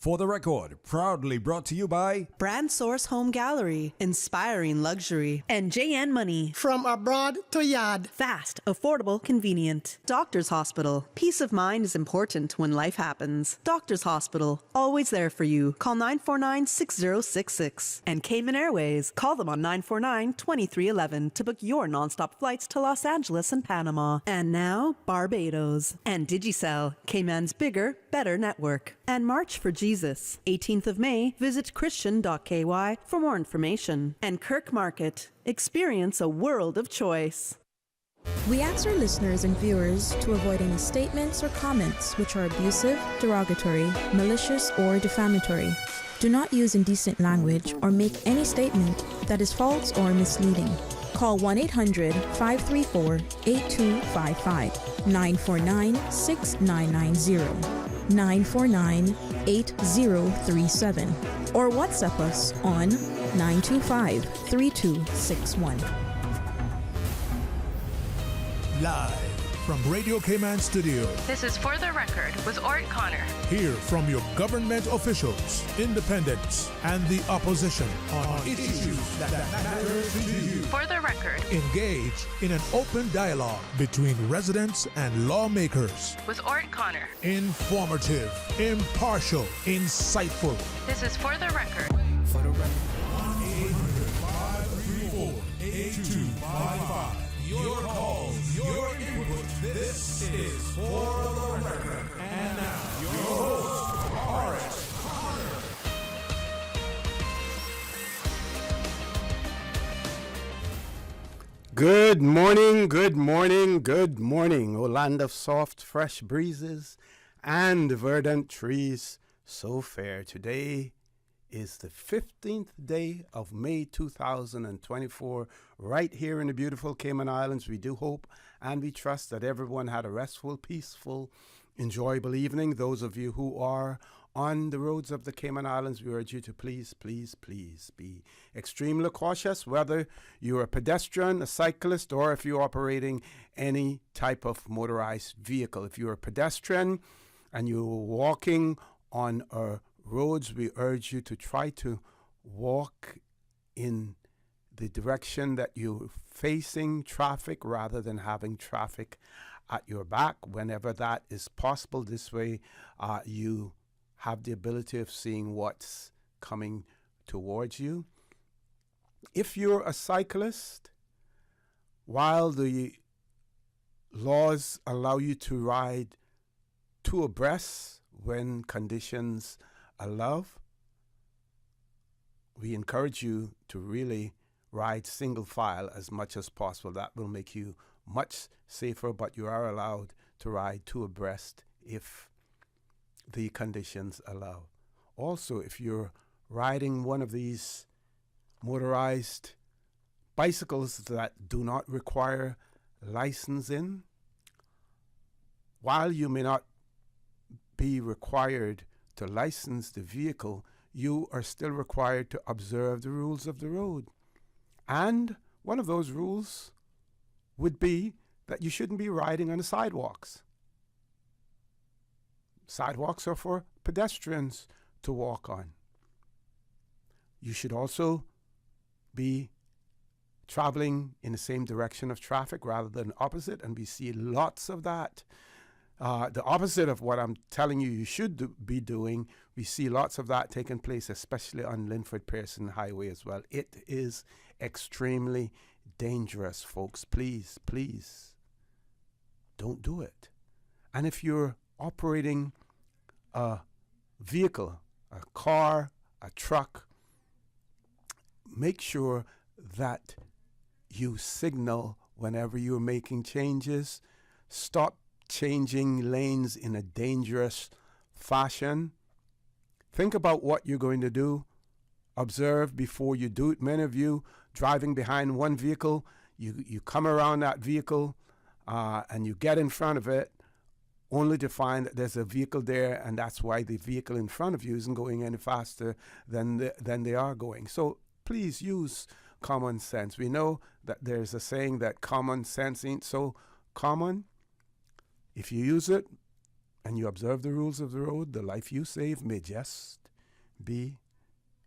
For the record, proudly brought to you by Brand Source Home Gallery, inspiring luxury, and JN Money. From abroad to yard. Fast, affordable, convenient. Doctor's Hospital. Peace of mind is important when life happens. Doctor's Hospital, always there for you. Call 949-6066. And Cayman Airways, call them on 949-2311 to book your nonstop flights to Los Angeles and Panama. And now, Barbados. And Digicel, Cayman's bigger, better network. And March for Jesus. 18th of May, visit christian.ky for more information. And Kirk Market. Experience a world of choice. We ask our listeners and viewers to avoid any statements or comments which are abusive, derogatory, malicious, or defamatory. Do not use indecent language or make any statement that is false or misleading. Call 1-800-534-8255, 949-6990. 949-8037 or WhatsApp us on 925-3261. Live from Radio Cayman Studio. This is For the Record with Orrett Connor. Hear from your government officials, independents, and the opposition on issues that matter to you. For the Record. Engage in an open dialogue between residents and lawmakers. With Orrett Connor. Informative, impartial, insightful. This is For the Record. For the Record. 1-800-534-8255. Your calls, your input. This is For the Record. And now, your host, Orrett Connor. Good morning, good morning, good morning, O land of soft, fresh breezes and verdant trees so fair. Today is the 15th day of May 2024, right here in the beautiful Cayman Islands. We do hope and we trust that everyone had a restful, peaceful, enjoyable evening. Those of you who are on the roads of the Cayman Islands, we urge you to please be extremely cautious, whether you're a pedestrian, a cyclist, or if you're operating any type of motorized vehicle. If you're a pedestrian and you're walking on roads, we urge you to try to walk in the direction that you're facing traffic rather than having traffic at your back whenever that is possible. This way you have the ability of seeing what's coming towards you. If you're a cyclist, while the laws allow you to ride two abreast when conditions allow, we encourage you to really ride single file as much as possible. That will make you much safer, but you are allowed to ride two abreast if the conditions allow. Also, if you're riding one of these motorized bicycles that do not require licensing, while you may not be required to license the vehicle, you are still required to observe the rules of the road. And one of those rules would be that you shouldn't be riding on the sidewalks. Sidewalks are for pedestrians to walk on. You should also be traveling in the same direction of traffic rather than opposite, and we see lots of that. The opposite of what I'm telling you you should be doing, we see lots of that taking place, especially on Linford-Pearson Highway as well. It is extremely dangerous, folks. Please don't do it. And if you're operating a vehicle, a car, a truck, make sure that you signal whenever you're making changes. Stop changing lanes in a dangerous fashion. Think about what you're going to do. Observe before you do it. Many of you driving behind one vehicle, you come around that vehicle and you get in front of it only to find that there's a vehicle there, and that's why the vehicle in front of you isn't going any faster than they are going. So please use common sense. We know that there's a saying that common sense ain't so common. If you use it, and you observe the rules of the road, the life you save may just be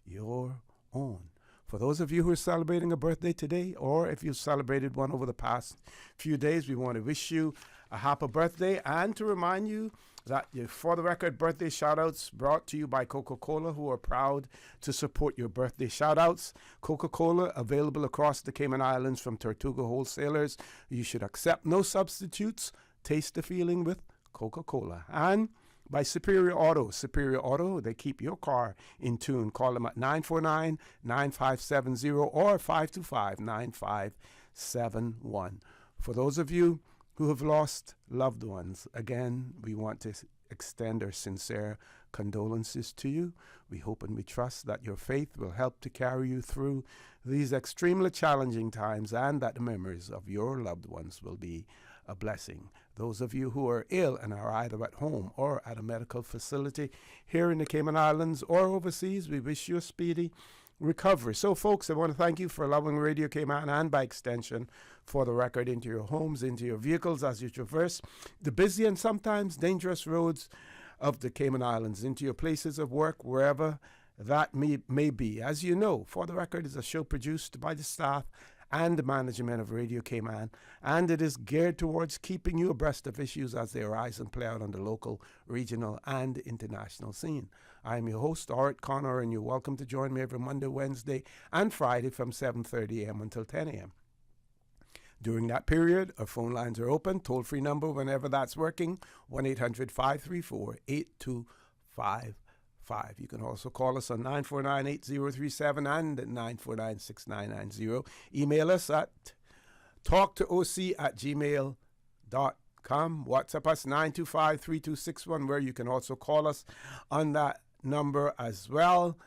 your own. For those of you who are celebrating a birthday today, or if you've celebrated one over the past few days, we want to wish you a happy birthday and to remind you that your For the Record birthday shout-outs brought to you by Coca-Cola, who are proud to support your birthday shout-outs. Coca-Cola available across the Cayman Islands from Tortuga wholesalers. You should accept no substitutes. Taste the feeling with Coca-Cola. And by Superior Auto. Superior Auto, they keep your car in tune. Call them at 949-9570 or 525-9571. For those of you who have lost loved ones, again, we want to extend our sincere condolences to you. We hope and we trust that your faith will help to carry you through these extremely challenging times and that the memories of your loved ones will be a blessing. Those of you who are ill and are either at home or at a medical facility here in the Cayman Islands or overseas, we wish you a speedy recovery. So, folks, I want to thank you for allowing Radio Cayman and, by extension, For the Record into your homes, into your vehicles as you traverse the busy and sometimes dangerous roads of the Cayman Islands, into your places of work, wherever that may be. As you know, For the Record is a show produced by the staff and the management of Radio Cayman, and it is geared towards keeping you abreast of issues as they arise and play out on the local, regional, and international scene. I am your host, Orrett Connor, and you're welcome to join me every Monday, Wednesday, and Friday from 7:30 a.m. until 10 a.m. During that period, our phone lines are open. Toll-free number whenever that's working, 1-800-534-8255. You can also call us on 949-8037 and 949-6990. Email us at talktooc@gmail.com. WhatsApp us 925-3261, where you can also call us on that number as well.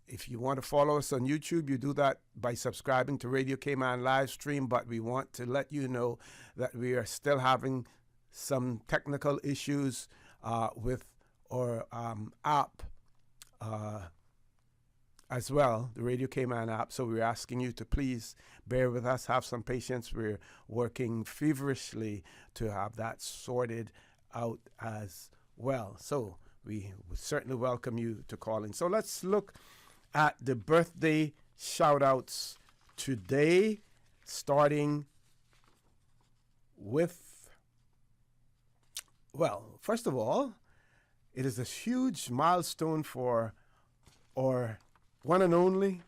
If you want to follow us on YouTube, you do that by subscribing to Radio Cayman live stream, but we want to let you know that we are still having some technical issues with our app as well, the Radio Cayman app. So we're asking you to please bear with us, have some patience. We're working feverishly to have that sorted out as well. So we would certainly welcome you to call in. So let's look at the birthday shout-outs today, starting with, well, first of all, it is a huge milestone for our one and only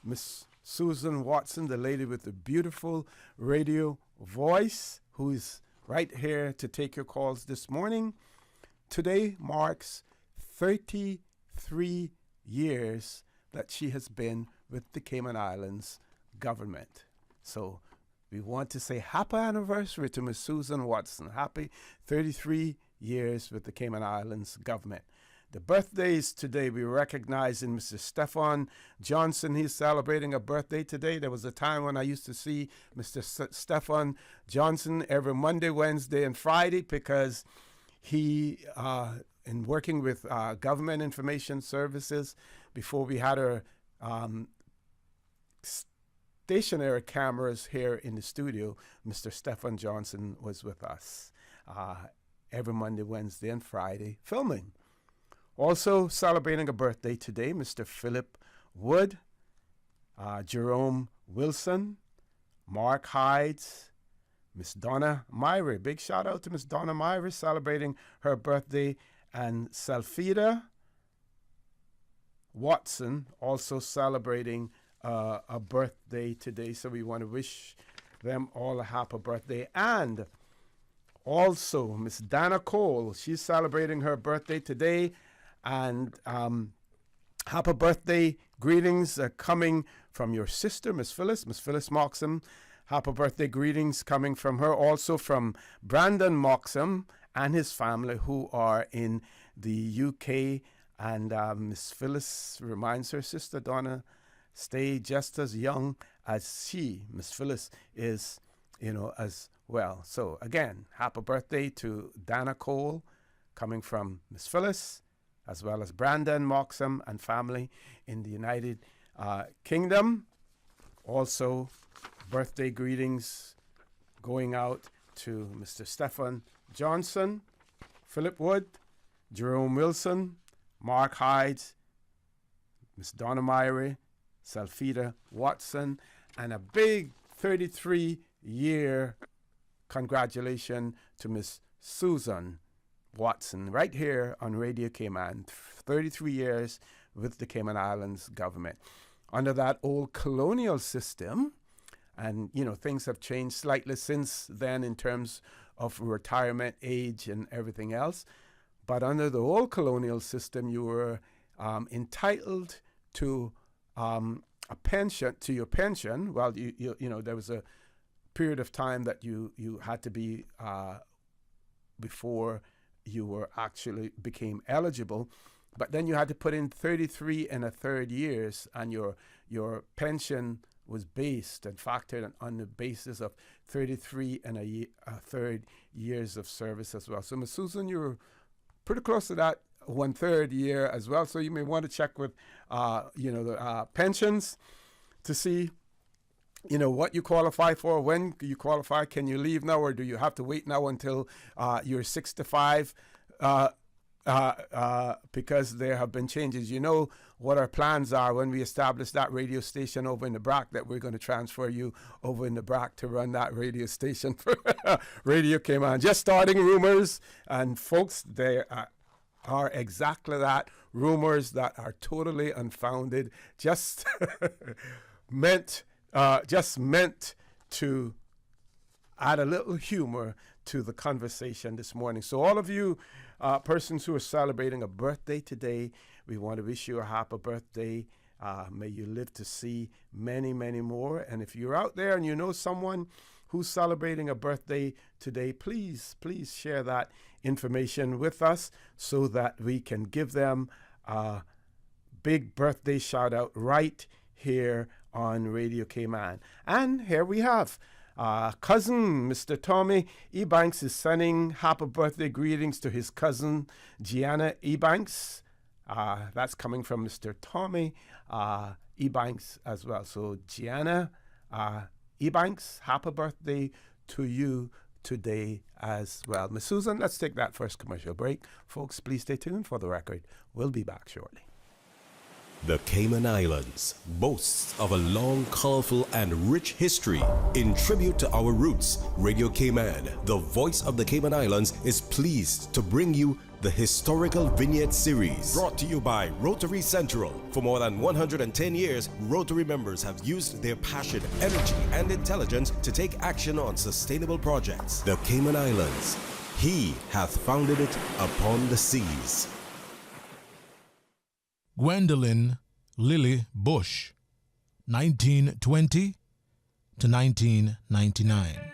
Miss Susan Watson, the lady with the beautiful radio voice, who is right here to take your calls this morning. Today marks 33 years that she has been with the Cayman Islands government. So we want to say happy anniversary to Miss Susan Watson. Happy 33 years with the Cayman Islands government. The birthdays today we recognize in Mr. Stefan Johnson. He's celebrating a birthday today. There was a time when I used to see Mr. Stefan Johnson every Monday, Wednesday, and Friday because he, in working with government information services, before we had our stationary cameras here in the studio, Mr. Stefan Johnson was with us every Monday, Wednesday, and Friday filming. Also celebrating a birthday today, Mr. Philip Wood, Jerome Wilson, Mark Hides, Miss Donna Myrie. Big shout out to Miss Donna Myrie celebrating her birthday, and Salfida Watson also celebrating a birthday today. So we want to wish them all a happy birthday. And also Miss Dana Cole, she's celebrating her birthday today. And happy birthday greetings are coming from your sister, Miss Phyllis Moxham. Happy birthday greetings coming from her, also from Brandon Moxham and his family who are in the UK. And Miss Phyllis reminds her sister Donna, stay just as young as she, Miss Phyllis, is, as well. So again, happy birthday to Dana Cole coming from Miss Phyllis, as well as Brandon Moxham and family in the United Kingdom. Also, birthday greetings going out to Mr. Stefan Johnson Philip Wood, Jerome Wilson, Mark Hydes, Miss Donna Myrie, Salfida Watson, and a big 33-year congratulations to Miss Susan Watson right here on Radio Cayman. 33 years with the Cayman Islands government. Under that old colonial system, and things have changed slightly since then in terms of retirement age and everything else. But under the old colonial system, you were entitled to a pension, to your pension. Well, there was a period of time that you had to be before you were actually became eligible. But then you had to put in 33 and a third years, and your pension was based and factored on the basis of 33 and a third years of service as well. So, Ms. Susan, you were pretty close to that 1/3 year as well. So you may want to check with, the pensions to see, what you qualify for, when you qualify. Can you leave now, or do you have to wait now until you're 65? Because there have been changes. You know what our plans are when we establish that radio station over in the BRAC, that we're going to transfer you over in the BRAC to run that radio station for Radio Cayman. Just starting rumors, and folks, they are exactly that, rumors that are totally unfounded, just meant to add a little humor to the conversation this morning. So all of you persons who are celebrating a birthday today, we want to wish you a happy birthday. May you live to see many, many more. And if you're out there and you know someone who's celebrating a birthday today, please share that information with us so that we can give them a big birthday shout out right here on Radio Cayman. And here we have cousin Mr. Tommy Ebanks is sending happy birthday greetings to his cousin Gianna Ebanks. That's coming from Mr. Tommy Ebanks as well. So Gianna Ebanks, happy birthday to you today as well. Miss Susan, let's take that first commercial break. Folks, please stay tuned for the record. We'll be back shortly. The Cayman Islands boasts of a long, colorful, and rich history. In tribute to our roots, Radio Cayman, the voice of the Cayman Islands, is pleased to bring you the Historical Vignette Series. Brought to you by Rotary Central. For more than 110 years, Rotary members have used their passion, energy, and intelligence to take action on sustainable projects. The Cayman Islands, He hath founded it upon the seas. Gwendolyn Lily Bush, 1920 to 1999.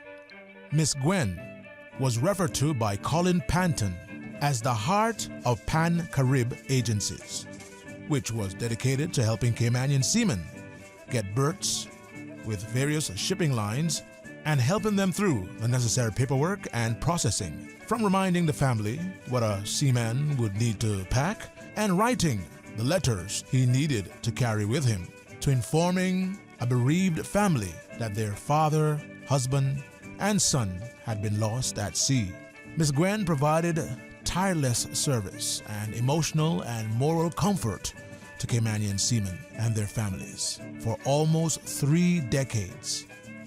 Miss Gwen was referred to by Colin Panton as the heart of Pan-Carib agencies, which was dedicated to helping Caymanian seamen get berths with various shipping lines and helping them through the necessary paperwork and processing, from reminding the family what a seaman would need to pack and writing the letters he needed to carry with him, to informing a bereaved family that their father, husband, and son had been lost at sea. Miss Gwen provided tireless service and emotional and moral comfort to Caymanian seamen and their families for almost 3 decades.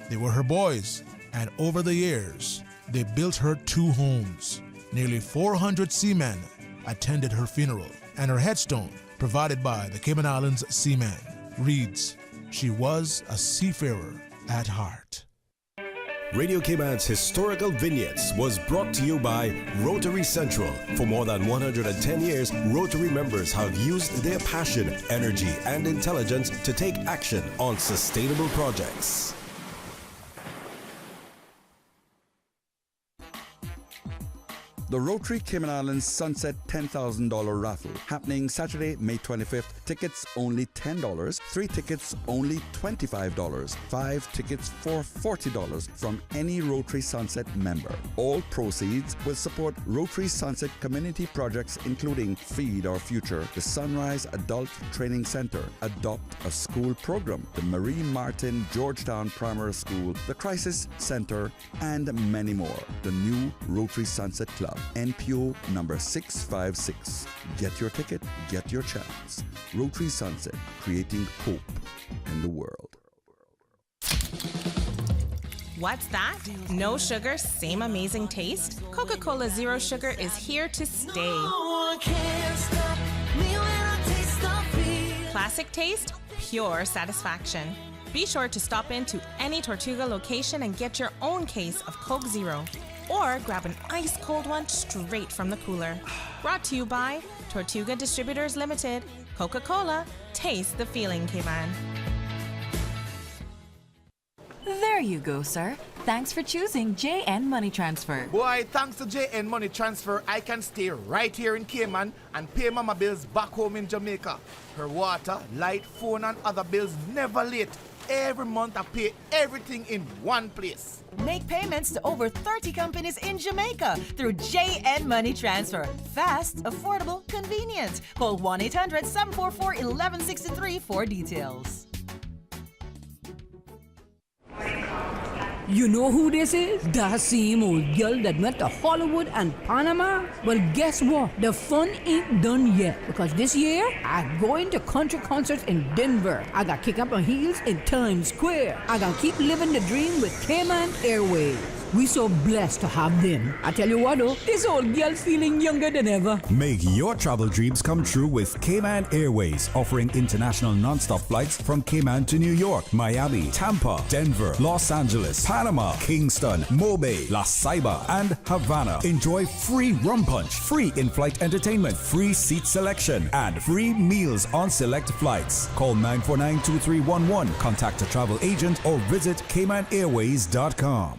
They were her boys, and over the years, they built her 2 homes. Nearly 400 seamen attended her funeral, and her headstone, provided by the Cayman Islands Seaman, reads, "She was a seafarer at heart." Radio Cayman's Historical Vignettes was brought to you by Rotary Central. For more than 110 years, Rotary members have used their passion, energy, and intelligence to take action on sustainable projects. The Rotary Cayman Islands Sunset $10,000 raffle, happening Saturday, May 25th. Tickets only $10, 3 tickets only $25, 5 tickets for $40 from any Rotary Sunset member. All proceeds will support Rotary Sunset community projects including Feed Our Future, the Sunrise Adult Training Center, Adopt a School program, the Marie Martin Georgetown Primary School, the Crisis Center, and many more. The new Rotary Sunset Club. NPO number 656. Get your ticket, get your chance. Rotary Sunset, creating hope in the world. What's that? No sugar, same amazing taste? Coca-Cola Zero Sugar is here to stay. Classic taste, pure satisfaction. Be sure to stop into any Tortuga location and get your own case of Coke Zero. Or grab an ice-cold one straight from the cooler. Brought to you by Tortuga Distributors Limited. Coca-Cola, taste the feeling, Cayman. There you go, sir. Thanks for choosing JN Money Transfer. Boy, thanks to JN Money Transfer, I can stay right here in Cayman and pay mama bills back home in Jamaica. Her water, light, phone and other bills never late. Every month I pay everything in one place. Make payments to over 30 companies in Jamaica through JN Money Transfer. Fast, affordable, convenient. Call 1-800-744-1163 for details. You know who this is? That same old girl that went to Hollywood and Panama? Well, guess what? The fun ain't done yet. Because this year, I'm going to country concerts in Denver. I got kick up my heels in Times Square. I got keep living the dream with Cayman Airways. We so blessed to have them. I tell you what though, this old girl's feeling younger than ever. Make your travel dreams come true with Cayman Airways, offering international non-stop flights from Cayman to New York, Miami, Tampa, Denver, Los Angeles, Panama, Kingston, Mobay, La Ceiba, and Havana. Enjoy free rum punch, free in-flight entertainment, free seat selection, and free meals on select flights. Call 949-2311, contact a travel agent, or visit CaymanAirways.com.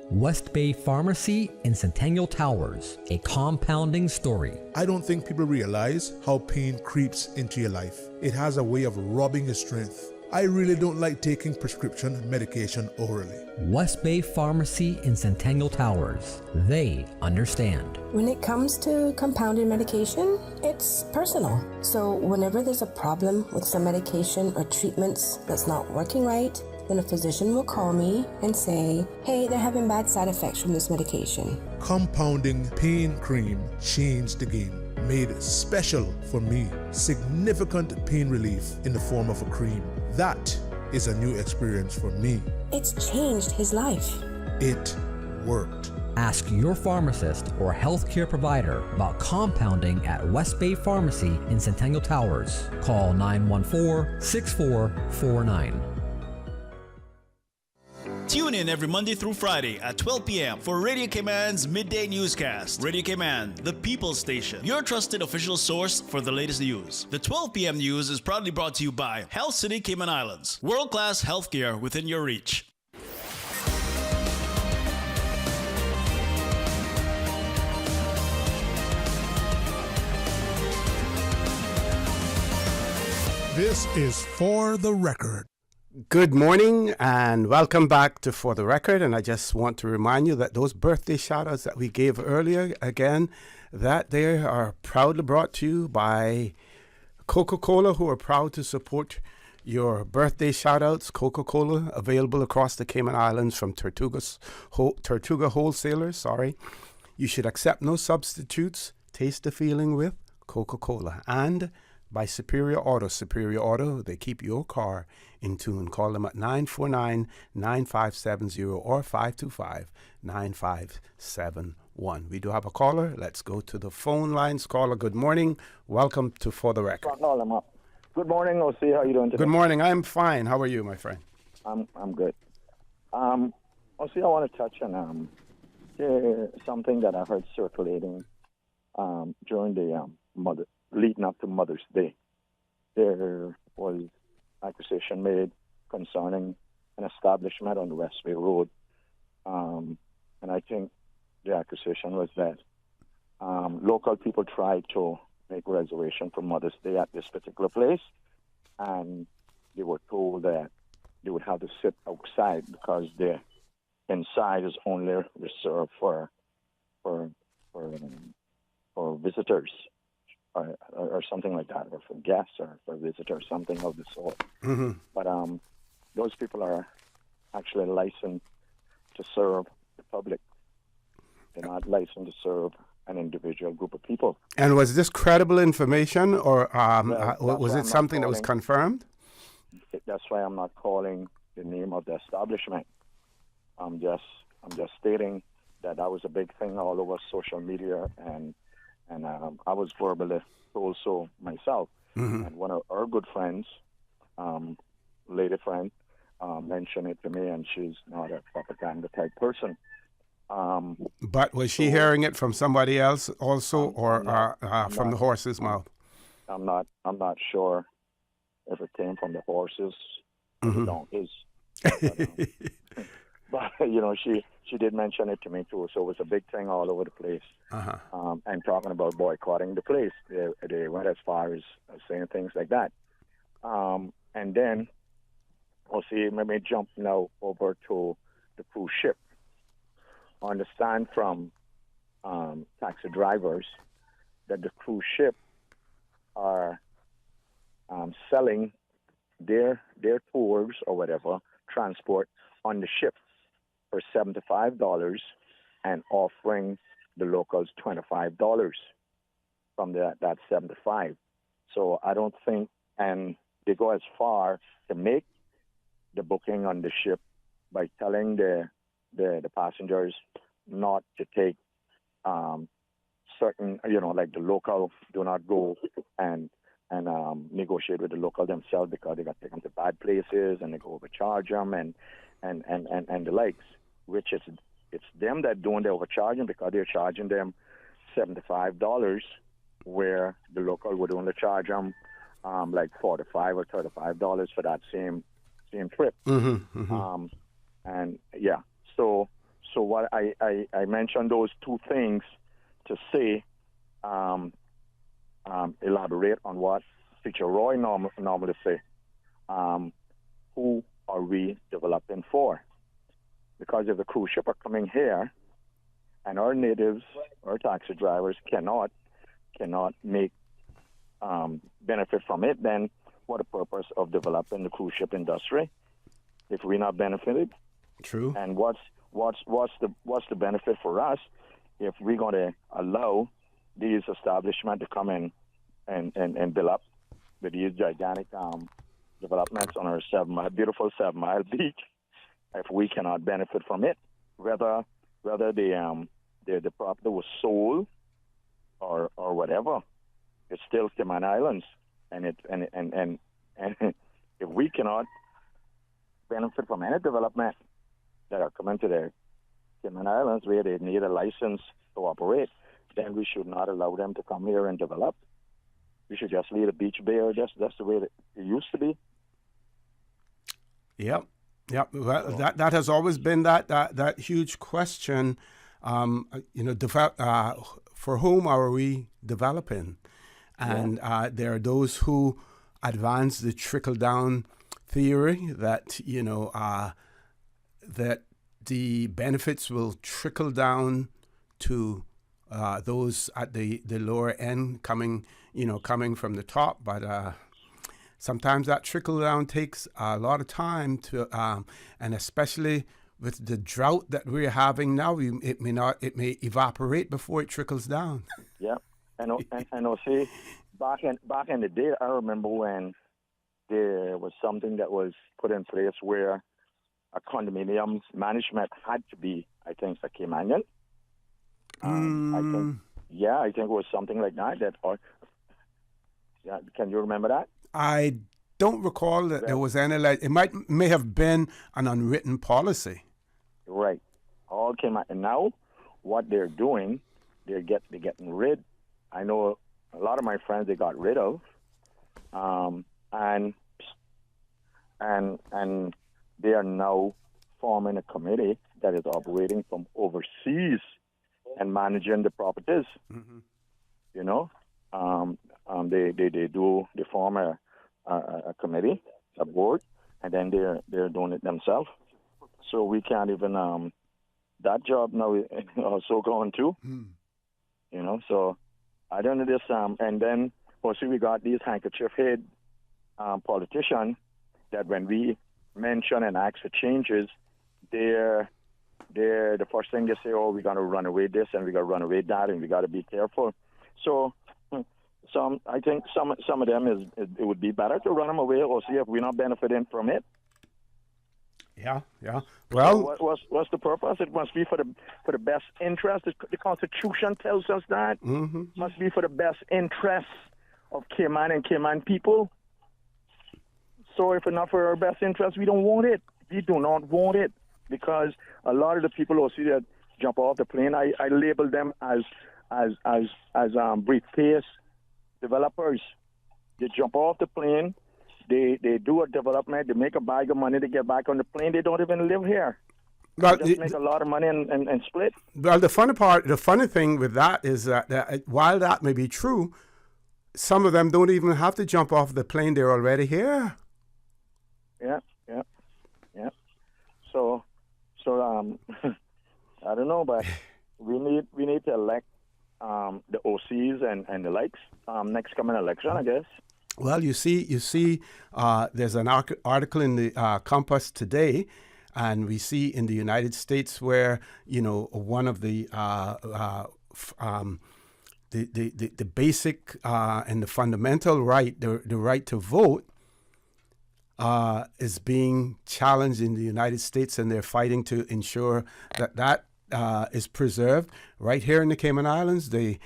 West Bay Pharmacy in Centennial Towers, a compounding story. I don't think people realize how pain creeps into your life. It has a way of robbing your strength. I really don't like taking prescription medication orally. West Bay Pharmacy in Centennial Towers. They understand. When it comes to compounded medication, it's personal. So whenever there's a problem with some medication or treatments that's not working right, then a physician will call me and say, hey, they're having bad side effects from this medication. Compounding pain cream changed the game. Made special for me. Significant pain relief in the form of a cream. That is a new experience for me. It's changed his life. It worked. Ask your pharmacist or healthcare provider about compounding at West Bay Pharmacy in Centennial Towers. Call 914-6449. Tune in every Monday through Friday at 12 p.m. for Radio Cayman's Midday Newscast. Radio Cayman, the People's Station, your trusted official source for the latest news. The 12 p.m. news is proudly brought to you by Health City Cayman Islands. World-class healthcare within your reach. This is For the Record. Good morning and welcome back to For the Record. And I just want to remind you that those birthday shout-outs that we gave earlier, again, that they are proudly brought to you by Coca-Cola, who are proud to support your birthday shout-outs. Coca-Cola, available across the Cayman Islands from Tortuga Wholesalers. You should accept no substitutes. Taste the feeling with Coca-Cola. And by Superior Auto, they keep your car in tune. Call them at 949-9570 or 525-9571. We do have a caller. Let's go to the phone lines. Caller, good morning. Welcome to For the Record. Good morning, O.C. How are you doing today? Good morning. I'm fine. How are you, my friend? I'm good. O.C., I want to touch on something that I heard circulating during the leading up to Mother's Day. There was accusation made concerning an establishment on the Westway Road. And I think the accusation was that local people tried to make a reservation for Mother's Day at this particular place, and they were told that they would have to sit outside because the inside is only reserved for visitors. Or something like that, or for guests, or for visitors, something of the sort. Mm-hmm. But those people are actually licensed to serve the public. They're not licensed to serve an individual group of people. And was this credible information, or Well, was it something that was confirmed? That's why I'm not calling the name of the establishment. I'm just stating that was a big thing all over social media, and I was verbally told so myself. And one of our good friends, lady friend, mentioned it to me, and she's not a propaganda type person. But was she hearing it from somebody else also, or from the horse's mouth? I'm not sure if it came from the horses or the donkeys. But she did mention it to me too. So it was a big thing all over the place. And talking about boycotting the place, they went as far as saying things like that. And then we'll see. Let me jump now over to the cruise ship. I understand from taxi drivers that the cruise ship are selling their tours or whatever transport on the ship for $75 and offering the locals $25 from that $75. So I don't think, and they go as far to make the booking on the ship by telling the passengers not to take certain, like the local, do not go and negotiate with the local themselves because they got taken to bad places and they go overcharge them and the likes, which it's them that doing the overcharging because they're charging them $75 where the local would only charge them like $45 or $35 for that same trip. And yeah, so what I mentioned those two things to say, elaborate on what Teacher Roy normally say. Who are we developing for? Because if the cruise ship are coming here and our natives, our taxi drivers cannot make benefit from it, then what the purpose of developing the cruise ship industry if we're not benefited? True. And what's the benefit for us if we're going to allow these establishments to come in and build up with these gigantic developments on our beautiful 7 Mile beach if we cannot benefit from it, whether the property was sold or whatever, it's still Cayman Islands, and if we cannot benefit from any development that are coming to the Cayman Islands where they need a license to operate, then we should not allow them to come here and develop. We should just leave the beach bare. That's the way that it used to be. Yep. Well, that has always been that huge question. For whom are we developing? And there are those who advance the trickle down theory that that the benefits will trickle down to those at the lower end coming from the top, but sometimes that trickle down takes a lot of time to, and especially with the drought that we're having now, it may evaporate before it trickles down. Yeah, and see, back in the day, I remember when there was something that was put in place where a condominium management had to be, I think, a Caymanian. I think it was something like that. Can you remember that? I don't recall that there was any like. It may have been an unwritten policy. Right. All came out, and now what they're doing, they're getting rid. I know a lot of my friends they got rid of, and they are now forming a committee that is operating from overseas and managing the properties. They form a committee, a board, and then they're doing it themselves. So we can't even that job now is also going too. So I don't know this. And then also we got these handkerchief head politicians that when we mention and ask for changes, they're the first thing they say, oh, we got to run away this and we got to run away that and we got to be careful. So I think some of them it would be better to run them away or see if we're not benefiting from it. Yeah. Well, so what's the purpose? It must be for the best interest. The Constitution tells us that. Mm-hmm. Must be for the best interests of Cayman and Cayman people. So if it's not for our best interest, we don't want it. We do not want it, because a lot of the people who see that jump off the plane, I label them as briefcase developers. They jump off the plane. They do a development, they make a bag of money, they get back on the plane, they don't even live here. But They just make a lot of money and split. Well, the funny thing with that is that while that may be true, some of them don't even have to jump off the plane, they're already here. Yeah. So I don't know, but we need to elect the OCs and the likes next coming election, I guess. Well, you see, there's an article in the Compass today, and we see in the United States where, one of the basic and the fundamental right, the right to vote, is being challenged in the United States, and they're fighting to ensure that is preserved. Right here in the Cayman Islands, the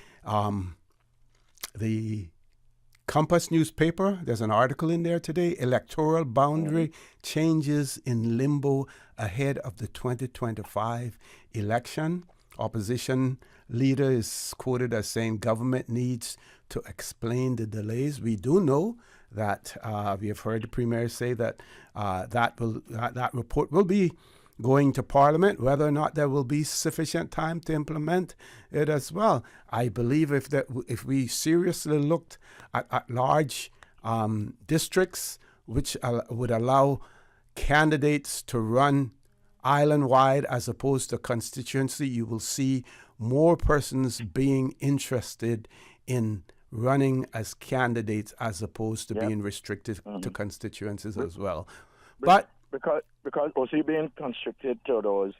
Compass newspaper, there's an article in there today, electoral boundary changes in limbo ahead of the 2025 election. Opposition leader is quoted as saying government needs to explain the delays. We do know that we have heard the Premier say that that report will be going to Parliament. Whether or not there will be sufficient time to implement it as well, I believe if we seriously looked at large districts which would allow candidates to run island-wide as opposed to constituency, you will see more persons being interested in running as candidates as opposed to being restricted to constituencies as well. But because OC being constricted to those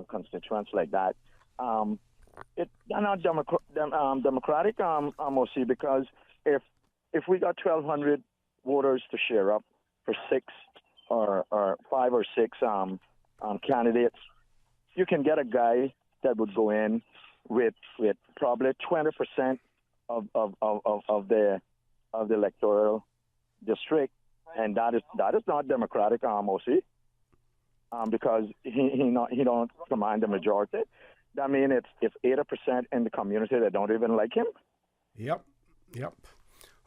constituents like that, they're not democratic OC, because if we got 1,200 voters to share up for 6 or 5 or 6 candidates, you can get a guy that would go in with probably 20% of the electoral district, and that is not democratic OC, because he don't command the majority. That means it's 80% in the community that don't even like him. Yep.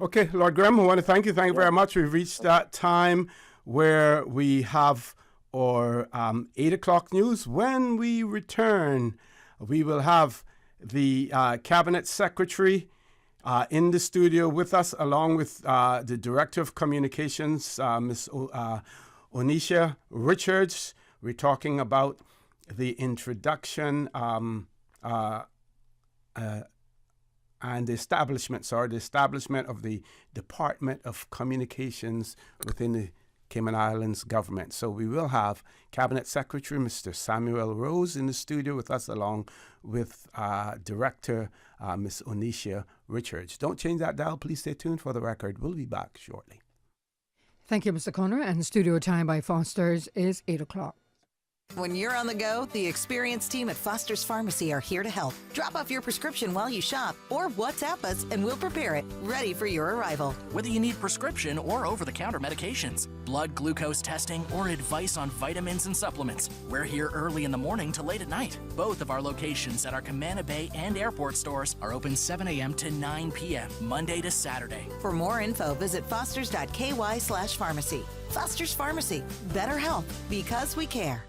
Okay, Lord Graham, I want to thank you. Thank you very much. We've reached that time where we have our 8 o'clock news. When we return, we will have the Cabinet Secretary in the studio with us, along with the Director of Communications, Ms. Onisha Richards. We're talking about the introduction and the establishment of the Department of Communications within the Cayman Islands government. So we will have Cabinet Secretary Mr. Samuel Rose in the studio with us, along with Director Ms. Onisha Richards. Don't change that dial. Please stay tuned for the record. We'll be back shortly. Thank you, Mr. Connor. And studio time by Foster's is 8 o'clock. When you're on the go, the experienced team at Foster's Pharmacy are here to help. Drop off your prescription while you shop, or WhatsApp us and we'll prepare it, ready for your arrival. Whether you need prescription or over-the-counter medications, blood glucose testing, or advice on vitamins and supplements, we're here early in the morning to late at night. Both of our locations at our Camana Bay and airport stores are open 7 a.m. to 9 p.m., Monday to Saturday. For more info, visit fosters.ky/pharmacy. Foster's Pharmacy. Better health, because we care.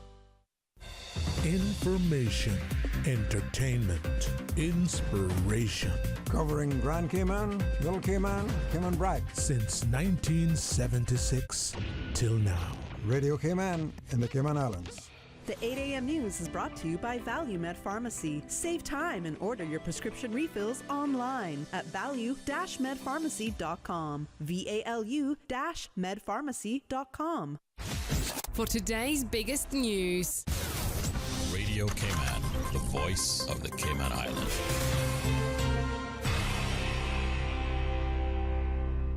Information, entertainment, inspiration. Covering Grand Cayman, Little Cayman, Cayman Brac. Since 1976 till now. Radio Cayman in the Cayman Islands. The 8 a.m. news is brought to you by ValueMed Pharmacy. Save time and order your prescription refills online at value-medpharmacy.com. VALU-medpharmacy.com. For today's biggest news. Radio Cayman, the voice of the Cayman Islands.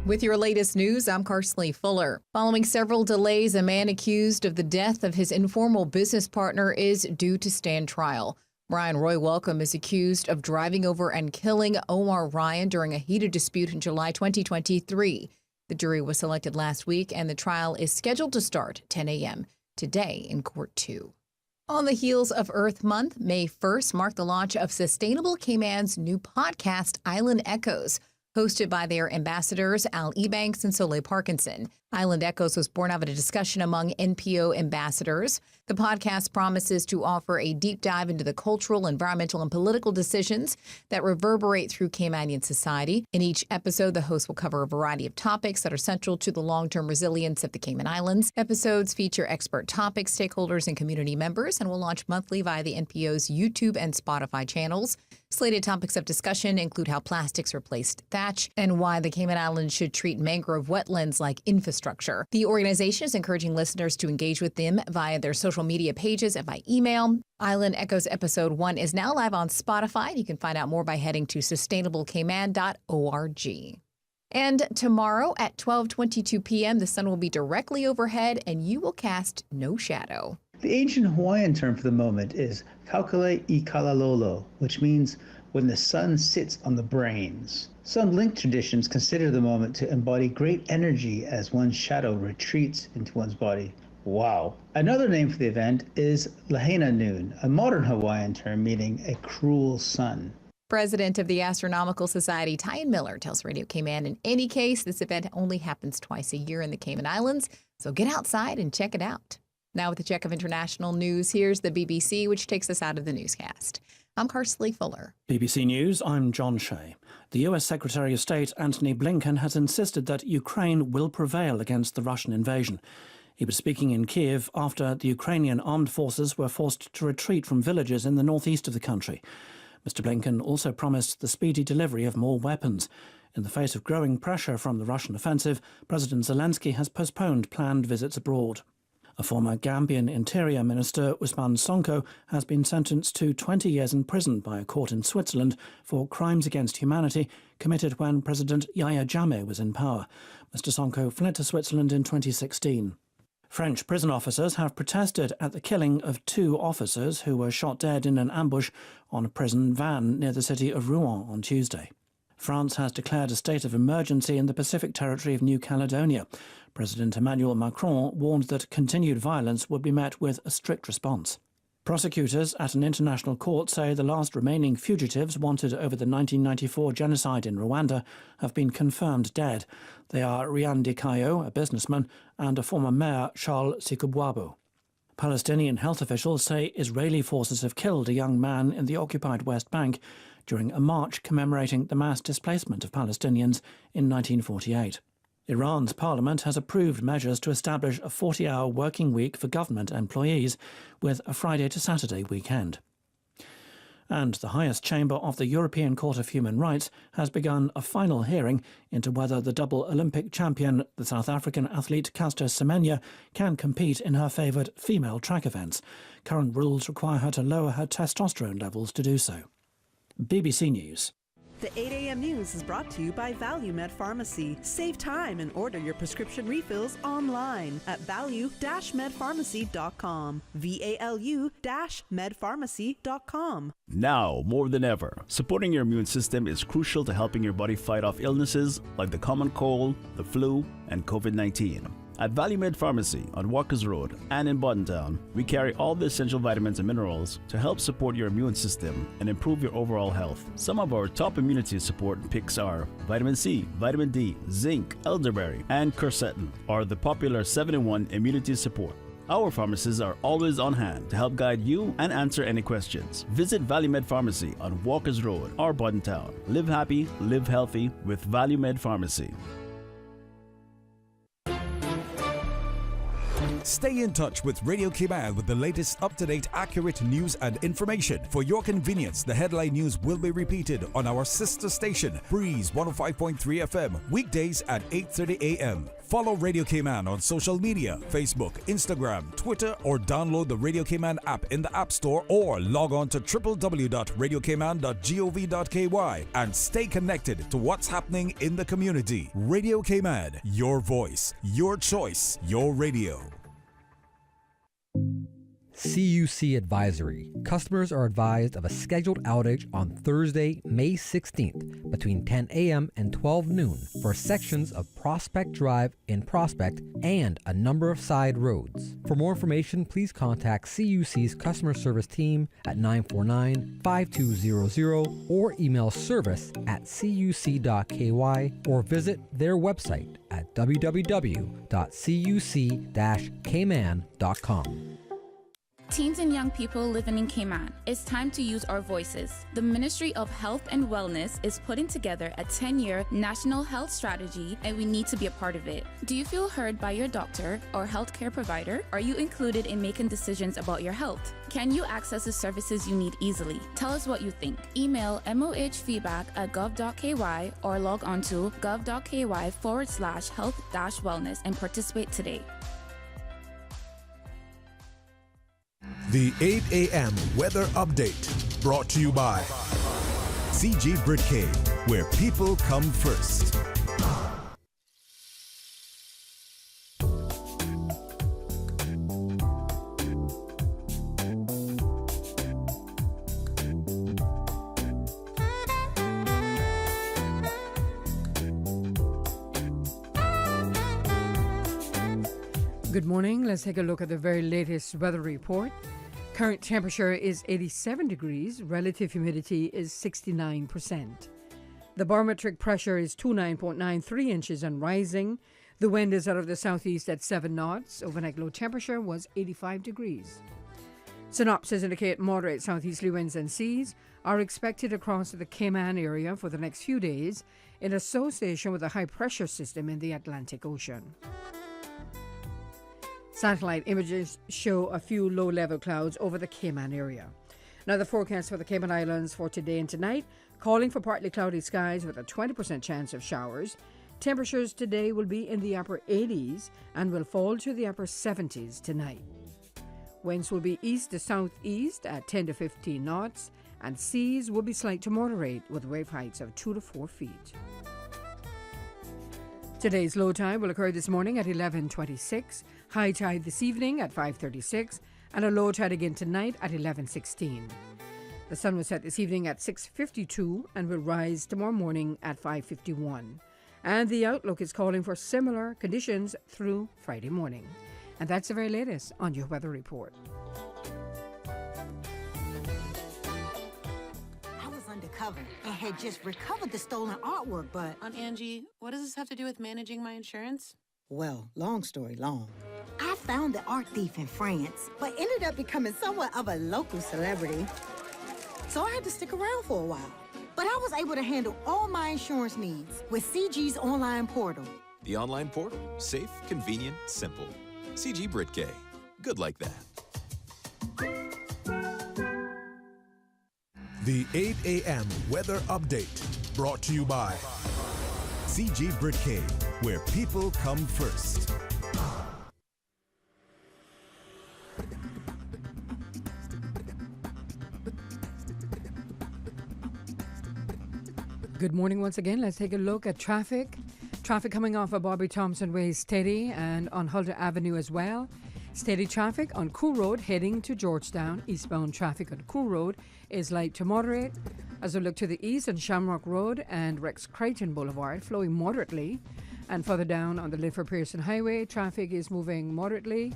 With your latest news, I'm Carsley Fuller. Following several delays, a man accused of the death of his informal business partner is due to stand trial. Brian Roy Welcome is accused of driving over and killing Omar Ryan during a heated dispute in July 2023. The jury was selected last week, and the trial is scheduled to start 10 a.m. today in Court 2. On the heels of Earth Month, May 1st marked the launch of Sustainable Cayman's new podcast, Island Echoes, hosted by their ambassadors, Al Ebanks and Soleil Parkinson. Island Echoes was born out of a discussion among NPO ambassadors. The podcast promises to offer a deep dive into the cultural, environmental, and political decisions that reverberate through Caymanian society. In each episode, the host will cover a variety of topics that are central to the long-term resilience of the Cayman Islands. Episodes feature expert topics, stakeholders, and community members, and will launch monthly via the NPO's YouTube and Spotify channels. Slated topics of discussion include how plastics replaced thatch and why the Cayman Islands should treat mangrove wetlands like infrastructure. The organization is encouraging listeners to engage with them via their social media pages and by email. Island Echoes Episode 1 is now live on Spotify. You can find out more by heading to sustainablecayman.org. And tomorrow at 12:22 p.m., the sun will be directly overhead and you will cast no shadow. The ancient Hawaiian term for the moment is kaukale I kalalolo, which means when the sun sits on the brains. Some link traditions consider the moment to embody great energy as one's shadow retreats into one's body. Wow. Another name for the event is Lahaina Noon, a modern Hawaiian term meaning a cruel sun. President of the Astronomical Society, Tyan Miller, tells Radio Cayman in any case, this event only happens twice a year in the Cayman Islands, so get outside and check it out. Now with a check of international news, here's the BBC, which takes us out of the newscast. I'm Carsley Fuller. BBC News, I'm John Shea. The U.S. Secretary of State Antony Blinken has insisted that Ukraine will prevail against the Russian invasion. He was speaking in Kiev after the Ukrainian armed forces were forced to retreat from villages in the northeast of the country. Mr. Blinken also promised the speedy delivery of more weapons. In the face of growing pressure from the Russian offensive, President Zelensky has postponed planned visits abroad. A former Gambian Interior Minister, Ousmane Sonko, has been sentenced to 20 years in prison by a court in Switzerland for crimes against humanity committed when President Yahya Jammeh was in power. Mr. Sonko fled to Switzerland in 2016. French prison officers have protested at the killing of 2 officers who were shot dead in an ambush on a prison van near the city of Rouen on Tuesday. France has declared a state of emergency in the Pacific territory of New Caledonia. President Emmanuel Macron warned that continued violence would be met with a strict response. Prosecutors at an international court say the last remaining fugitives wanted over the 1994 genocide in Rwanda have been confirmed dead. They are Rian Dikayo, a businessman, and a former mayor, Charles Sikubwabo. Palestinian health officials say Israeli forces have killed a young man in the occupied West Bank during a march commemorating the mass displacement of Palestinians in 1948. Iran's parliament has approved measures to establish a 40-hour working week for government employees with a Friday to Saturday weekend. And the highest chamber of the European Court of Human Rights has begun a final hearing into whether the double Olympic champion, the South African athlete Caster Semenya, can compete in her favoured female track events. Current rules require her to lower her testosterone levels to do so. BBC News. The 8 a.m. news is brought to you by ValueMed Pharmacy. Save time and order your prescription refills online at value-medpharmacy.com. VALU-medpharmacy.com. Now, more than ever, supporting your immune system is crucial to helping your body fight off illnesses like the common cold, the flu, and COVID-19. At ValueMed Pharmacy on Walkers Road and in Buttontown, we carry all the essential vitamins and minerals to help support your immune system and improve your overall health. Some of our top immunity support picks are vitamin C, vitamin D, zinc, elderberry, and quercetin are the popular 7-in-1 immunity support. Our pharmacists are always on hand to help guide you and answer any questions. Visit ValueMed Pharmacy on Walkers Road or Buttontown. Live happy, live healthy with ValueMed Pharmacy. Stay in touch with Radio Cayman with the latest up-to-date, accurate news and information. For your convenience, the headline news will be repeated on our sister station, Breeze 105.3 FM, weekdays at 8:30 a.m. Follow Radio Cayman on social media, Facebook, Instagram, Twitter, or download the Radio Cayman app in the App Store or log on to www.radiocayman.gov.ky and stay connected to what's happening in the community. Radio Cayman, your voice, your choice, your radio. CUC Advisory. Customers are advised of a scheduled outage on Thursday, May 16th between 10 a.m. and 12 noon for sections of Prospect Drive in Prospect and a number of side roads. For more information, please contact CUC's customer service team at 949-5200 or email service@cuc.ky or visit their website at www.cuc-cayman.com. Teens and young people living in Cayman, it's time to use our voices. The Ministry of Health and Wellness is putting together a 10-year national health strategy, and we need to be a part of it. Do you feel heard by your doctor or healthcare provider? Are you included in making decisions about your health? Can you access the services you need easily? Tell us what you think. Email mohfeedback@gov.ky or log on to gov.ky/health-wellness and participate today. The 8 a.m. weather update brought to you by CG Britcay, where people come first. Good morning. Let's take a look at the very latest weather report. Current temperature is 87 degrees. Relative humidity is 69%. The barometric pressure is 29.93 inches and rising. The wind is out of the southeast at 7 knots. Overnight low temperature was 85 degrees. Synopsis indicate moderate southeasterly winds and seas are expected across the Cayman area for the next few days in association with a high pressure system in the Atlantic Ocean. Satellite images show a few low-level clouds over the Cayman area. Now, the forecast for the Cayman Islands for today and tonight, calling for partly cloudy skies with a 20% chance of showers. Temperatures today will be in the upper 80s and will fall to the upper 70s tonight. Winds will be east to southeast at 10 to 15 knots, and seas will be slight to moderate with wave heights of 2 to 4 feet. Today's low tide will occur this morning at 11:26, high tide this evening at 5:36, and a low tide again tonight at 11:16. The sun will set this evening at 6:52 and will rise tomorrow morning at 5:51. And the outlook is calling for similar conditions through Friday morning. And that's the very latest on your weather report. Undercover and had just recovered the stolen artwork, but... Aunt Angie, what does this have to do with managing my insurance? Well, long story long. I found the art thief in France, but ended up becoming somewhat of a local celebrity. So I had to stick around for a while. But I was able to handle all my insurance needs with CG's online portal. The online portal. Safe, convenient, simple. CG Britcay. Good like that. The 8 a.m. weather update brought to you by CG Britcay, where people come first. Good morning once again. Let's take a look at traffic. Traffic coming off of Bobby Thompson Way is steady, and on Huldah Avenue as well. Steady traffic on Cool Road heading to Georgetown. Eastbound traffic on Cool Road is light to moderate. As we look to the east on Shamrock Road and Rex Creighton Boulevard, flowing moderately. And further down on the Linford Pearson Highway, traffic is moving moderately.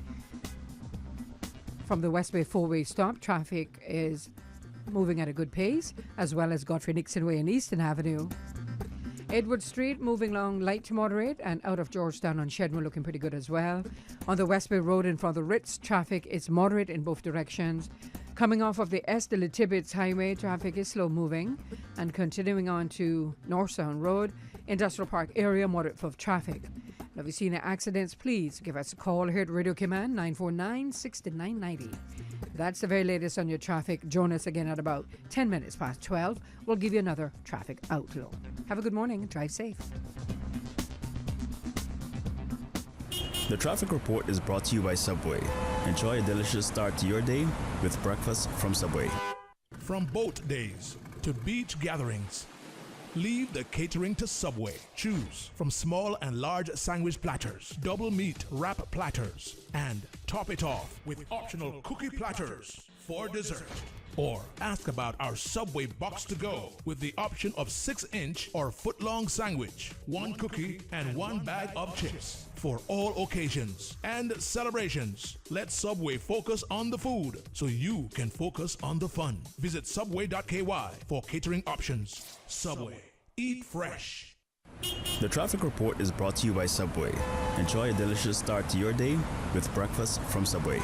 From the West Bay four-way stop, traffic is moving at a good pace, as well as Godfrey Nixon Way and Easton Avenue. Edward Street moving along light to moderate, and out of Georgetown on Shedmore looking pretty good as well. On the West Bay Road in front of the Ritz, traffic is moderate in both directions. Coming off of the S. de la Tibbetts Highway, traffic is slow moving. And continuing on to North Sound Road, Industrial Park area, moderate flow of traffic. Now, if you've seen any accidents, please give us a call here at Radio Cayman, 949-6990. That's the very latest on your traffic. Join us again at about 10 minutes past 12. We'll give you another traffic outlook. Have a good morning and drive safe. The traffic report is brought to you by Subway. Enjoy a delicious start to your day with breakfast from Subway. From boat days to beach gatherings, leave the catering to Subway. Choose from small and large sandwich platters, double meat wrap platters, and top it off with optional cookie platters for dessert. Or ask about our Subway box to go with the option of 6-inch or foot-long sandwich, 1 cookie, and 1 bag of chips. For all occasions and celebrations, let Subway focus on the food so you can focus on the fun. Visit subway.ky for catering options. Subway. Eat fresh. The traffic report is brought to you by Subway. Enjoy a delicious start to your day with breakfast from Subway.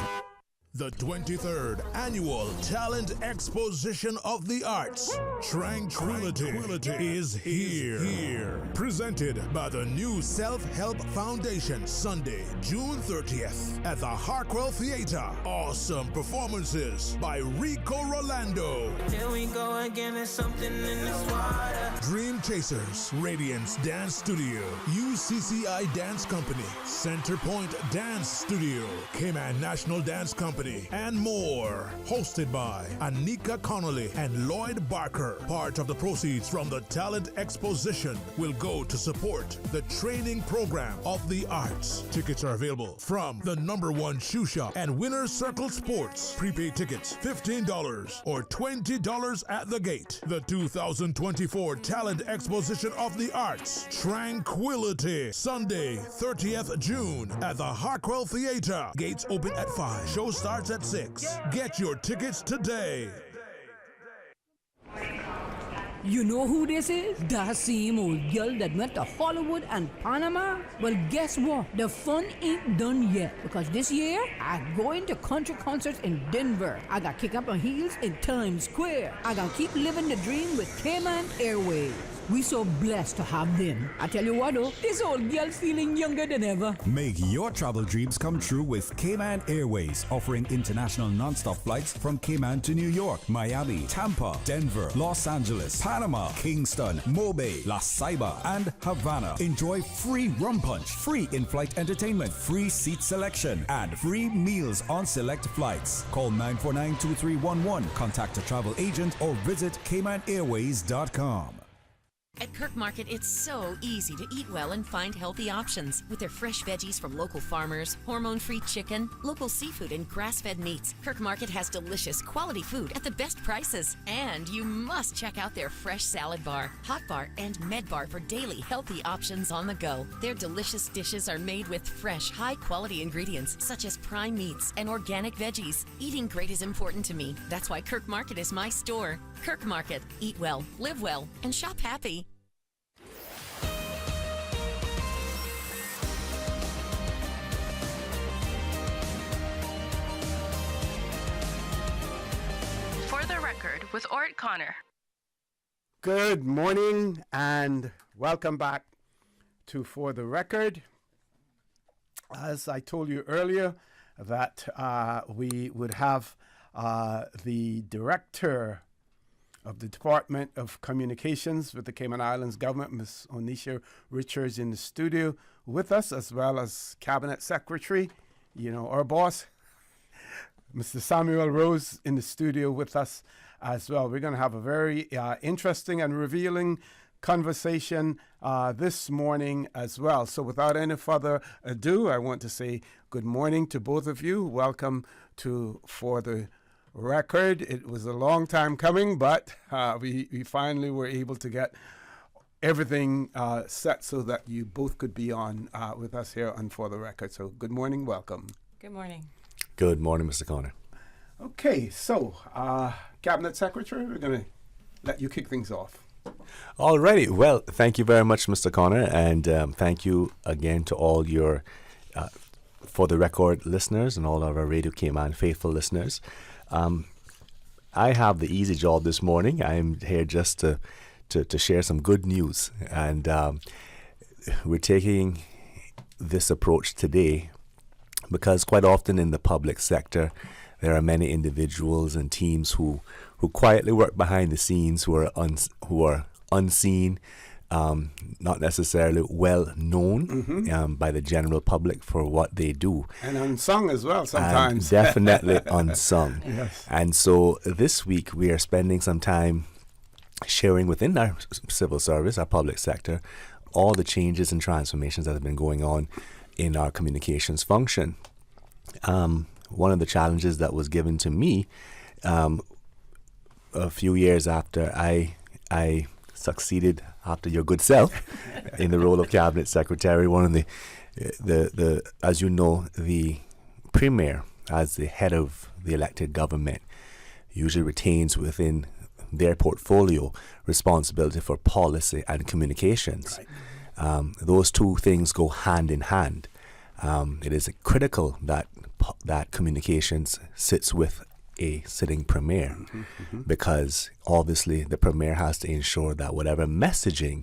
The 23rd Annual Talent Exposition of the Arts, Tranquility, is here. Presented by the New Self-Help Foundation, Sunday, June 30th at the Harkwell Theater. Awesome performances by Rico Rolando. Here we go again, there's something in this water. Dream Chasers, Radiance Dance Studio, UCCI Dance Company, Centerpoint Dance Studio, Cayman National Dance Company, and more. Hosted by Anika Connolly and Lloyd Barker. Part of the proceeds from the Talent Exposition will go to support the training program of the arts. Tickets are available from the #1 shoe shop and Winner's Circle Sports. Prepaid tickets $15 or $20 at the gate. The 2024 Talent Exposition of the Arts, Tranquility, Sunday, 30th June at the Harkwell Theater. Gates open at 5. Show starts at 6. Get your tickets today. You know who this is? That same old girl that went to Hollywood and Panama? Well, guess what? The fun ain't done yet. Because this year, I'm going to country concerts in Denver. I got kick up my heels in Times Square. I got keep living the dream with Cayman Airways. We so blessed to have them. I tell you what though, this old girl's feeling younger than ever. Make your travel dreams come true with Cayman Airways, offering international non-stop flights from Cayman to New York, Miami, Tampa, Denver, Los Angeles, Panama, Kingston, Mobay, La Ceiba, and Havana. Enjoy free rum punch, free in-flight entertainment, free seat selection, and free meals on select flights. Call 949-2311, contact a travel agent, or visit CaymanAirways.com. At Kirk Market, it's so easy to eat well and find healthy options. With their fresh veggies from local farmers, hormone-free chicken, local seafood, and grass-fed meats, Kirk Market has delicious, quality food at the best prices. And you must check out their fresh salad bar, hot bar, and med bar for daily healthy options on the go. Their delicious dishes are made with fresh, high-quality ingredients such as prime meats and organic veggies. Eating great is important to me. That's why Kirk Market is my store. Kirk Market. Eat well, live well, and shop happy. For the Record with Orrett Connor. Good morning and welcome back to For the Record. As I told you earlier that we would have the director of the Department of Communications with the Cayman Islands government, Ms. Onisha Richards, in the studio with us, as well as Cabinet Secretary, you know, our boss, Mr. Samuel Rose, in the studio with us as well. We're going to have a very interesting and revealing conversation this morning as well. So without any further ado, I want to say good morning to both of you. Welcome to For the Record. It was a long time coming, but we finally were able to get everything set so that you both could be on with us here on For the Record. So good morning, welcome. Good morning. Good morning, Mr. Connor. Okay, so Cabinet Secretary, we're going to let you kick things off. Alrighty. Well, thank you very much, Mr. Connor, and thank you again to all your For the Record listeners and all of our Radio Cayman faithful listeners. I have the easy job this morning. I'm here just to share some good news, and we're taking this approach today because quite often in the public sector there are many individuals and teams who quietly work behind the scenes, who are unseen, not necessarily well known by the general public for what they do. And unsung as well sometimes. And definitely unsung. Yes. And so this week we are spending some time sharing within our civil service, our public sector, all the changes and transformations that have been going on in our communications function. One of the challenges that was given to me a few years after I succeeded after your good self in the role of cabinet secretary, one of the as you know, the premier as the head of the elected government usually retains within their portfolio responsibility for policy and communications. Right. Those two things go hand in hand. It is critical that communications sits with a sitting premier, because obviously the premier has to ensure that whatever messaging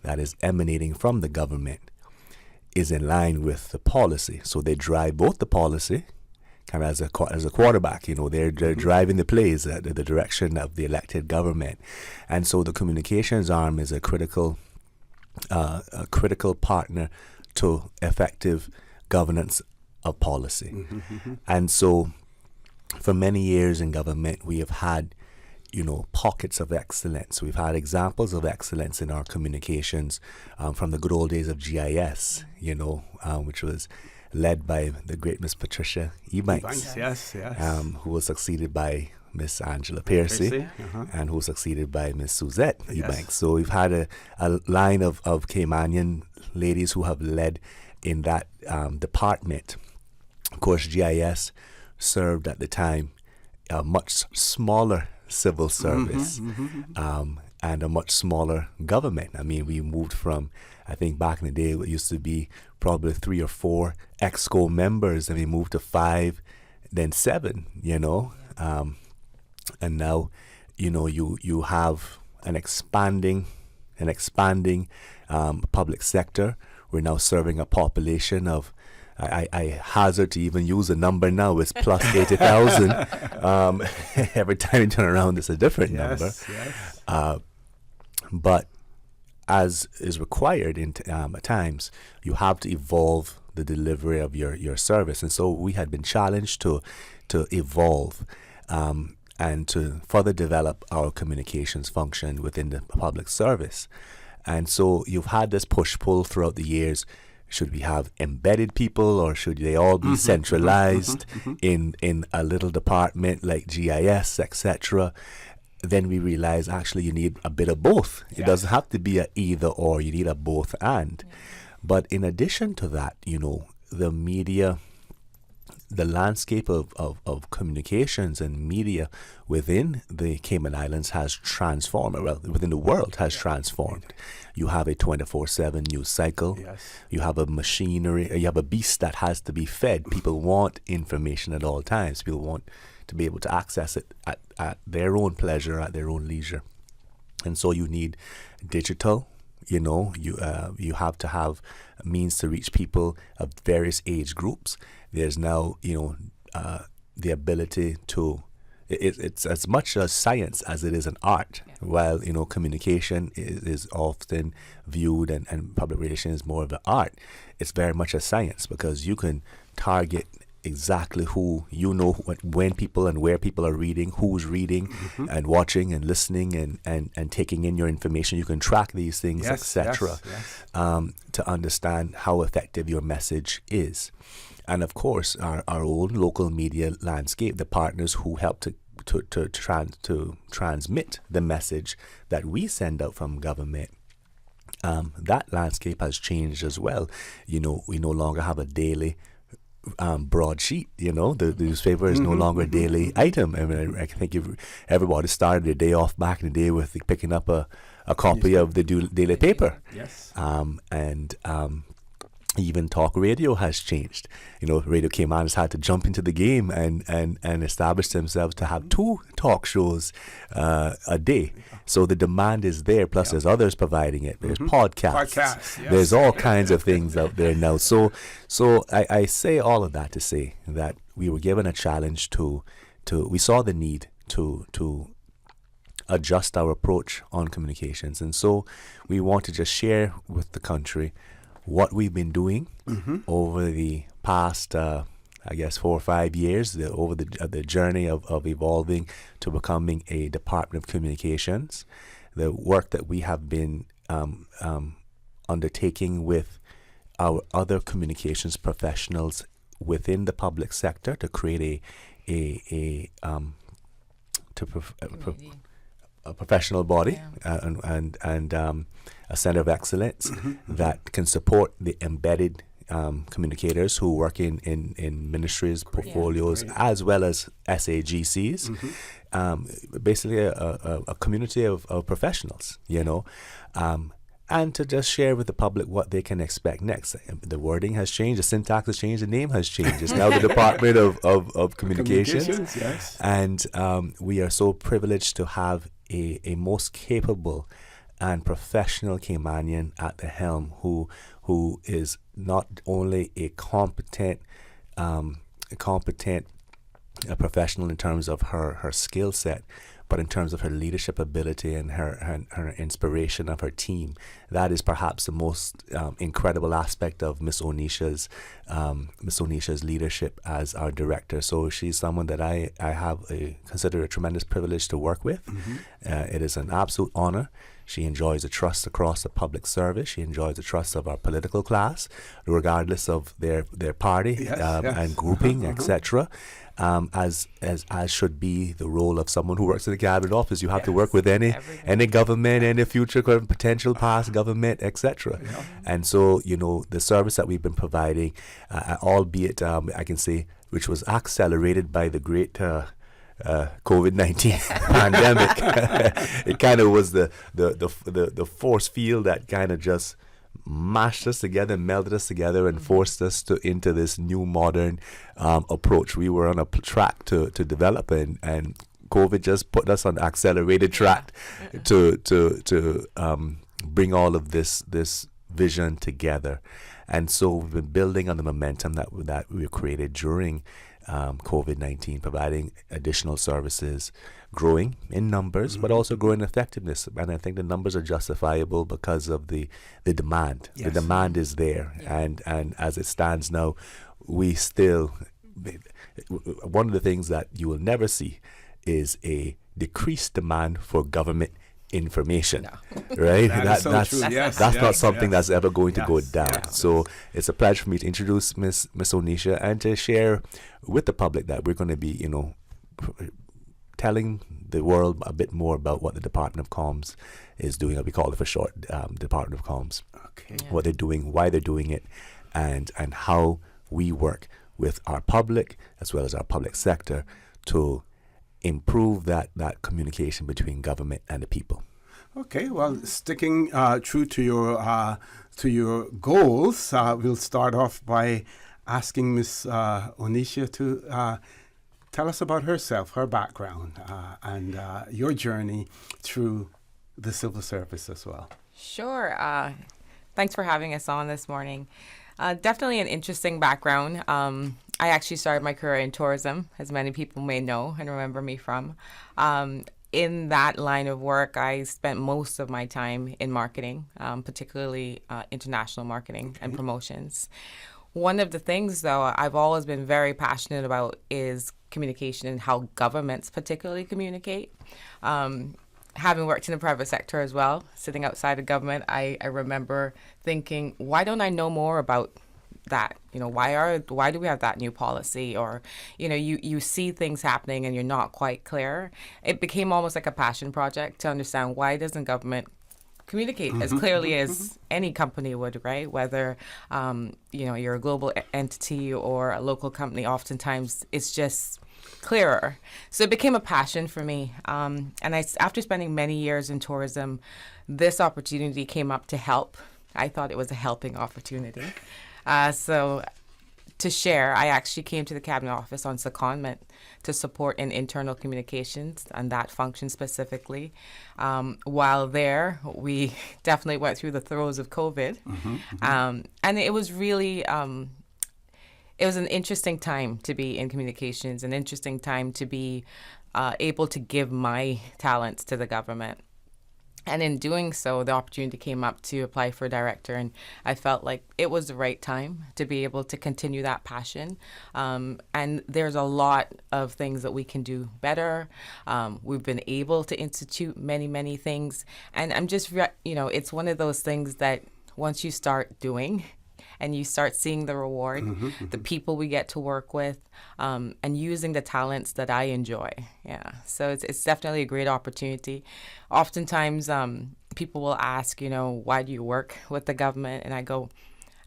that is emanating from the government is in line with the policy. So they drive both the policy, kind of as a quarterback, they're driving the plays, the direction of the elected government. And so the communications arm is a critical partner to effective governance of policy. And so for many years in government, we have had, pockets of excellence. We've had examples of excellence in our communications from the good old days of GIS, which was led by the great Miss Patricia Ebanks, yes. Who was succeeded by Miss Angela Piercy, and who was succeeded by Miss Suzette Ebanks. So we've had a line of Caymanian ladies who have led in that department. Of course, GIS served at the time a much smaller civil service and a much smaller government. I mean, we moved from, I think back in the day, it used to be probably 3 or 4 EXCO members, and we moved to 5, then 7, and now, you have an expanding public sector. We're now serving a population of, I hazard to even use a number now, it's plus 80,000. Every time you turn around, it's a different number. Yes. But as is required at times, you have to evolve the delivery of your service. And so we had been challenged to evolve and to further develop our communications function within the public service. And so you've had this push-pull throughout the years. Should we have embedded people, or should they all be centralized in a little department like GIS, etc.? Then we realize actually you need a bit of both. It doesn't have to be a either or. You need a both and. But in addition to that, the media, the landscape of communications and media within the Cayman Islands has transformed, well, within the world has transformed. You have a 24/7 news cycle. Yes. You have a machinery, you have a beast that has to be fed. People want information at all times. People want to be able to access it at their own pleasure, at their own leisure. And so you need digital, you have to have means to reach people of various age groups. There's now, the ability to, it's as much a science as it is an art. Yeah. While, communication is often viewed and public relations is more of an art, it's very much a science, because you can target exactly who, when people and where people are reading, who's reading and watching and listening and taking in your information. You can track these things, etc., to understand how effective your message is. And of course, our own local media landscape, the partners who help to transmit the message that we send out from government, that landscape has changed as well. We no longer have a daily broadsheet. The newspaper is no longer a daily item. I mean, I think everybody started their day off back in the day with picking up a copy of the daily paper. Yes. Even talk radio has changed. Radio Cayman has had to jump into the game and establish themselves to have 2 talk shows a day. So the demand is there. Plus, there's others providing it. There's podcasts. Yes. There's all kinds of things out there now. So I say all of that to say that we were given a challenge we saw the need to adjust our approach on communications. And so we want to just share with the country what we've been doing over the past, 4 or 5 years, over the journey of evolving to becoming a Department of Communications, the work that we have been undertaking with our other communications professionals within the public sector to create a professional body and a center of excellence that can support the embedded communicators who work in ministries, portfolios, as well as SAGCs. Basically a community of professionals, and to just share with the public what they can expect next. The wording has changed, the syntax has changed, the name has changed. It's now the Department of Communications. Yes. And we are so privileged to have a most capable and professional Caymanian at the helm who is not only a competent professional in terms of her skill set, but in terms of her leadership ability and her inspiration of her team. That is perhaps the most incredible aspect of Miss Onisha's leadership as our director. So she's someone that I consider a tremendous privilege to work with. It is an absolute honor. She enjoys the trust across the public service. She enjoys the trust of our political class, regardless of their party and grouping, etc. As should be the role of someone who works in the cabinet office. You have to work with any government, any future potential past government, etc. And so, the service that we've been providing, albeit I can say, which was accelerated by the great COVID-19 pandemic. It kind of was the force field that kind of just mashed us together, melded us together, and forced us into this new modern approach. We were on a track to develop, and COVID just put us on the accelerated track to bring all of this vision together. And so we've been building on the momentum that we created during COVID-19, providing additional services, growing in numbers, but also growing effectiveness. And I think the numbers are justifiable because of the demand. The demand is there. And as it stands now, we still, one of the things that you will never see is a decreased demand for government information, right? That's not something that's ever going to go down. So it's a pleasure for me to introduce Miss Onisha and to share with the public that we're going to be, telling the world a bit more about what the Department of Comms is doing. We call it for short, Department of Comms. What they're doing, why they're doing it, and how we work with our public as well as our public sector to improve that communication between government and the people. Okay, well, sticking true to your goals, we'll start off by asking Miss Onisha to tell us about herself, her background, and your journey through the civil service as well. Sure. Thanks for having us on this morning. Definitely an interesting background. I actually started my career in tourism, as many people may know and remember me from. In that line of work, I spent most of my time in marketing, particularly international marketing and promotions. One of the things, though, I've always been very passionate about is communication and how governments particularly communicate. Having worked in the private sector as well, sitting outside of government, I remember thinking, why don't I know more about that? Why do we have that new policy? Or, you see things happening and you're not quite clear. It became almost like a passion project to understand, why doesn't government communicate as clearly as any company would, right? Whether, you're a global entity or a local company, oftentimes it's just clearer. So it became a passion for me. And after spending many years in tourism, this opportunity came up to help. I thought it was a helping opportunity. So to share, I actually came to the Cabinet Office on secondment to support in internal communications and that function specifically. While there, we definitely went through the throes of COVID. And it was really, it was an interesting time to be in communications, an interesting time to be able to give my talents to the government. And in doing so, the opportunity came up to apply for director, and I felt like it was the right time to be able to continue that passion. And there's a lot of things that we can do better. We've been able to institute many, many things. And I'm just, it's one of those things that once you start doing, and you start seeing the reward, the people we get to work with, and using the talents that I enjoy. Yeah, so it's definitely a great opportunity. Oftentimes, people will ask, why do you work with the government? And I go,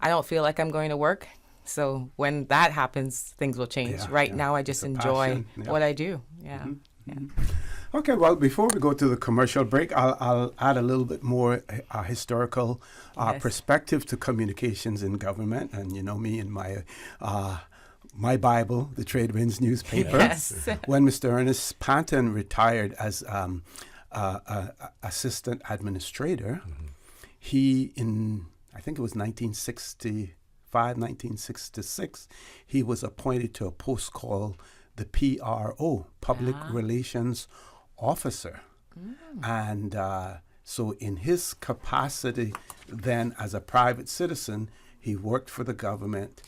I don't feel like I'm going to work. So when that happens, things will change. Right now, I just enjoy what I do. Yeah. Okay, well, before we go to the commercial break, I'll add a little bit more historical perspective to communications in government. And me and my Bible, the Trade Winds newspaper. Yes. When Mr. Ernest Panton retired as assistant administrator, he, I think it was 1965, 1966, he was appointed to a post called the PRO, Public Relations Officer. And so in his capacity then as a private citizen, he worked for the government,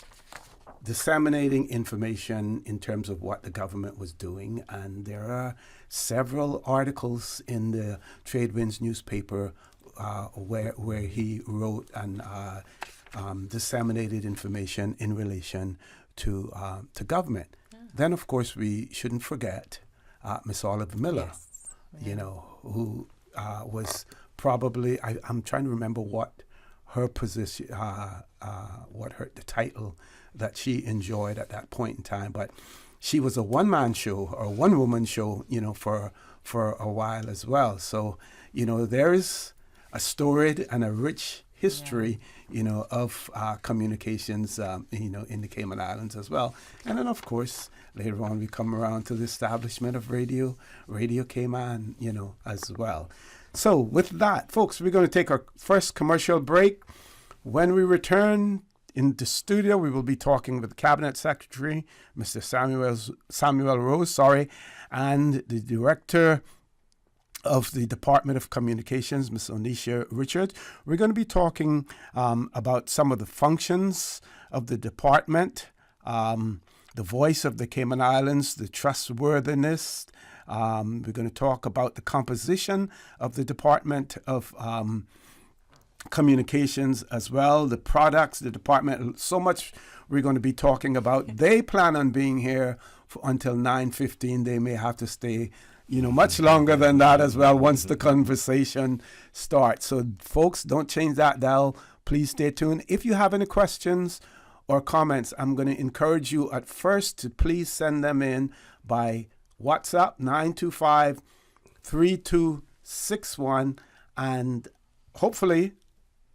disseminating information in terms of what the government was doing. And there are several articles in the Trade Winds newspaper where he wrote and disseminated information in relation to government. Then, of course, we shouldn't forget Miss Olive Miller, who was probably, I'm trying to remember what her position, the title that she enjoyed at that point in time. But she was a one-man show or one-woman show, for a while as well. So, there is a storied and a rich history, of communications, in the Cayman Islands as well. And then, of course, later on we come around to the establishment of Radio Cayman, as well. So with that, folks, we're going to take our first commercial break. When we return in the studio, we will be talking with the Cabinet Secretary, Mr. Samuel Rose, and the Director of the Department of Communications, Ms. Onisha Richard. We're going to be talking about some of the functions of the department, the voice of the Cayman Islands, the trustworthiness. We're going to talk about the composition of the Department of Communications as well, the products, the department, so much we're going to be talking about. They plan on being here until 9:15. They may have to stay much longer than that as well once the conversation starts. So, folks, don't change that dial. Please stay tuned. If you have any questions or comments, I'm going to encourage you at first to please send them in by WhatsApp 925-3261. And hopefully,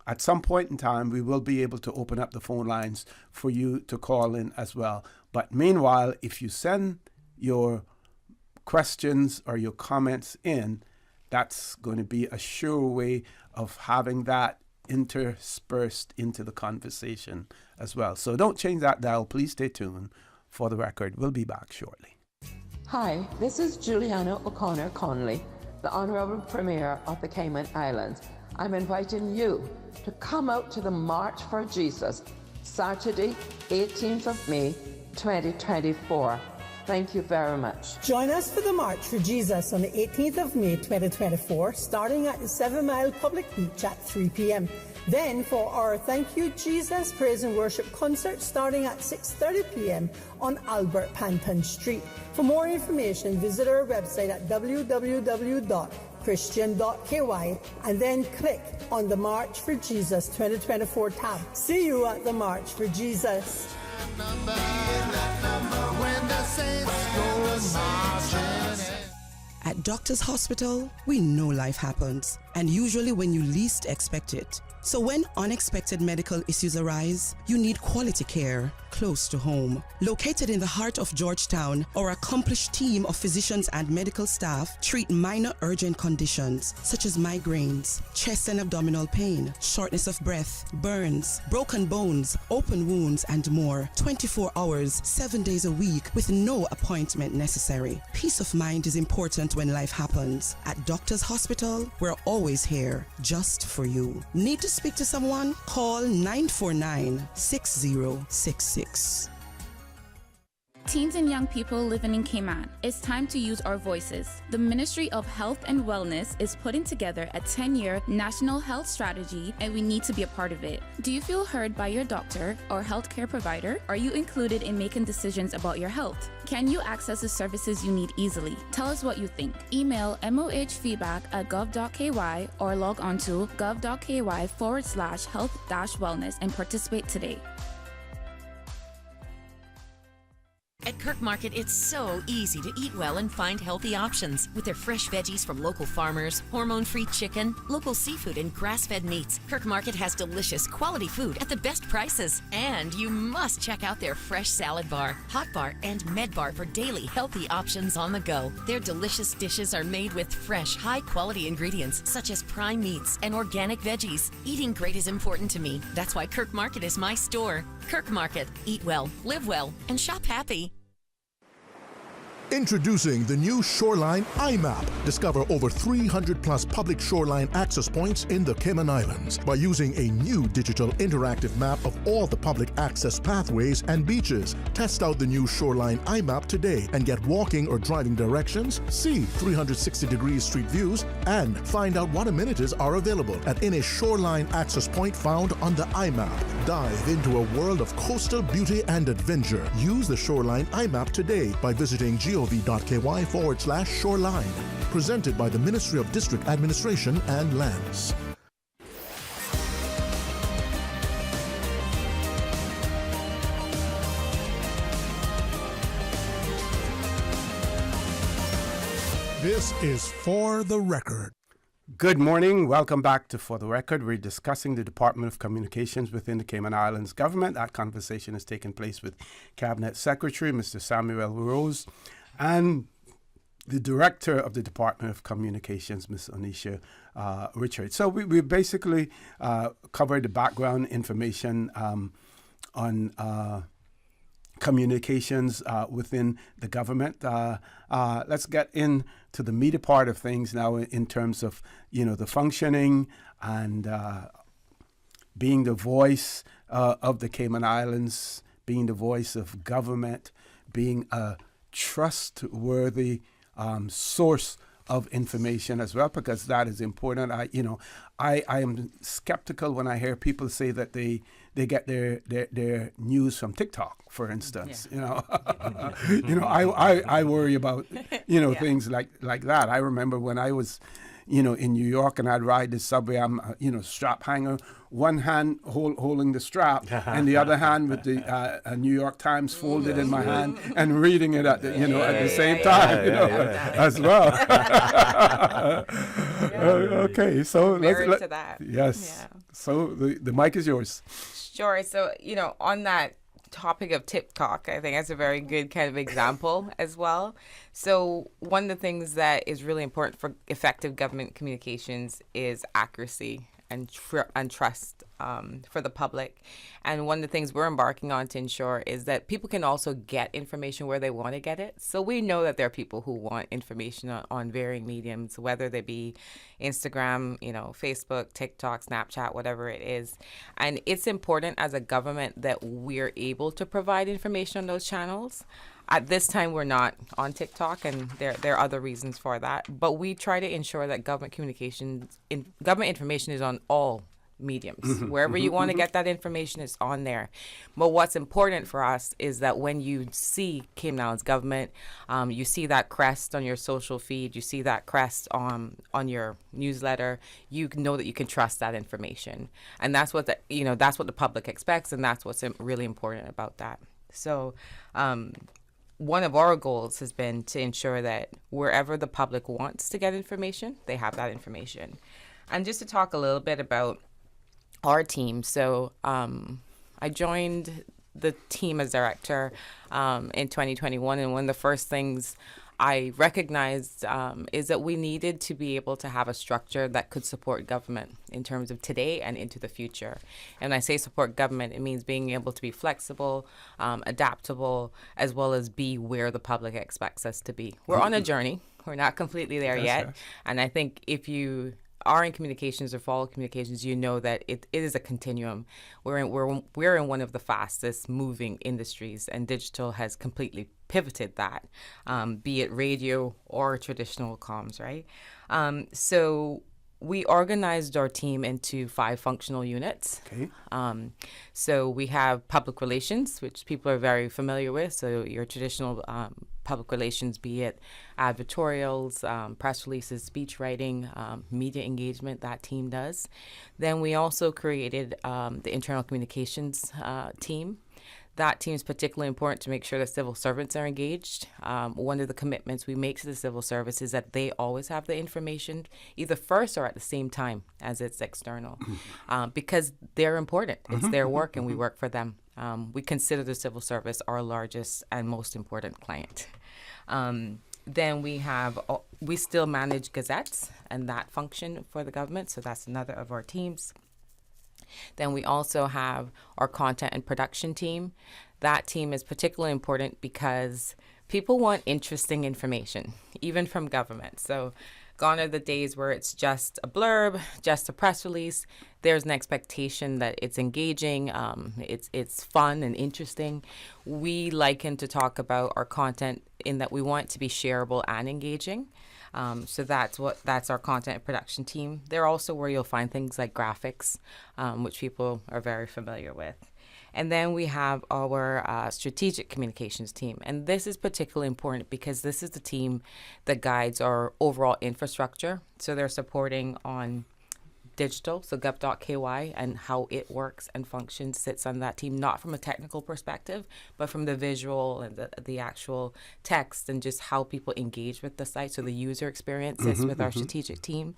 at some point in time, we will be able to open up the phone lines for you to call in as well. But meanwhile, if you send your questions or your comments in, that's going to be a sure way of having that interspersed into the conversation as well. So don't change that dial. Please stay tuned. For the record, we'll be back shortly. Hi, this is Juliana O'Connor Conley, the Honorable Premier of the Cayman Islands. I'm inviting you to come out to the March for Jesus, Saturday, 18th of May, 2024. Thank you very much. Join us for the March for Jesus on the 18th of May 2024, starting at the 7 Mile Public Beach at 3 p.m. Then for our Thank You Jesus Praise and Worship concert starting at 6:30 p.m. on Albert Panton Street. For more information, visit our website at www.christian.ky and then click on the March for Jesus 2024 tab. See you at the March for Jesus. At Doctors Hospital, we know life happens, and usually when you least expect it. So when unexpected medical issues arise, you need quality care close to home. Located in the heart of Georgetown, our accomplished team of physicians and medical staff treat minor urgent conditions such as migraines, chest and abdominal pain, shortness of breath, burns, broken bones, open wounds, and more. 24 hours, 7 days a week with no appointment necessary. Peace of mind is important when life happens. At Doctors Hospital, we're always here just for you. Need to speak to someone? Call 949-6066. Teens and young people living in Cayman, it's time to use our voices. The Ministry of Health and Wellness is putting together a 10-year national health strategy, and we need to be a part of it. Do you feel heard by your doctor or healthcare provider? Are you included in making decisions about your health? Can you access the services you need easily? Tell us what you think. Email mohfeedback@gov.ky or log on to gov.ky/health-wellness and participate today. At Kirk Market, it's so easy to eat well and find healthy options. With their fresh veggies from local farmers, hormone-free chicken, local seafood, and grass-fed meats, Kirk Market has delicious, quality food at the best prices. And you must check out their fresh salad bar, hot bar, and med bar for daily healthy options on the go. Their delicious dishes are made with fresh, high-quality ingredients such as prime meats and organic veggies. Eating great is important to me. That's why Kirk Market is my store. Kirk Market. Eat well, live well, and shop happy. Introducing the new Shoreline iMap. Discover over 300 plus public shoreline access points in the Cayman Islands by using a new digital interactive map of all the public access pathways and beaches. Test out the new Shoreline iMap today and get walking or driving directions, see 360-degree street views, and find out what amenities are available at any shoreline access point found on the iMap. Dive into a world of coastal beauty and adventure. Use the Shoreline iMap today by visiting gov.ky/shoreline. Presented by the Ministry of District Administration and Lands. This is For the Record. Good morning. Welcome back to For the Record. We're discussing the Department of Communications within the Cayman Islands government. That conversation has taken place with Cabinet Secretary Mr. Samuel Rose and the Director of the Department of Communications, Ms. Onisha Richard. So we basically covered the background information on communications within the government. Let's get into the meaty part of things now in terms of, the functioning and being the voice of the Cayman Islands, being the voice of government, being a trustworthy source of information as well, because that is important. I am skeptical when I hear people say that they get their news from TikTok, for instance. Yeah. I worry about things like that. I remember when I was in New York and I'd ride the subway, I'm strap hanger, one hand holding the strap and the other hand with the New York Times folded in my hand and reading it at the same time as well. Okay, so let's to that. Yes. Yeah. So the mic is yours. Sure. So, on that topic of TikTok, I think that's a very good kind of example as well. So one of the things that is really important for effective government communications is accuracy and trust for the public. And one of the things we're embarking on to ensure is that people can also get information where they want to get it. So we know that there are people who want information on varying mediums, whether they be Instagram, Facebook, TikTok, Snapchat, whatever it is. And it's important as a government that we're able to provide information on those channels. At this time, we're not on TikTok, and there are other reasons for that. But we try to ensure that government information is on all mediums. Mm-hmm. Wherever you want to get that information is on there. But what's important for us is that when you see Cayman Islands government, you see that crest on your social feed, you see that crest on your newsletter, you know that you can trust that information. And that's what that's what the public expects, and that's what's really important about that. So one of our goals has been to ensure that wherever the public wants to get information, they have that information. And just to talk a little bit about our team. So I joined the team as director in 2021, and one of the first things I recognized is that we needed to be able to have a structure that could support government in terms of today and into the future. And when I say support government, it means being able to be flexible, adaptable, as well as be where the public expects us to be. We're on a journey. We're not completely there yet. Right. And I think if you are in communications or follow communications, you know that it is a continuum. We're in one of the fastest moving industries, and digital has completely pivoted that, be it radio or traditional comms, right? So we organized our team into 5 functional units. Okay. So we have public relations, which people are very familiar with. So your traditional public relations, be it advertorials, press releases, speech writing, media engagement, that team does. Then we also created the internal communications team. That team is particularly important to make sure that civil servants are engaged. One of the commitments we make to the civil service is that they always have the information either first or at the same time as it's external, because they're important. It's their work and we work for them. We consider the civil service our largest and most important client. Then we still manage gazettes and that function for the government, so that's another of our teams. Then we also have our content and production team. That team is particularly important because people want interesting information, even from government. So gone are the days where it's just a blurb, just a press release. There's an expectation that it's engaging, it's fun and interesting. We liken to talk about our content in that we want it to be shareable and engaging. So that's our content and production team. They're also where you'll find things like graphics, which people are very familiar with. And then we have our strategic communications team. And this is particularly important because this is the team that guides our overall infrastructure. So they're supporting on digital, so gov.ky, and how it works and functions sits on that team, not from a technical perspective, but from the visual and the actual text and just how people engage with the site. So the user experience sits with our strategic team.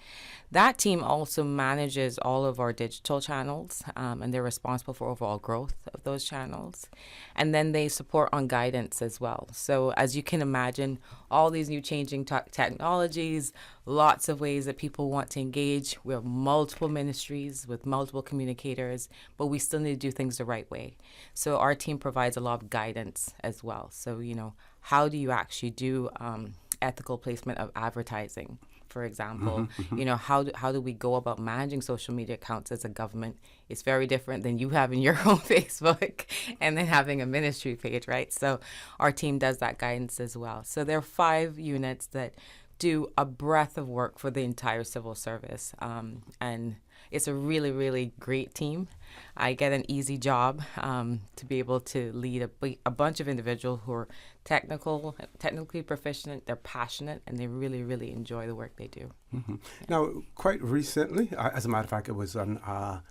That team also manages all of our digital channels, and they're responsible for overall growth of those channels. And then they support on guidance as well. So as you can imagine, all these new changing technologies, lots of ways that people want to engage. We have multiple ministries with multiple communicators, but we still need to do things the right way. So our team provides a lot of guidance as well. So, how do you actually do ethical placement of advertising, for example? How do we go about managing social media accounts as a government? It's very different than you having your own Facebook and then having a ministry page, right? So our team does that guidance as well. So there are 5 units that do a breadth of work for the entire civil service. And it's a really, really great team. I get an easy job to be able to lead a bunch of individuals who are technically proficient, they're passionate, and they really, really enjoy the work they do. Now, quite recently, as a matter of fact, it was on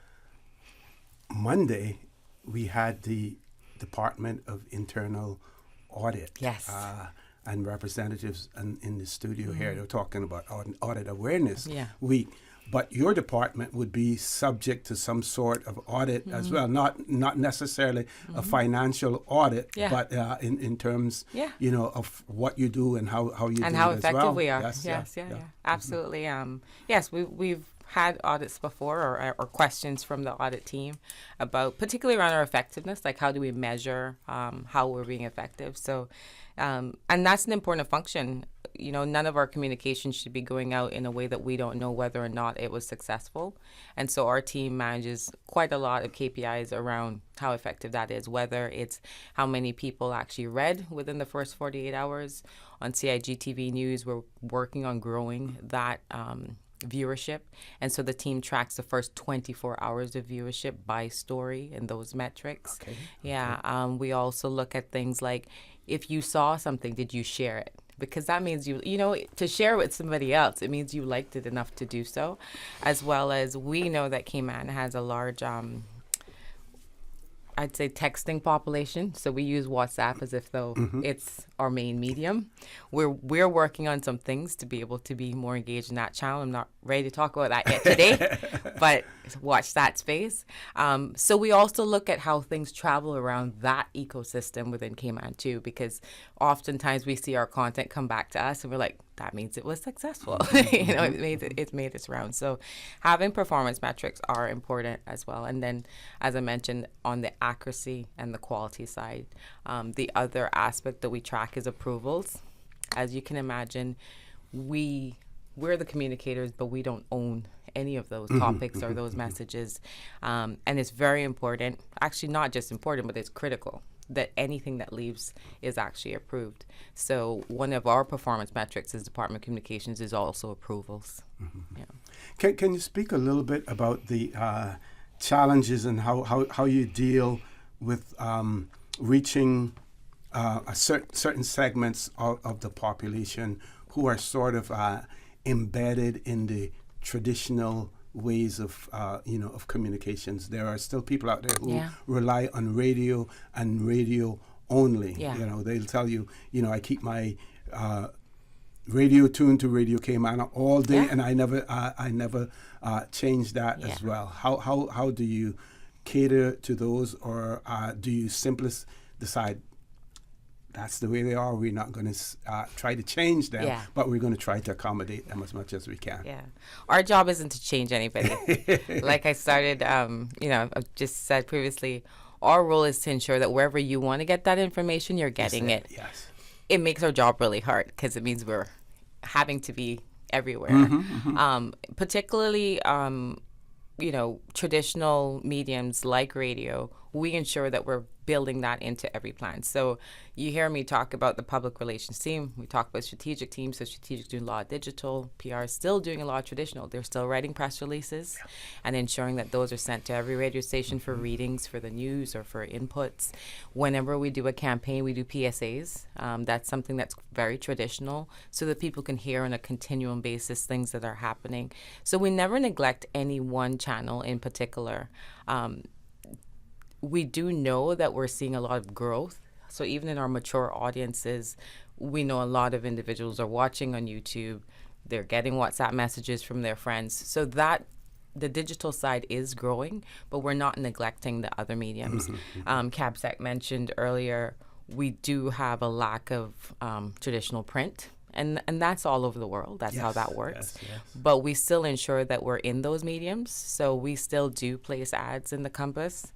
Monday, we had the Department of Internal Audit. Yes. And representatives in the studio here. They're talking about Audit Awareness Week. But your department would be subject to some sort of audit as well, not necessarily a financial audit, but in terms, of what you do and how you do it as well. And how effective we are. Yes, absolutely. Yes, we've had audits before or questions from the audit team about particularly around our effectiveness, like how do we measure how we're being effective. So, and that's an important function. None of our communication should be going out in a way that we don't know whether or not it was successful. And so our team manages quite a lot of KPIs around how effective that is, whether it's how many people actually read within the first 48 hours. On CIGTV News, we're working on growing that viewership. And so the team tracks the first 24 hours of viewership by story and those metrics. Okay. Yeah. We also look at things like, if you saw something, did you share it? Because that means to share with somebody else, it means you liked it enough to do so, as well as we know that Cayman has a large I'd say, texting population. So we use WhatsApp as if though it's our main medium. We're working on some things to be able to be more engaged in that channel. I'm not ready to talk about that yet today, but watch that space. So we also look at how things travel around that ecosystem within Cayman too, because oftentimes we see our content come back to us and we're like, that means it was successful. It made its round. So having performance metrics are important as well. And then, as I mentioned, on the accuracy and the quality side, the other aspect that we track is approvals. As you can imagine, we're the communicators, but we don't own any of those topics or those messages. And it's very important, actually not just important, but it's critical that anything that leaves is actually approved. So one of our performance metrics as Department of Communications is also approvals. Yeah. Can you speak a little bit about the challenges and how you deal with reaching certain segments of the population who are sort of embedded in the traditional ways of communications? There are still people out there who rely on radio and radio only. They'll tell you, I keep my radio tuned to Radio Cayman all day, and I never change that as well. How do you cater to those, or do you simply decide that's the way they are? We're not going to try to change them, but we're going to try to accommodate them as much as we can. Yeah, our job isn't to change anybody. Like I started, I've just said previously, our role is to ensure that wherever you want to get that information, you're getting it. Yes. It makes our job really hard because it means we're having to be everywhere. Particularly, traditional mediums like radio, we ensure that we're building that into every plan. So you hear me talk about the public relations team. We talk about strategic teams. So strategic doing a lot of digital. PR is still doing a lot of traditional. They're still writing press releases and ensuring that those are sent to every radio station for readings, for the news, or for inputs. Whenever we do a campaign, we do PSAs. That's something that's very traditional so that people can hear on a continuum basis things that are happening. So we never neglect any one channel in particular. We do know that we're seeing a lot of growth. So even in our mature audiences, we know a lot of individuals are watching on YouTube. They're getting WhatsApp messages from their friends. So that the digital side is growing, but we're not neglecting the other mediums. CABSEC mentioned earlier, we do have a lack of traditional print. And that's all over the world. That's how that works. Yes. But we still ensure that we're in those mediums. So we still do place ads in the Compass,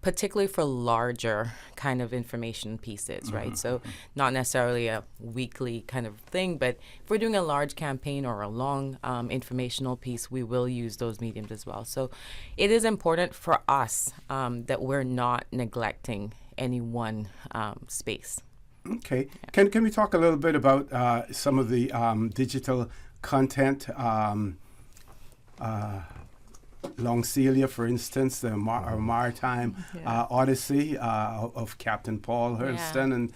particularly for larger kind of information pieces, right? So not necessarily a weekly kind of thing, but if we're doing a large campaign or a long informational piece, we will use those mediums as well. So it is important for us that we're not neglecting any one space. Okay. Can we talk a little bit about some of the digital content? Long Celia, for instance, the Maritime Odyssey of Captain Paul Hurston and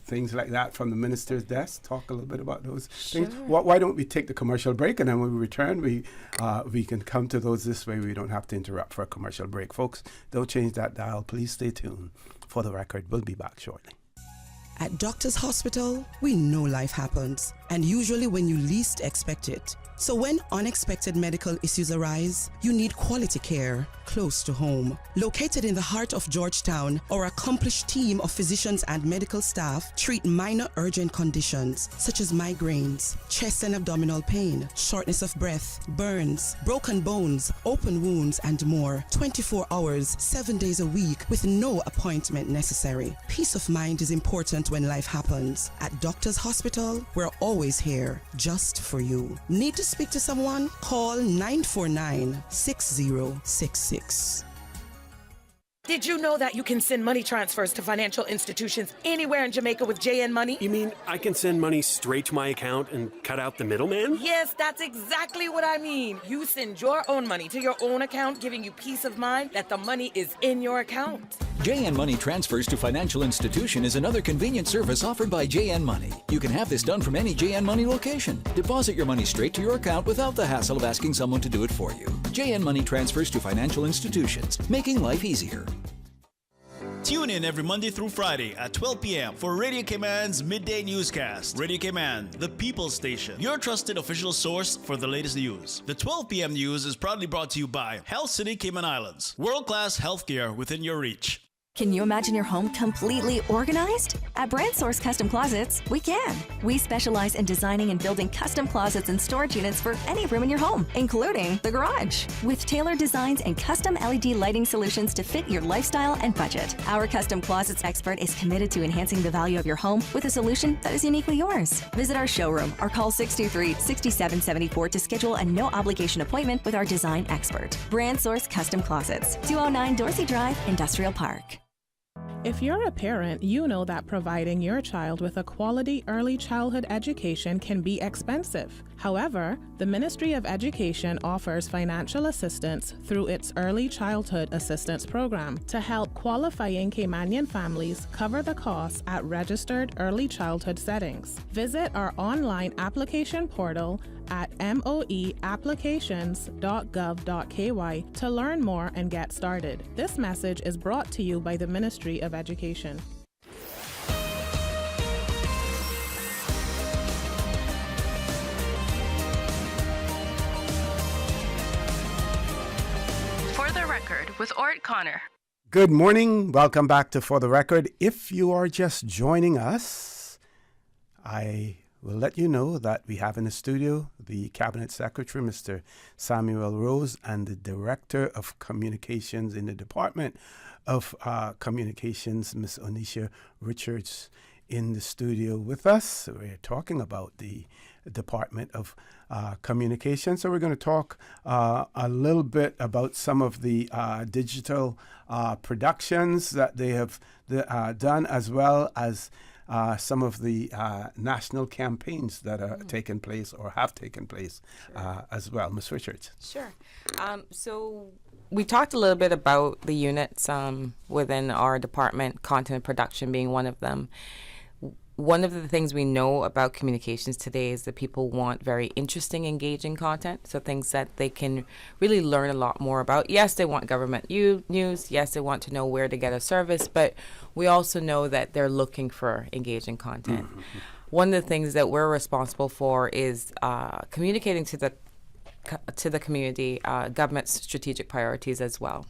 things like that from the minister's desk. Talk a little bit about those things. Why don't we take the commercial break, and then when we return, we can come to those this way. We don't have to interrupt for a commercial break. Folks, don't change that dial. Please stay tuned. For the record, we'll be back shortly. At Doctors Hospital, we know life happens, and usually when you least expect it. So when unexpected medical issues arise, you need quality care close to home. Located in the heart of Georgetown, our accomplished team of physicians and medical staff treat minor urgent conditions such as migraines, chest and abdominal pain, shortness of breath, burns, broken bones, open wounds, and more. 24 hours, 7 days a week with no appointment necessary. Peace of mind is important when life happens. At Doctors Hospital, we're always here just for you. Need to speak to someone? Call 949-6066. Did you know that you can send money transfers to financial institutions anywhere in Jamaica with JN Money? You mean I can send money straight to my account and cut out the middleman? Yes, that's exactly what I mean. You send your own money to your own account, giving you peace of mind that the money is in your account. JN Money Transfers to Financial Institution is another convenient service offered by JN Money. You can have this done from any JN Money location. Deposit your money straight to your account without the hassle of asking someone to do it for you. JN Money Transfers to Financial Institutions, making life easier. Tune in every Monday through Friday at 12 p.m. for Radio Cayman's Midday Newscast. Radio Cayman, the People's Station, your trusted official source for the latest news. The 12 p.m. news is proudly brought to you by Health City Cayman Islands. World-class healthcare within your reach. Can you imagine your home completely organized? At Brand Source Custom Closets, we can. We specialize in designing and building custom closets and storage units for any room in your home, including the garage. With tailored designs and custom LED lighting solutions to fit your lifestyle and budget. Our custom closets expert is committed to enhancing the value of your home with a solution that is uniquely yours. Visit our showroom or call 623-6774 to schedule a no-obligation appointment with our design expert. Brand Source Custom Closets, 209 Dorsey Drive, Industrial Park. If you're a parent, you know that providing your child with a quality early childhood education can be expensive. However, the Ministry of Education offers financial assistance through its Early Childhood Assistance Program to help qualifying Caymanian families cover the costs at registered early childhood settings. Visit our online application portal at moeapplications.gov.ky to learn more and get started. This message is brought to you by the Ministry of Education. For the Record with Orrett Connor. Good morning. Welcome back to For the Record. If you are just joining us, I will let you know that we have in the studio the Cabinet Secretary, Mr. Samuel Rose, and the Director of Communications in the Department of Communications, Ms. Onisha Richards, in the studio with us. We're talking about the Department of Communications. So we're going to talk a little bit about some of the digital productions that they have done, as well as some of the national campaigns that are taking place or have taken place as well. Ms. Richards. Sure. So we talked a little bit about the units within our department, content production being one of them. One of the things we know about communications today is that people want very interesting, engaging content, so things that they can really learn a lot more about. Yes, they want government news. Yes, they want to know where to get a service, but we also know that they're looking for engaging content. Mm-hmm. One of the things that we're responsible for is communicating to the community government's strategic priorities as well.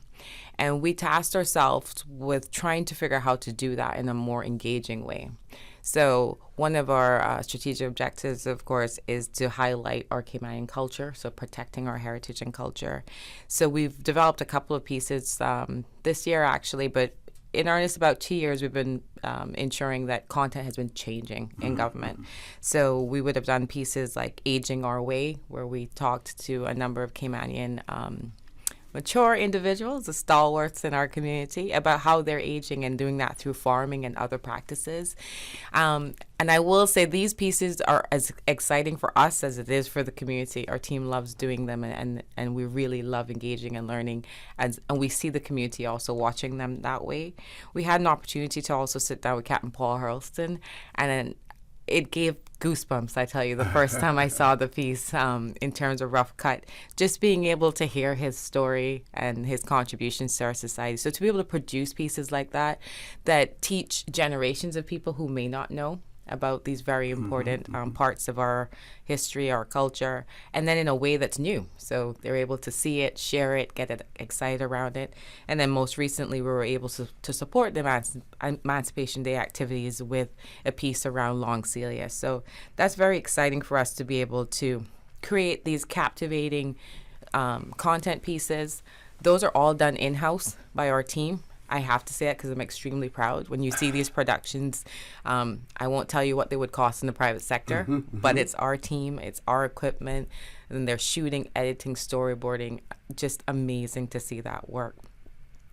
And we tasked ourselves with trying to figure out how to do that in a more engaging way. So one of our strategic objectives, of course, is to highlight our Caymanian culture, so protecting our heritage and culture. So we've developed a couple of pieces this year, actually, but in earnest, about 2 years, we've been ensuring that content has been changing in government. So we would have done pieces like Aging Our Way, where we talked to a number of Caymanian mature individuals, the stalwarts in our community, about how they're aging and doing that through farming and other practices. And I will say these pieces are as exciting for us as it is for the community. Our team loves doing them, and we really love engaging and learning. And we see the community also watching them that way. We had an opportunity to also sit down with Captain Paul Hurlston, and it gave goosebumps, I tell you, the first time I saw the piece in terms of rough cut, just being able to hear his story and his contributions to our society. So to be able to produce pieces like that teach generations of people who may not know about these very important parts of our history, our culture, and then in a way that's new. So they're able to see it, share it, get excited around it. And then most recently, we were able to support the Emancipation Day activities with a piece around Long Celia. So that's very exciting for us to be able to create these captivating content pieces. Those are all done in-house by our team. I have to say that because I'm extremely proud. When you see these productions, I won't tell you what they would cost in the private sector, but it's our team, it's our equipment, and they're shooting, editing, storyboarding. Just amazing to see that work.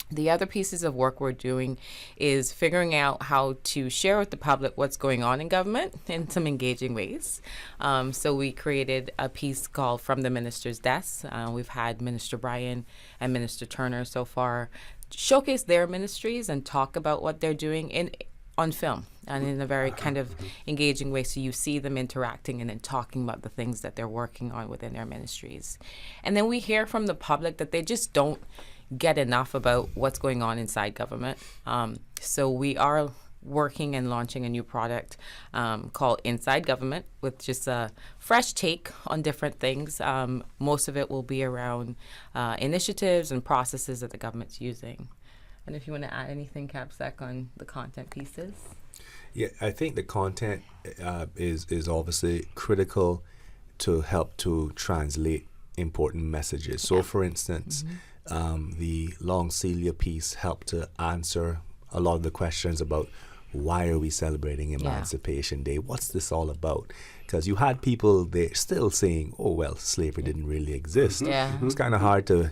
The other pieces of work we're doing is figuring out how to share with the public what's going on in government in some engaging ways. So we created a piece called From the Minister's Desk. We've had Minister Bryan and Minister Turner so far showcase their ministries and talk about what they're doing on film and in a very kind of engaging way, so you see them interacting and then talking about the things that they're working on within their ministries. And then we hear from the public that they just don't get enough about what's going on inside government. So we are working and launching a new product called Inside Government, with just a fresh take on different things. Most of it will be around initiatives and processes that the government's using. And if you want to add anything, Capsec, on the content pieces. Yeah, I think the content is obviously critical to help to translate important messages. So, for instance, the Long Celia piece helped to answer a lot of the questions about why are we celebrating Emancipation Day? What's this all about? Because you had people there still saying, oh, well, slavery didn't really exist. It's kind of hard to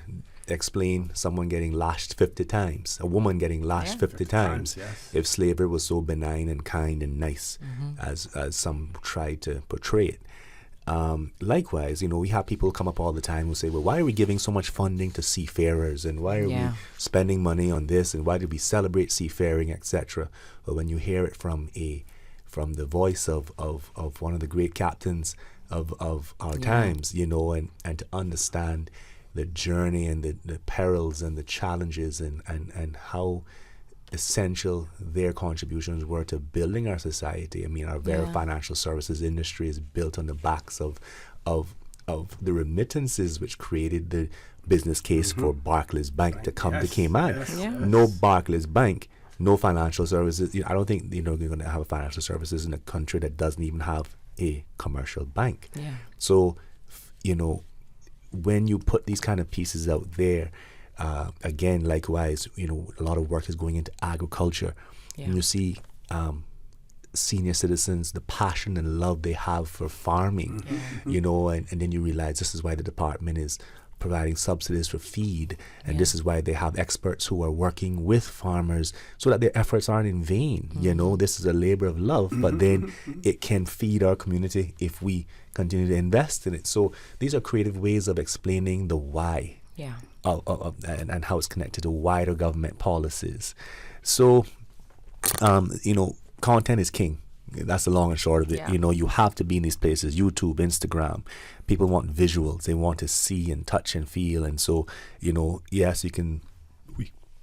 explain someone getting lashed 50 times, a woman getting lashed 50 times, if slavery was so benign and kind and nice as some try to portray it. Likewise, we have people come up all the time who say, well, why are we giving so much funding to seafarers, and why are we spending money on this, and why do we celebrate seafaring, etc.? But when you hear it from the voice of one of the great captains of our times, and to understand the journey and the perils and the challenges and how essential their contributions were to building our society. I mean, our very financial services industry is built on the backs of the remittances which created the business case for Barclays Bank to come to Cayman. No Barclays Bank, no financial services. I don't think you're going to have financial services in a country that doesn't even have a commercial bank. So, when you put these kind of pieces out there, again, likewise, a lot of work is going into agriculture. And you see senior citizens, the passion and love they have for farming, and then you realize this is why the department is providing subsidies for feed, and this is why they have experts who are working with farmers so that their efforts aren't in vain. This is a labor of love, but then it can feed our community if we continue to invest in it. So these are creative ways of explaining the why. And how it's connected to wider government policies. So, content is king. That's the long and short of it. You have to be in these places, YouTube, Instagram. People want visuals. They want to see and touch and feel. And so, yes, you can,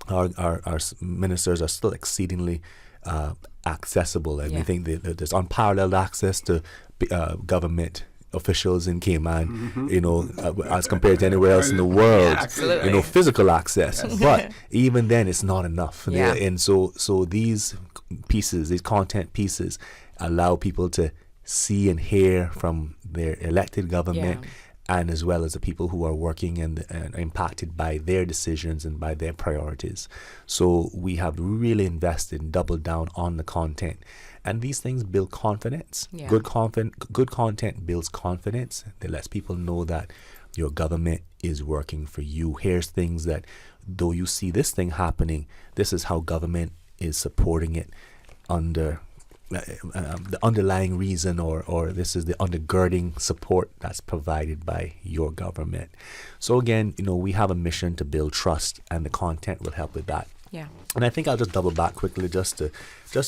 our ministers are still exceedingly accessible. And we think that there's unparalleled access to government officials in Cayman, as compared to anywhere else in the world, physical access. But even then, it's not enough. And so these pieces, these content pieces, allow people to see and hear from their elected government, and as well as the people who are working and impacted by their decisions and by their priorities. So we have really invested and doubled down on the content. And these things build confidence. Good content builds confidence. It lets people know that your government is working for you. Here's things that, though you see this thing happening, this is how government is supporting it under the underlying reason, or this is the undergirding support that's provided by your government. So again, we have a mission to build trust, and the content will help with that. And I think I'll just double back quickly just to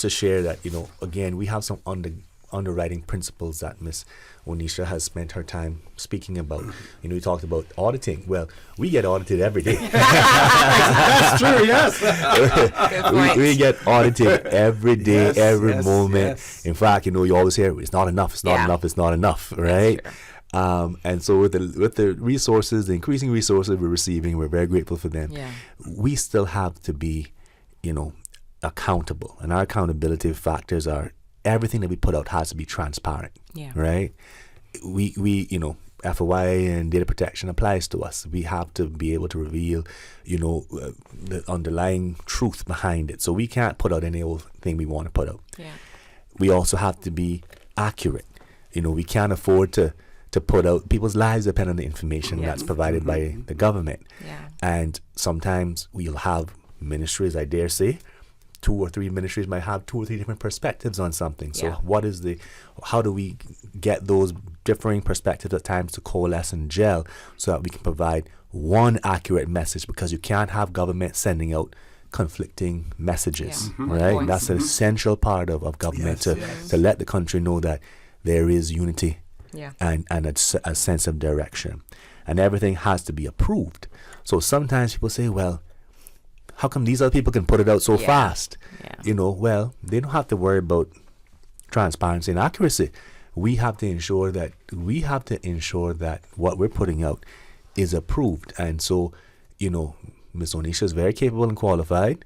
share that, again, we have some underwriting principles that Miss Onisha has spent her time speaking about. You talked about auditing. Well, we get audited every day. That's true, yes. we get audited every day, every moment. In fact, you always hear, it's not enough, it's not enough, it's not enough, right? And so with the resources, the increasing resources we're receiving, we're very grateful for them. We still have to be, accountable. And our accountability factors are everything that we put out has to be transparent, right? We FOI and data protection applies to us. We have to be able to reveal, the underlying truth behind it. So we can't put out any old thing we want to put out. We also have to be accurate. We can't afford to put out, people's lives depend on the information that's provided by the government. And sometimes we'll have ministries, I dare say, 2 or 3 ministries might have 2 or 3 different perspectives on something. So how do we get those differing perspectives at times to coalesce and gel so that we can provide one accurate message? Because you can't have government sending out conflicting messages, right? That's an essential part of government to let the country know that there is unity and a sense of direction. and everything has to be approved. So sometimes people say, well, how come these other people can put it out so fast? You know, well, they don't have to worry about transparency and accuracy. We have to ensure that what we're putting out is approved. And so, you know, Ms. Onisha is very capable and qualified,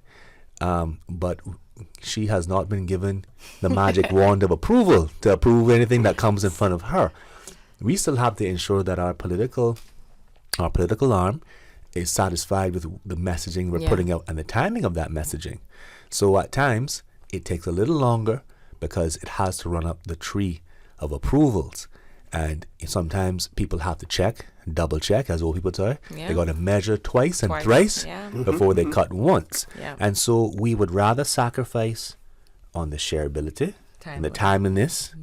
but she has not been given the magic wand of approval to approve anything that comes in front of her. We still have to ensure that our political arm is satisfied with the messaging we're putting out and the timing of that messaging. So at times it takes a little longer because it has to run up the tree of approvals, and sometimes people have to check, double check, as old people say. They got to measure twice and thrice before they cut once. And so we would rather sacrifice on the shareability and the timeliness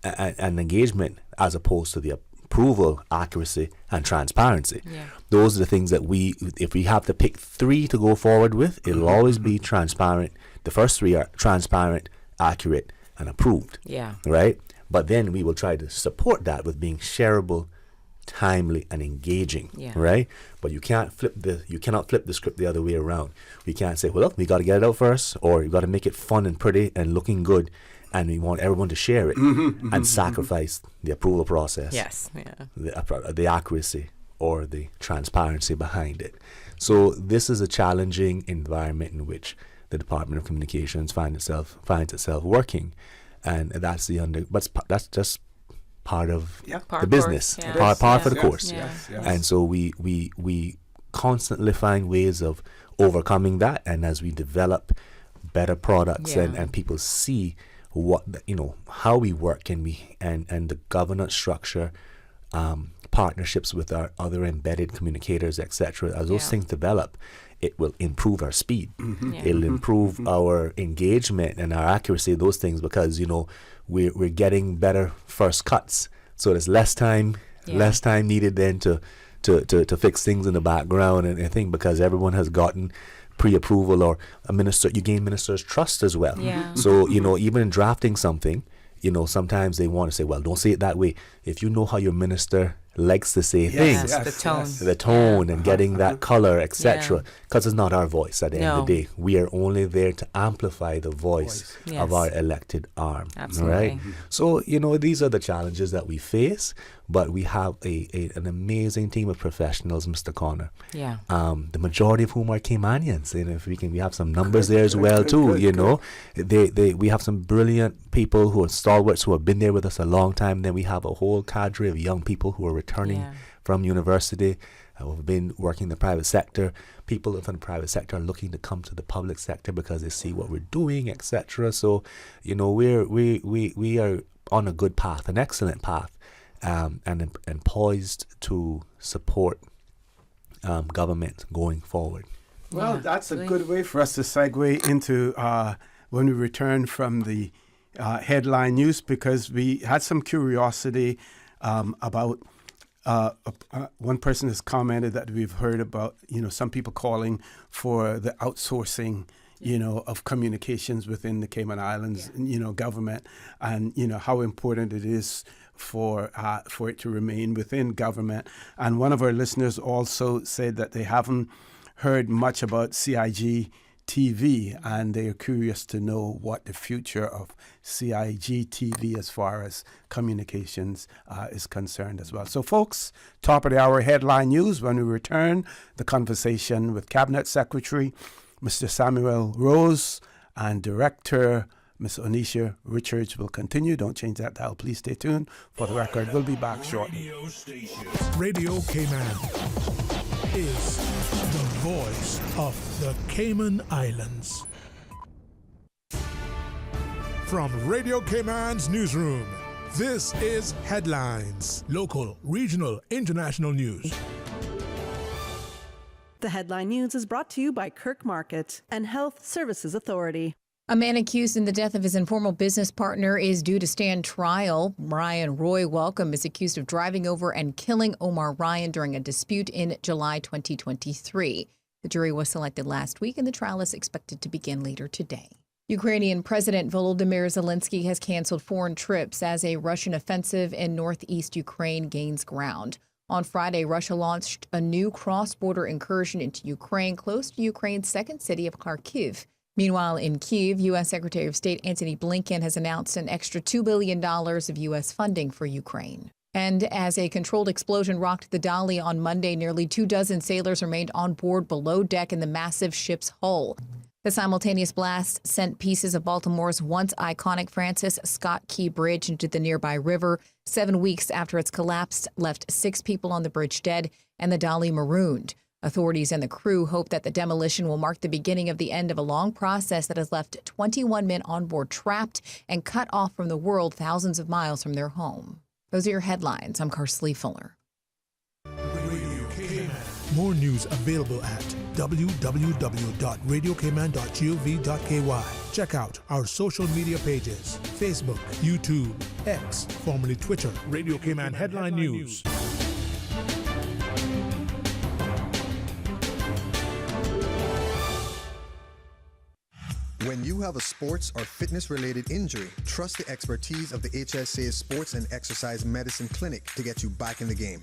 and engagement as opposed to the approval, accuracy, and transparency. Those are the things that if we have to pick 3 to go forward with, it'll always be transparent. The first 3 are transparent, accurate, and approved. Right? But then we will try to support that with being shareable, timely, and engaging. Right? But you cannot flip the script the other way around. We can't say, well, look, we got to get it out first, or you got to make it fun and pretty and looking good, and we want everyone to share it and sacrifice the approval process. The accuracy or the transparency behind it. So this is a challenging environment in which the Department of Communications finds itself working, and that's that's just part of the business, part for the course. And so we constantly find ways of overcoming that, and as we develop better products and people see what how we work and the governance structure, partnerships with our other embedded communicators, etc. As those things develop, it will improve our speed. It'll improve our engagement and our accuracy of those things, because we're getting better first cuts. So there's less time needed then to fix things in the background and everything, because everyone has gotten pre-approval, or you gain ministers' trust as well. So even in drafting something, sometimes they want to say, well, don't say it that way. If you know how your minister likes to say things, the tone and getting that color, etc., because it's not our voice at the end of the day. We are only there to amplify the voice of our elected arm. Right? So these are the challenges that we face, but we have an amazing team of professionals, Mr. Connor. The majority of whom are Caymanians, and if we have some numbers there as well too. We have some brilliant people who are stalwarts who have been there with us a long time. Then we have a whole cadre of young people who are returning from university, who have been working in the private sector. People from the private sector are looking to come to the public sector because they see what we're doing, etc. So we are on a good path, an excellent path, and poised to support government going forward. Well, that's a good way for us to segue into when we return from the headline news, because we had some curiosity about one person has commented that we've heard about some people calling for the outsourcing of communications within the Cayman Islands government, and how important it is for it to remain within government. And one of our listeners also said that they haven't heard much about CIG TV, and they are curious to know what the future of CIG TV as far as communications is concerned as well. So folks, top of the hour headline news. When we return, the conversation with Cabinet Secretary Mr. Samuel Rose and Director Ms. Onisha Richards will continue. Don't change that dial. Please stay tuned. For the record, we'll be back shortly. Radio Cayman is the voice of the Cayman Islands. From Radio Cayman's newsroom, this is Headlines. Local, regional, international news. The Headline News is brought to you by Kirk Market and Health Services Authority. A man accused in the death of his informal business partner is due to stand trial. Ryan Roy Welcome is accused of driving over and killing Omar Ryan during a dispute in July 2023. The jury was selected last week, and the trial is expected to begin later today. Ukrainian President Volodymyr Zelensky has canceled foreign trips as a Russian offensive in northeast Ukraine gains ground. On Friday, Russia launched a new cross-border incursion into Ukraine, close to Ukraine's second city of Kharkiv. Meanwhile, in Kyiv, U.S. Secretary of State Antony Blinken has announced an extra $2 billion of U.S. funding for Ukraine. And as a controlled explosion rocked the Dali on Monday, nearly 24 sailors remained on board below deck in the massive ship's hull. The simultaneous blast sent pieces of Baltimore's once iconic Francis Scott Key Bridge into the nearby river. 7 weeks after its collapse, left 6 people on the bridge dead and the Dali marooned. Authorities and the crew hope that the demolition will mark the beginning of the end of a long process that has left 21 men on board trapped and cut off from the world thousands of miles from their home. Those are your headlines. I'm Karsley Fuller. More news available at www.radiocayman.gov.ky. Check out our social media pages: Facebook, YouTube, X, formerly Twitter, Radio Cayman Headline News. When you have a sports or fitness-related injury, trust the expertise of the HSA's Sports and Exercise Medicine Clinic to get you back in the game.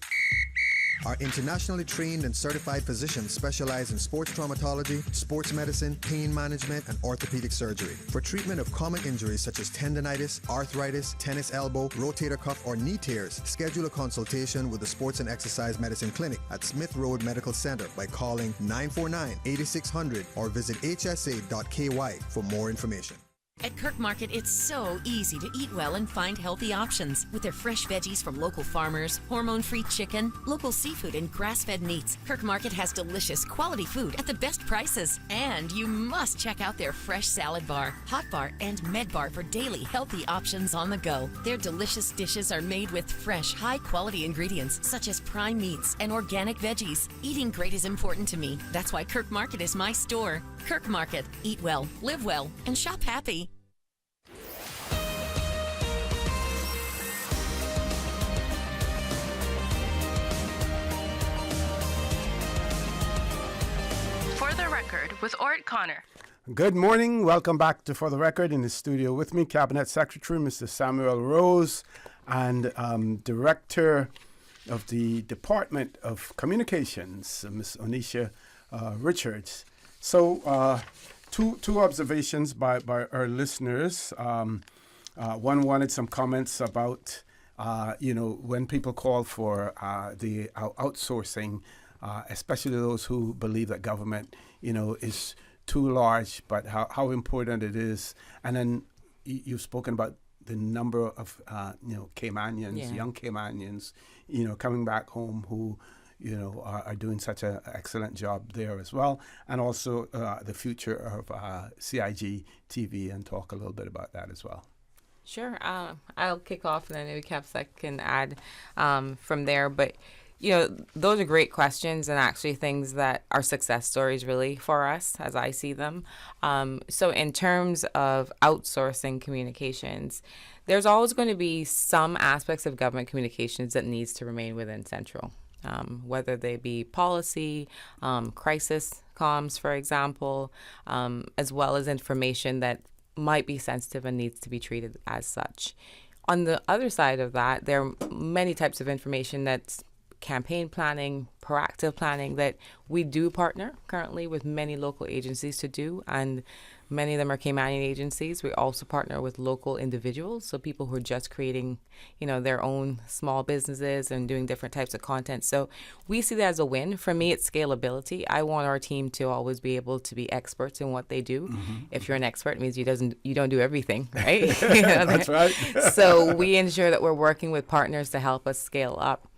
Our internationally trained and certified physicians specialize in sports traumatology, sports medicine, pain management, and orthopedic surgery. For treatment of common injuries such as tendonitis, arthritis, tennis elbow, rotator cuff, or knee tears, schedule a consultation with the Sports and Exercise Medicine Clinic at Smith Road Medical Center by calling 949-8600 or visit hsa.ky for more information. At Kirk Market, it's so easy to eat well and find healthy options. With their fresh veggies from local farmers, hormone-free chicken, local seafood, and grass-fed meats, Kirk Market has delicious, quality food at the best prices. And you must check out their fresh salad bar, hot bar, and med bar for daily healthy options on the go. Their delicious dishes are made with fresh, high-quality ingredients such as prime meats and organic veggies. Eating great is important to me. That's why Kirk Market is my store. Kirk Market. Eat well, live well, and shop happy. For the Record with Orrett Connor. Good morning. Welcome back to For the Record. In the studio with me, Cabinet Secretary Mr. Samuel Rose and Director of the Department of Communications, Ms. Onisha Richards. So two observations by our listeners. One wanted some comments about, when people call for the outsourcing, especially those who believe that government, is too large, but how important it is. And then you've spoken about the number of, Caymanians, young Caymanians, coming back home who, are doing such an excellent job there as well. And also the future of CIG TV, and talk a little bit about that as well. Sure. I'll kick off, and then maybe Capsec can add from there. But those are great questions, and actually things that are success stories really for us as I see them. So in terms of outsourcing communications, there's always going to be some aspects of government communications that needs to remain within Central, whether they be policy, crisis comms, for example, as well as information that might be sensitive and needs to be treated as such. On the other side of that, there are many types of information that's campaign planning, proactive planning that we do partner currently with many local agencies to do, and many of them are Caymanian agencies. We also partner with local individuals, so people who are just creating, their own small businesses and doing different types of content. So we see that as a win. For me, it's scalability. I want our team to always be able to be experts in what they do. Mm-hmm. If you're an expert, it means you don't do everything, right? That's right. So we ensure that we're working with partners to help us scale up.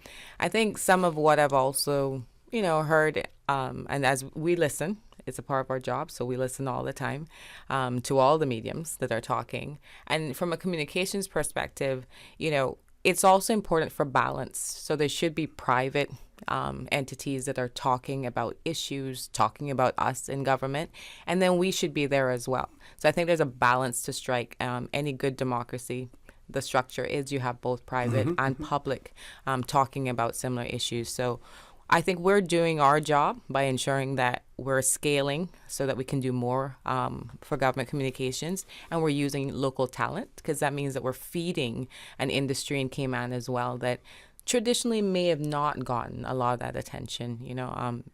I think some of what I've also, heard, and as we listen, it's a part of our job, so we listen all the time to all the mediums that are talking. And from a communications perspective, it's also important for balance. So there should be private entities that are talking about issues, talking about us in government, and then we should be there as well. So I think there's a balance to strike. Any good democracy, the structure is you have both private and public talking about similar issues. So I think we're doing our job by ensuring that we're scaling so that we can do more for government communications, and we're using local talent, because that means that we're feeding an industry in Cayman as well that traditionally may have not gotten a lot of that attention.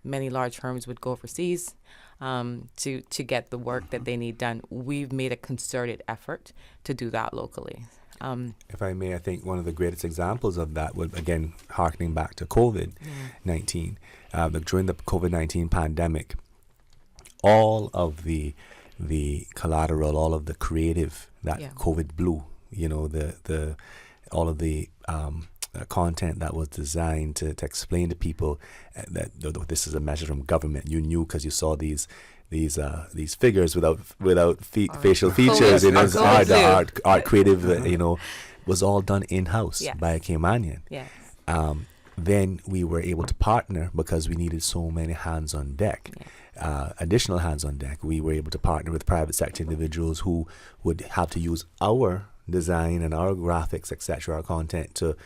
Many large firms would go overseas to get the work that they need done. We've made a concerted effort to do that locally. If I may, I think one of the greatest examples of that would, again, harkening back to COVID-19, during the COVID-19 pandemic, all of the collateral, all of the creative that COVID blew, all of the content that was designed to explain to people that this is a measure from government. You knew because you saw these figures without facial features. Art creative, was all done in-house by a Caymanian. Yes. Then we were able to partner because we needed so many hands on deck. Additional hands on deck. We were able to partner with private sector individuals who would have to use our design and our graphics, etc., our content to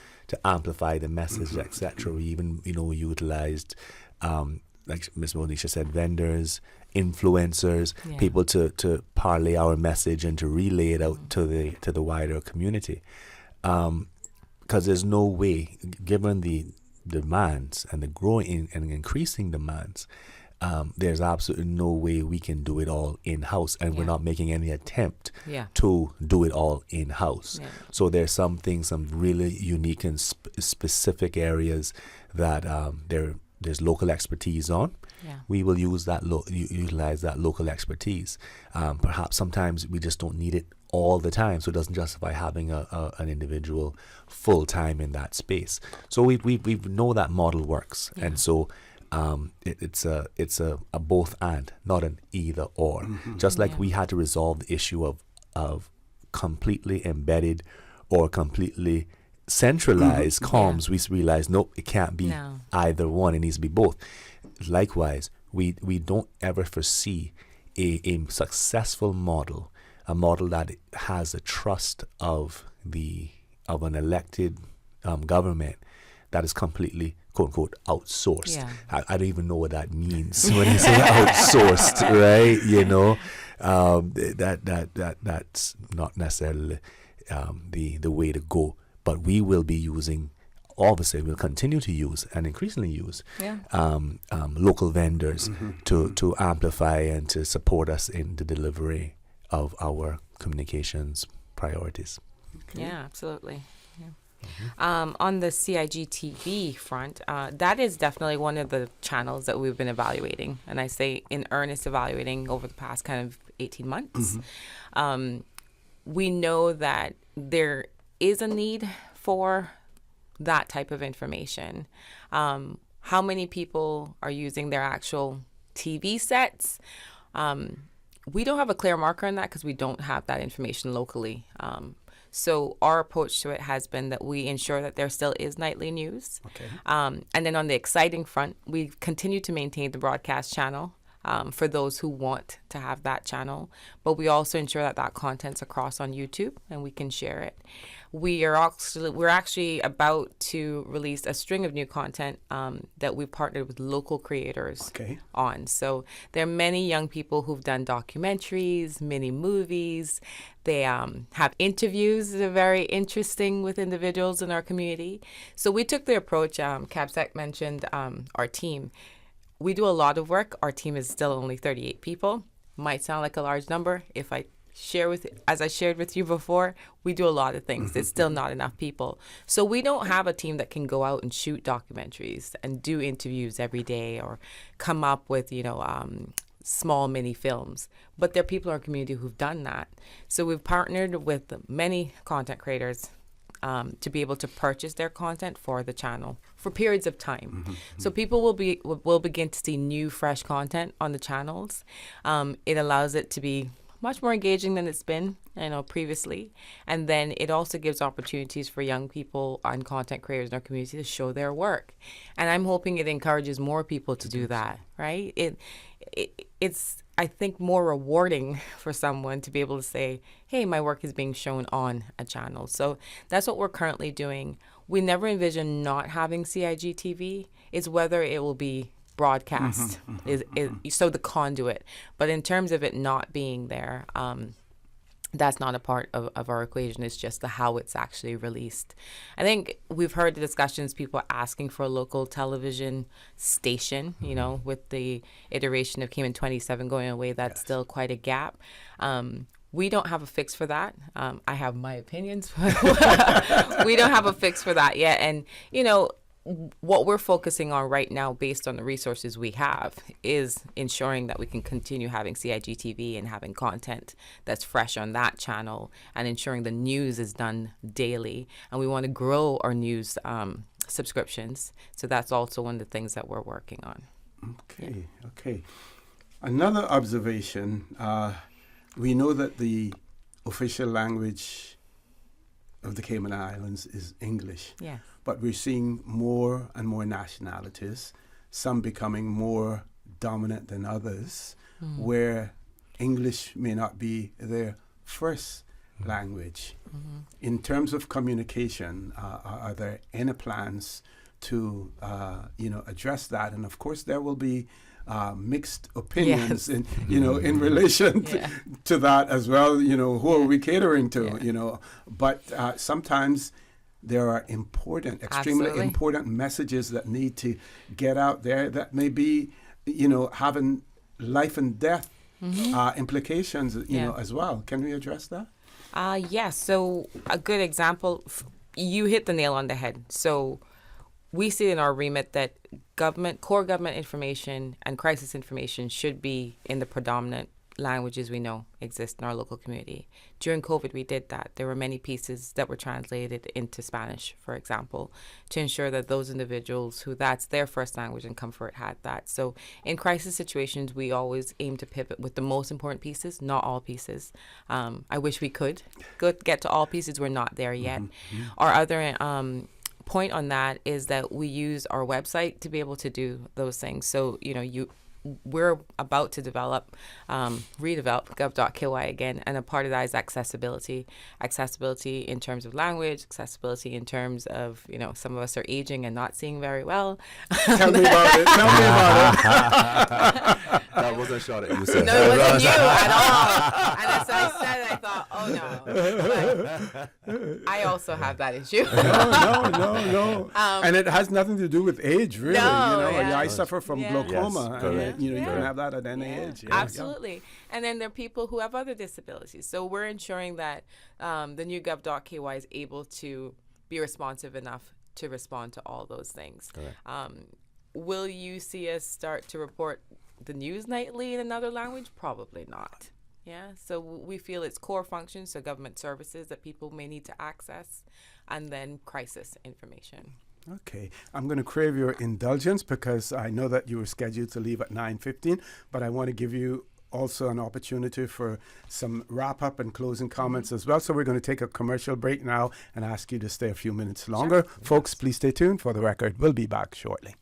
amplify the message, etc. We even, utilized, like Ms. Onisha said, vendors, influencers, people to parlay our message and to relay it out to the wider community. Because there's no way, given the demands and the growing and increasing demands, there's absolutely no way we can do it all in-house, and we're not making any attempt to do it all in-house. So there's some really unique and specific areas that there's local expertise on. We will use that utilize that local expertise. Perhaps sometimes we just don't need it all the time, so it doesn't justify having an individual full time in that space. So we know that model works, and so it's a both and, not an either or. Just like we had to resolve the issue of completely embedded or completely centralized comms, we realized nope, it can't be either one, it needs to be both. Likewise, we don't ever foresee a successful model, a model that has the trust of an elected government that is completely quote unquote outsourced. I don't even know what that means when you say outsourced, right? That's not necessarily the way to go. But we will be using, obviously we'll continue to use and increasingly use local vendors to amplify and to support us in the delivery of our communications priorities. Yeah, absolutely. On the CIG-TV front, that is definitely one of the channels that we've been evaluating, and I say in earnest evaluating over the past kind of 18 months. We know that there is a need for that type of information. How many people are using their actual TV sets? We don't have a clear marker on that because we don't have that information locally. So our approach to it has been that we ensure that there still is nightly news. And then on the exciting front, we continue to maintain the broadcast channel for those who want to have that channel. But we also ensure that that content's across on YouTube and we can share it. We're actually about to release a string of new content that we partnered with local creators on. So there are many young people who've done documentaries, mini movies. They have interviews that are very interesting with individuals in our community. So we took the approach, Capsec mentioned our team. We do a lot of work. Our team is still only 38 people. Might sound like a large number. As I shared with you before, we do a lot of things. It's still not enough people. So we don't have a team that can go out and shoot documentaries and do interviews every day or come up with, small mini films. But there are people in our community who've done that. So we've partnered with many content creators to be able to purchase their content for the channel for periods of time. So people will begin to see new, fresh content on the channels. It allows it to be much more engaging than it's been, previously. And then it also gives opportunities for young people and content creators in our community to show their work. And I'm hoping it encourages more people to do that, right? It's, I think, more rewarding for someone to be able to say, hey, my work is being shown on a channel. So that's what we're currently doing. We never envision not having CIG TV. It's whether it will be broadcast is so the conduit, but in terms of it not being there, that's not a part of our equation. It's just the how it's actually released. I think we've heard the discussions, people asking for a local television station, you know, with the iteration of Cayman 27 going away, that's still quite a gap. We don't have a fix for that. I have my opinions. We don't have a fix for that yet. And, you know, what we're focusing on right now, based on the resources we have, is ensuring that we can continue having CIGTV and having content that's fresh on that channel, and ensuring the news is done daily. And we want to grow our news subscriptions. So that's also one of the things that we're working on. Okay. Another observation, we know that the official language of the Cayman Islands is English. Yeah. But we're seeing more and more nationalities, some becoming more dominant than others, where English may not be their first language. In terms of communication, are there any plans to address that? And of course, there will be mixed opinions in relation to that as well. You know, who are we catering to? You know, but sometimes there are extremely important messages that need to get out there that may be, having life and death implications, as well. Can we address that? Yes. So a good example, you hit the nail on the head. So we see in our remit that core government information and crisis information should be in the predominant languages we know exist in our local community. During COVID, we did that. There were many pieces that were translated into Spanish, for example, to ensure that those individuals who that's their first language and comfort had that. So in crisis situations, we always aim to pivot with the most important pieces, not all pieces. I wish we could get to all pieces. We're not there yet. Our other point on that is that we use our website to be able to do those things. So, we're about to redevelop gov.ky again, and a part of that is accessibility in terms of language, accessibility in terms of, some of us are aging and not seeing very well. Tell me about it. That wasn't shot at you, sir. No, it wasn't you at all. And as I said, I thought, oh no. But I also have that issue. No. And it has nothing to do with age, really. I suffer from glaucoma. Yes, you can have that at any age. Absolutely. And then there are people who have other disabilities. So we're ensuring that the new gov.ky is able to be responsive enough to respond to all those things. Will you see us start to report the news nightly in another language? Probably not. Yeah. So we feel it's core functions, so government services that people may need to access, and then crisis information. Okay, I'm going to crave your indulgence because I know that you were scheduled to leave at 9:15, but I want to give you also an opportunity for some wrap-up and closing comments as well. So we're going to take a commercial break now and ask you to stay a few minutes longer. Sure. Folks, please stay tuned for the record. We'll be back shortly.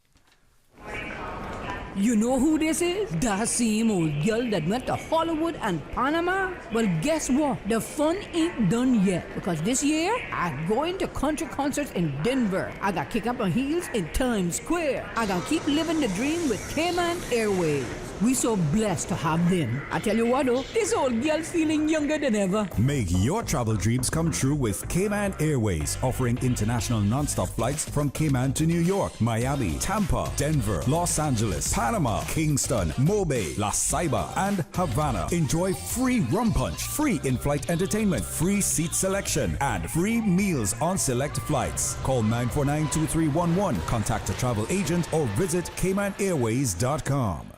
You know who this is? That same old girl that went to Hollywood and Panama? Well, guess what? The fun ain't done yet, because this year, I'm going to country concerts in Denver. I got kick up my heels in Times Square. I got keep living the dream with Cayman Airways. We so blessed to have them. I tell you what though, this old girl's feeling younger than ever. Make your travel dreams come true with Cayman Airways, offering international non-stop flights from Cayman to New York, Miami, Tampa, Denver, Los Angeles, Panama, Kingston, Mobay, La Ceiba, and Havana. Enjoy free rum punch, free in-flight entertainment, free seat selection, and free meals on select flights. Call 949-2311, contact a travel agent, or visit CaymanAirways.com.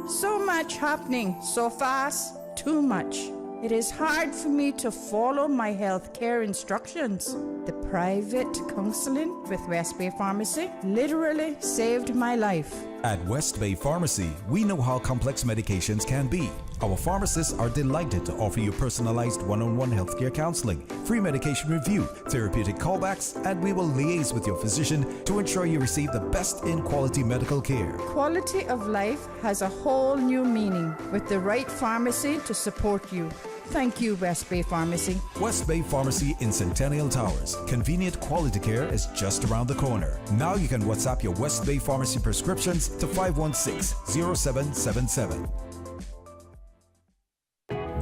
So much happening so fast, too much. It is hard for me to follow my health care instructions. The private counseling with West Bay Pharmacy literally saved my life. At West Bay Pharmacy, we know how complex medications can be. Our pharmacists are delighted to offer you personalized one-on-one healthcare counseling, free medication review, therapeutic callbacks, and we will liaise with your physician to ensure you receive the best in quality medical care. Quality of life has a whole new meaning with the right pharmacy to support you. Thank you, West Bay Pharmacy. West Bay Pharmacy in Centennial Towers. Convenient quality care is just around the corner. Now you can WhatsApp your West Bay Pharmacy prescriptions to 516-0777.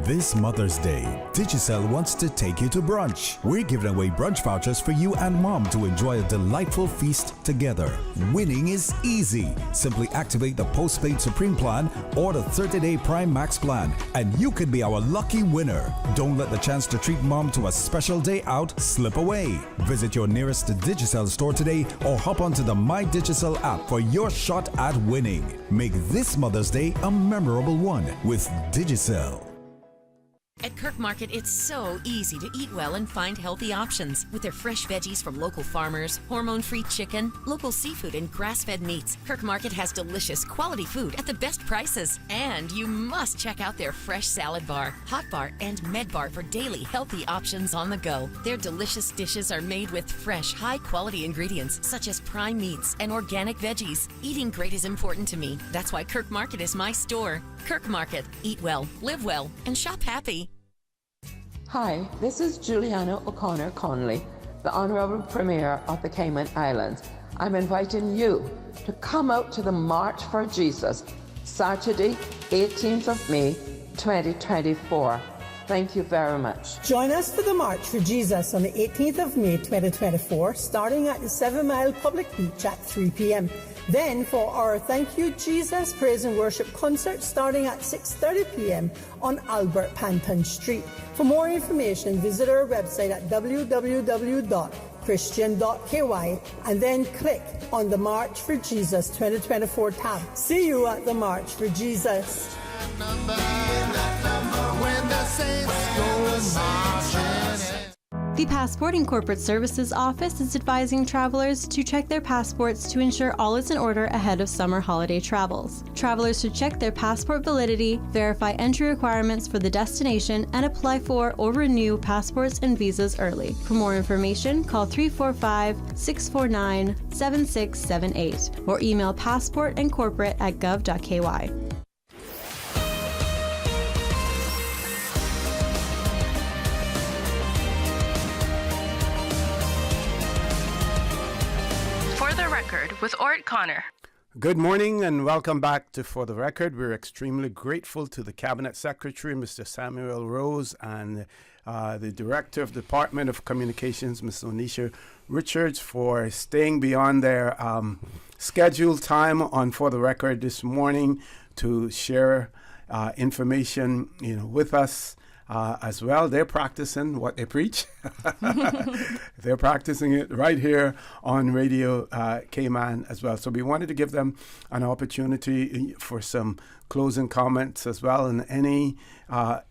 This Mother's Day, Digicel wants to take you to brunch. We're giving away brunch vouchers for you and mom to enjoy a delightful feast together. Winning is easy. Simply activate the postpaid Supreme plan or the 30-day Prime Max plan, and you could be our lucky winner. Don't let the chance to treat mom to a special day out slip away. Visit your nearest Digicel store today or hop onto the My Digicel app for your shot at winning. Make this Mother's Day a memorable one with Digicel. At Kirk Market, it's so easy to eat well and find healthy options. With their fresh veggies from local farmers, hormone-free chicken, local seafood, and grass-fed meats, Kirk Market has delicious, quality food at the best prices. And you must check out their fresh salad bar, hot bar, and med bar for daily healthy options on the go. Their delicious dishes are made with fresh, high-quality ingredients such as prime meats and organic veggies. Eating great is important to me. That's why Kirk Market is my store. Kirk Market. Eat well, live well, and shop happy. Hi, this is Juliana O'Connor Connolly, the Honourable Premier of the Cayman Islands. I'm inviting you to come out to the March for Jesus, Saturday, 18th of May, 2024. Thank you very much. Join us for the March for Jesus on the 18th of May 2024, starting at the 7 Mile Public Beach at 3 p.m. Then for our Thank You Jesus Praise and Worship concert starting at 6:30 p.m. on Albert Panton Street. For more information, visit our website at www.christian.ky and then click on the March for Jesus 2024 tab. See you at the March for Jesus. The Passport and Corporate Services Office is advising travelers to check their passports to ensure all is in order ahead of summer holiday travels. Travelers should check their passport validity, verify entry requirements for the destination, and apply for or renew passports and visas early. For more information, call 345-649-7678 or email passportandcorporate@gov.ky. With Orrett Connor. Good morning and welcome back to For the Record. We're extremely grateful to the Cabinet Secretary, Mr. Samuel Rose, and the Director of the Department of Communications, Ms. Onisha Richards, for staying beyond their scheduled time on For the Record this morning to share information, with us. As well, they're practicing what they preach. They're practicing it right here on Radio Cayman as well. So we wanted to give them an opportunity for some closing comments as well in any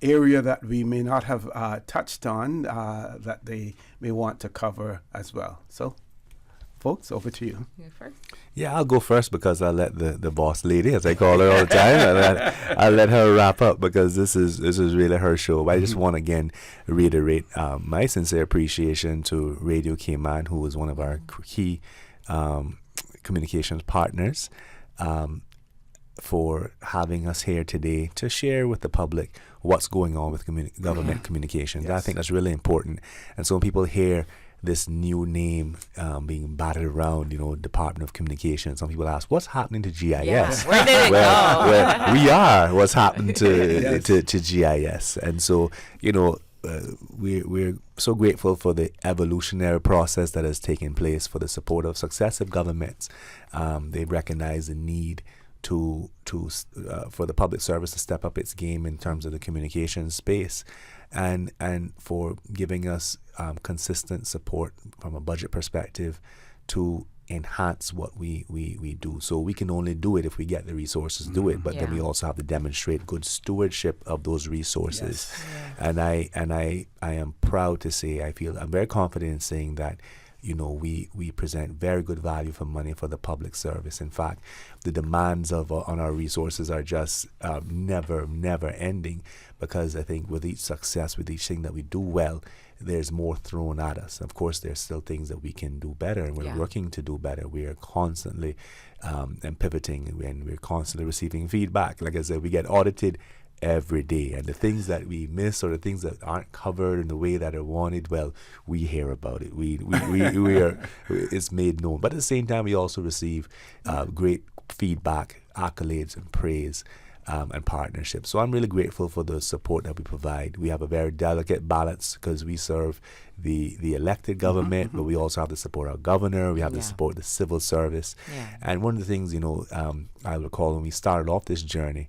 area that we may not have touched on that they may want to cover as well. So, folks, over to you. You first. Yeah, I'll go first because I'll let the boss lady, as I call her all the time, I'll let her wrap up because this is really her show. But I just want to again reiterate my sincere appreciation to Radio Cayman, who is one of our key communications partners, for having us here today to share with the public what's going on with government communications. Yes. I think that's really important. And so when people hear this new name being batted around, Department of Communications, some people ask, what's happening to GIS? Yeah. Where did it go? Well, we are what's happened to GIS. And so, we're so grateful for the evolutionary process that has taken place, for the support of successive governments. They recognize the need for the public service to step up its game in terms of the communications space, and for giving us consistent support from a budget perspective to enhance what we do. So we can only do it if we get the resources to do it, but then we also have to demonstrate good stewardship of those resources. Yes. Yeah. And I am proud to say, I'm very confident in saying that we present very good value for money for the public service. In fact, the demands on our resources are just never ending, because I think with each success, with each thing that we do well, there's more thrown at us. Of course, there's still things that we can do better, and we're working to do better. We are constantly and pivoting, and we're constantly receiving feedback. Like I said, we get audited every day, and the things that we miss or the things that aren't covered in the way that are wanted, well, we hear about it. We are, it's made known. But at the same time, we also receive great feedback, accolades, and praise. and partnership. So I'm really grateful for the support that we provide. We have a very delicate balance because we serve the elected government, but we also have to support our governor. We have to support the civil service. And one of the things, I recall when we started off this journey,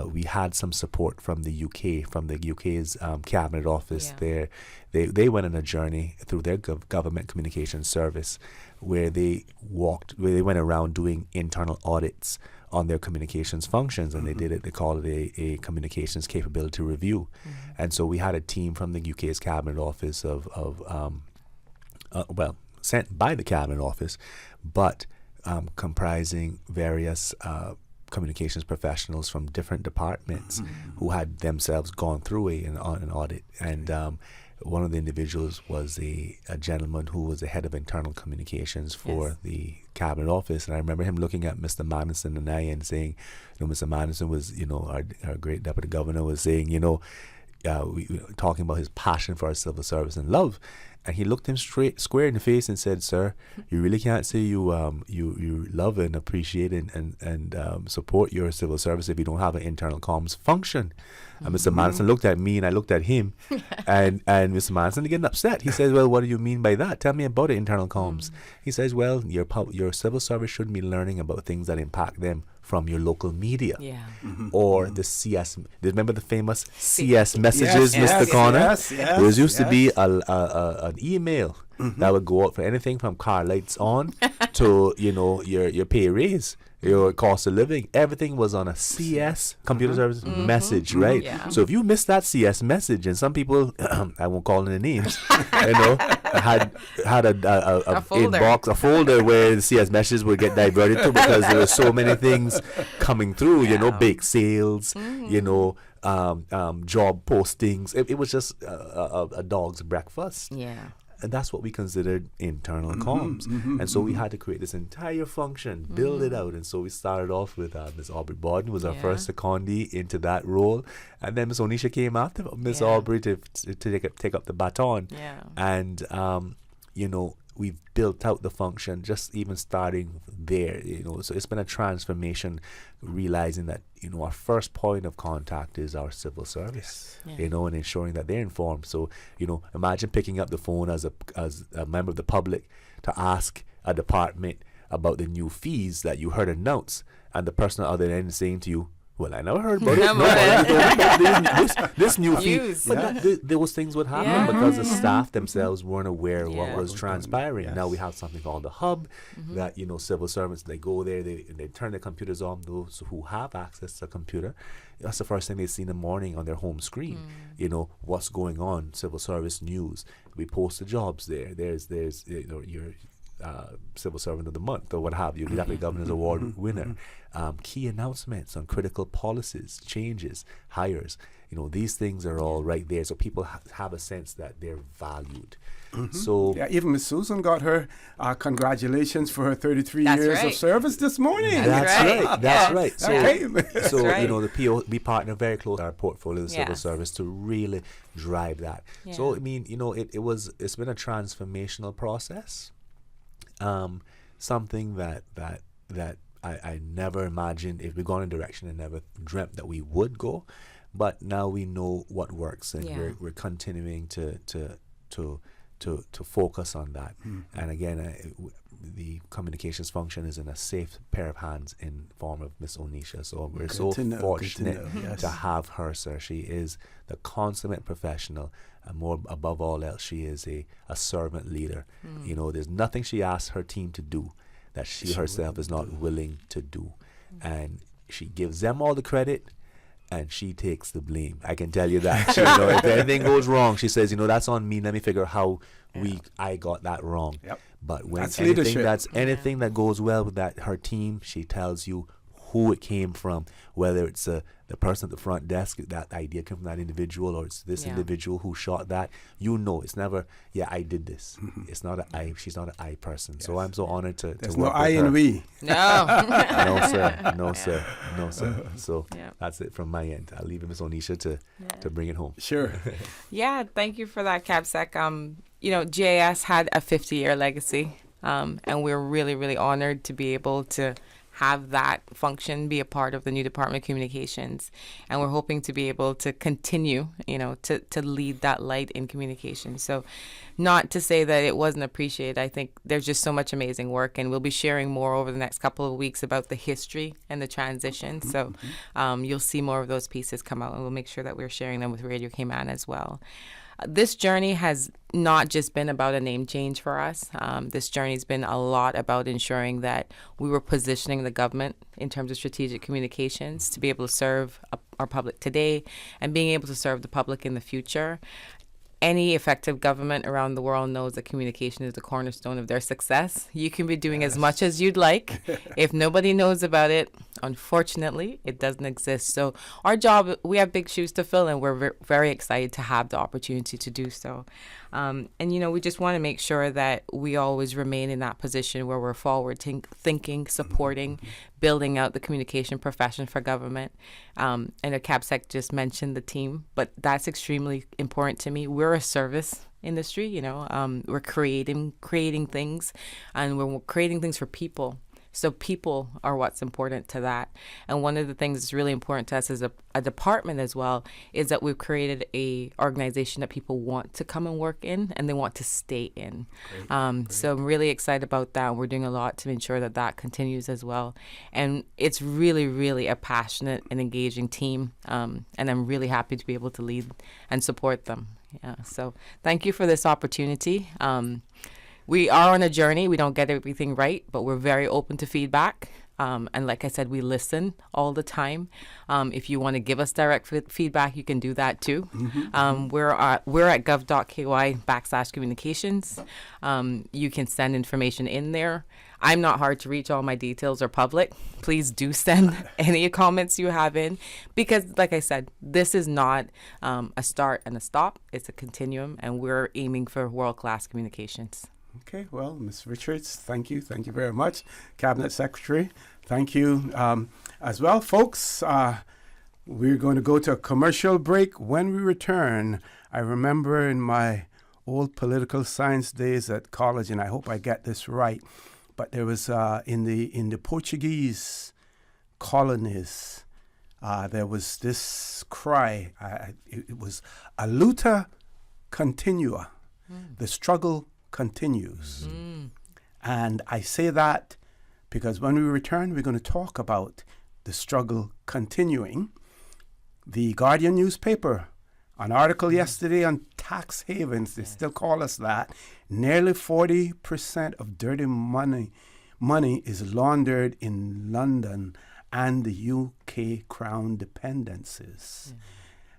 we had some support from the UK, from the UK's cabinet office. They went on a journey through their government communications service where they went around doing internal audits on their communications functions, and they called it a communications capability review. And so we had a team from the UK's cabinet office sent by the cabinet office, but comprising various communications professionals from different departments who had themselves gone through an audit. And one of the individuals was a gentleman who was the head of internal communications for the cabinet office. And I remember him looking at Mr. Madison and I and saying, Mr. Madison was, our great deputy governor was saying, we talking about his passion for our civil service and love. And he looked him square in the face and said, "Sir, you really can't say you love and appreciate and support your civil service if you don't have an internal comms function." And Mr. Madison looked at me and I looked at him, and Mr. Madison getting upset. He says, "Well, what do you mean by that? Tell me about it, internal comms." He says, "Well, your civil service should be learning about things that impact them from your local media, or the CS. Remember the famous CS messages, Mr. Connor? Yes, there used to be an email that would go out for anything from car lights on to your pay raise, your cost of living. Everything was on a CS computer service message, right? So if you missed that CS message, and some people, I won't call any names, had a folder. inbox, a folder where the CS messages would get diverted to because there were so many things coming through, bake sales, job postings. It was just a dog's breakfast. And that's what we considered internal comms. And so we had to create this entire function, build it out. And so we started off with Ms. Aubrey Borden was our first secondee into that role. And then Ms. Onisha came after Ms. Aubrey to take up the baton. And, we've built out the function, just even starting there, so it's been a transformation, realizing that, our first point of contact is our civil service, and ensuring that they're informed. So, imagine picking up the phone as a member of the public to ask a department about the new fees that you heard announced, and the person on the other end saying to you, "Well, I never heard about it. This new fee." But those things would happen because the staff themselves weren't aware of what was transpiring. Now we have something called the hub that, civil servants, they go there, they turn their computers on. Those who have access to a computer, that's the first thing they see in the morning on their home screen. What's going on, civil service news. We post the jobs there. There's your civil servant of the month or what have you, the Deputy Governor's Award winner, key announcements on critical policies, changes, hires. These things are all right there, so people have a sense that they're valued. So even Miss Susan got her congratulations for her 33 years of service this morning. That's right. So we partner very close with our portfolio of the civil service to really drive that. So it's been a transformational process. Something that I never imagined, if we'd gone in a direction I never dreamt that we would go, but now we know what works, and we're continuing to focus on that. And again, the communications function is in a safe pair of hands in form of Miss Onisha. So we're so fortunate to have her, sir. She is the consummate professional, and more above all else, she is a servant leader. There's nothing she asks her team to do that she herself is not willing to do. And she gives them all the credit, and she takes the blame. I can tell you that. If anything goes wrong, she says, that's on me. Let me figure out how I got that wrong. But when anything that goes well with that, her team, she tells you who it came from, whether it's the person at the front desk, that idea came from that individual, or it's this individual who shot that. It's never, I did this. It's not she's not an I person. So I'm so honored to There's work no I with her. in we. No. No, sir. So that's it from my end. I'll leave it Ms. Onisha to bring it home. Sure. Thank you for that, CAPSEC. GIS had a 50-year legacy, and we're really, really honored to be able to have that function be a part of the new Department of Communications. And we're hoping to be able to continue, to lead that light in communication. So not to say that it wasn't appreciated. I think there's just so much amazing work, and we'll be sharing more over the next couple of weeks about the history and the transition. So you'll see more of those pieces come out, and we'll make sure that we're sharing them with Radio Cayman as well. This journey has not just been about a name change for us. This journey has been a lot about ensuring that we were positioning the government in terms of strategic communications to be able to serve our public today and being able to serve the public in the future. Any effective government around the world knows that communication is the cornerstone of their success. You can be doing as much as you'd like. If nobody knows about it, unfortunately, it doesn't exist. So our job, we have big shoes to fill, and we're very excited to have the opportunity to do so. And, we just want to make sure that we always remain in that position where we're forward thinking, supporting, building out the communication profession for government. And CABSEC just mentioned the team, but that's extremely important to me. We're a service industry, we're creating things, and we're creating things for people. So people are what's important to that. And one of the things that's really important to us as a department as well is that we've created a organization that people want to come and work in and they want to stay in. Great. So I'm really excited about that. We're doing a lot to ensure that that continues as well. And it's really, really a passionate and engaging team. And I'm really happy to be able to lead and support them. Yeah. So thank you for this opportunity. We are on a journey. We don't get everything right, but we're very open to feedback. And like I said, we listen all the time. If you want to give us direct feedback, you can do that too. We're at gov.ky/communications. You can send information in there. I'm not hard to reach. All my details are public. Please do send any comments you have in, because like I said, this is not a start and a stop. It's a continuum, and we're aiming for world-class communications. Okay, well, Ms. Richards, thank you. Thank you very much. Cabinet Secretary, thank you as well. Folks, we're going to go to a commercial break. When we return, I remember in my old political science days at college, and I hope I get this right, but there was in the Portuguese colonies, there was this cry. It was a luta continua, the struggle continues. And I say that because when we return, we're going to talk about the struggle continuing. The Guardian newspaper, an article yesterday on tax havens, they still call us that. Nearly 40% of dirty money is laundered in London and the UK Crown dependencies.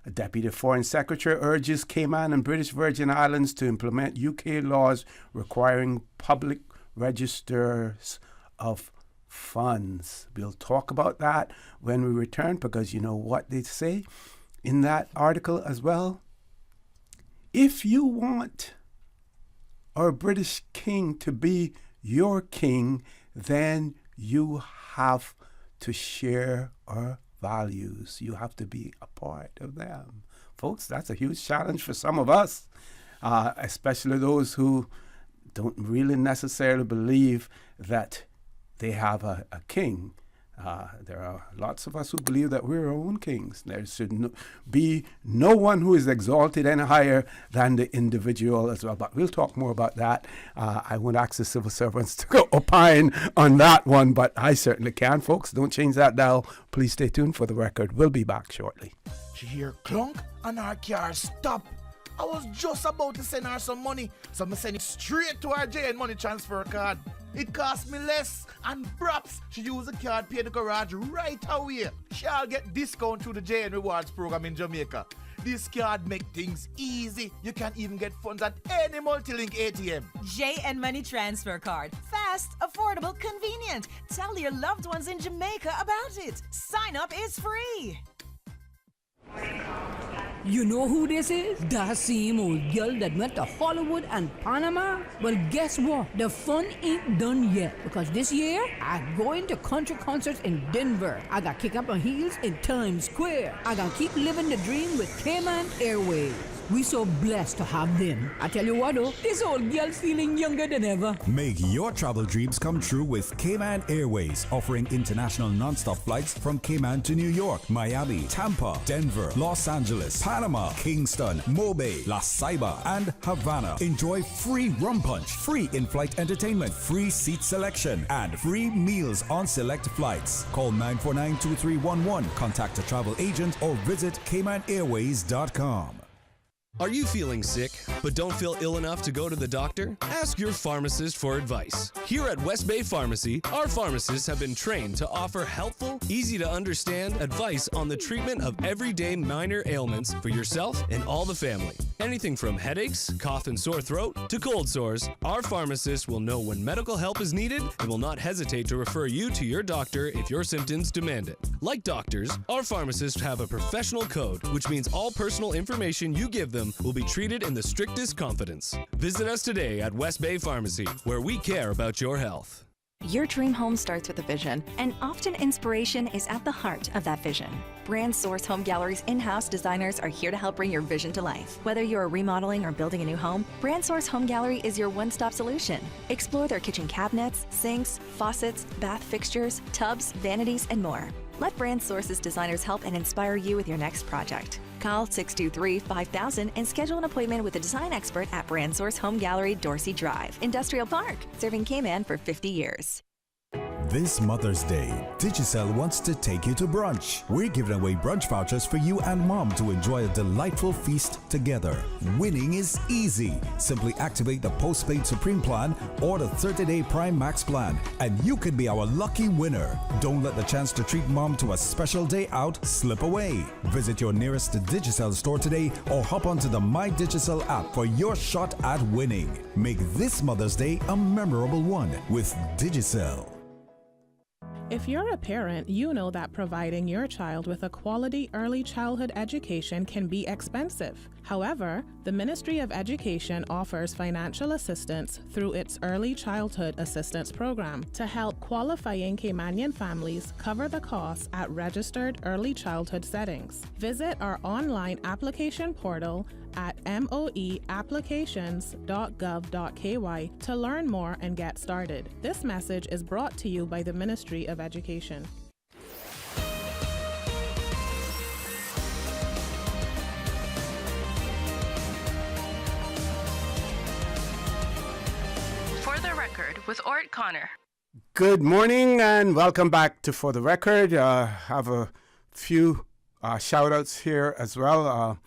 A Deputy Foreign Secretary urges Cayman and British Virgin Islands to implement UK laws requiring public registers of funds. We'll talk about that when we return, because you know what they say in that article as well? If you want our British king to be your king, then you have to share our values. You have to be a part of them. Folks, that's a huge challenge for some of us, especially those who don't really necessarily believe that they have a king. There are lots of us who believe that we're our own kings. There should be no one who is exalted any higher than the individual as well. But we'll talk more about that. I won't ask the civil servants to opine on that one, but I certainly can. Folks, don't change that dial. Please stay tuned for the record. We'll be back shortly. She hear clunk and her car stop. I was just about to send her some money, so I send it straight to her JN Money Transfer card. It cost me less, and perhaps she use the card, pay the garage right away. She'll get discount through the JN Rewards program in Jamaica. This card make things easy. You can even get funds at any multi-link ATM. JN Money Transfer Card. Fast, affordable, convenient. Tell your loved ones in Jamaica about it. Sign up is free. You know who this is? That same old girl that went to Hollywood and Panama? Well, guess what? The fun ain't done yet, because this year, I'm going to country concerts in Denver. I got kick up my heels in Times Square. I gotta keep living the dream with Cayman Airways. We so blessed to have them. I tell you what, though, this old girl's feeling younger than ever. Make your travel dreams come true with Cayman Airways, offering international non-stop flights from Cayman to New York, Miami, Tampa, Denver, Los Angeles, Panama, Kingston, Mobay, La Ceiba, and Havana. Enjoy free rum punch, free in-flight entertainment, free seat selection, and free meals on select flights. Call 949-2311, contact a travel agent, or visit CaymanAirways.com. Are you feeling sick, but don't feel ill enough to go to the doctor? Ask your pharmacist for advice. Here at West Bay Pharmacy, our pharmacists have been trained to offer helpful, easy-to-understand advice on the treatment of everyday minor ailments for yourself and all the family. Anything from headaches, cough and sore throat, to cold sores, our pharmacists will know when medical help is needed and will not hesitate to refer you to your doctor if your symptoms demand it. Like doctors, our pharmacists have a professional code, which means all personal information you give them will be treated in the strictest confidence. Visit us today at West Bay Pharmacy, where we care about your health. Your dream home starts with a vision, and often inspiration is at the heart of that vision. Brand Source Home Gallery's in-house designers are here to help bring your vision to life. Whether you're remodeling or building a new home, Brand Source Home Gallery is your one-stop solution. Explore their kitchen cabinets, sinks, faucets, bath fixtures, tubs, vanities, and more. Let Brand Source's designers help and inspire you with your next project. Call 623-5000 and schedule an appointment with a design expert at Brand Source Home Gallery, Dorsey Drive, Industrial Park, serving Cayman for 50 years. This Mother's Day, Digicel wants to take you to brunch. We're giving away brunch vouchers for you and mom to enjoy a delightful feast together. Winning is easy. Simply activate the postpaid Supreme plan or the 30-day Prime Max plan, and you could be our lucky winner. Don't let the chance to treat mom to a special day out slip away. Visit your nearest Digicel store today or hop onto the My Digicel app for your shot at winning. Make this Mother's Day a memorable one with Digicel. If you're a parent, you know that providing your child with a quality early childhood education can be expensive. However, the Ministry of Education offers financial assistance through its Early Childhood Assistance Program to help qualifying Caymanian families cover the costs at registered early childhood settings. Visit our online application portal at moeapplications.gov.ky to learn more and get started. This message is brought to you by the Ministry of Education. For the Record with Orrett Connor. Good morning and welcome back to For the Record. Have a few shout outs here as well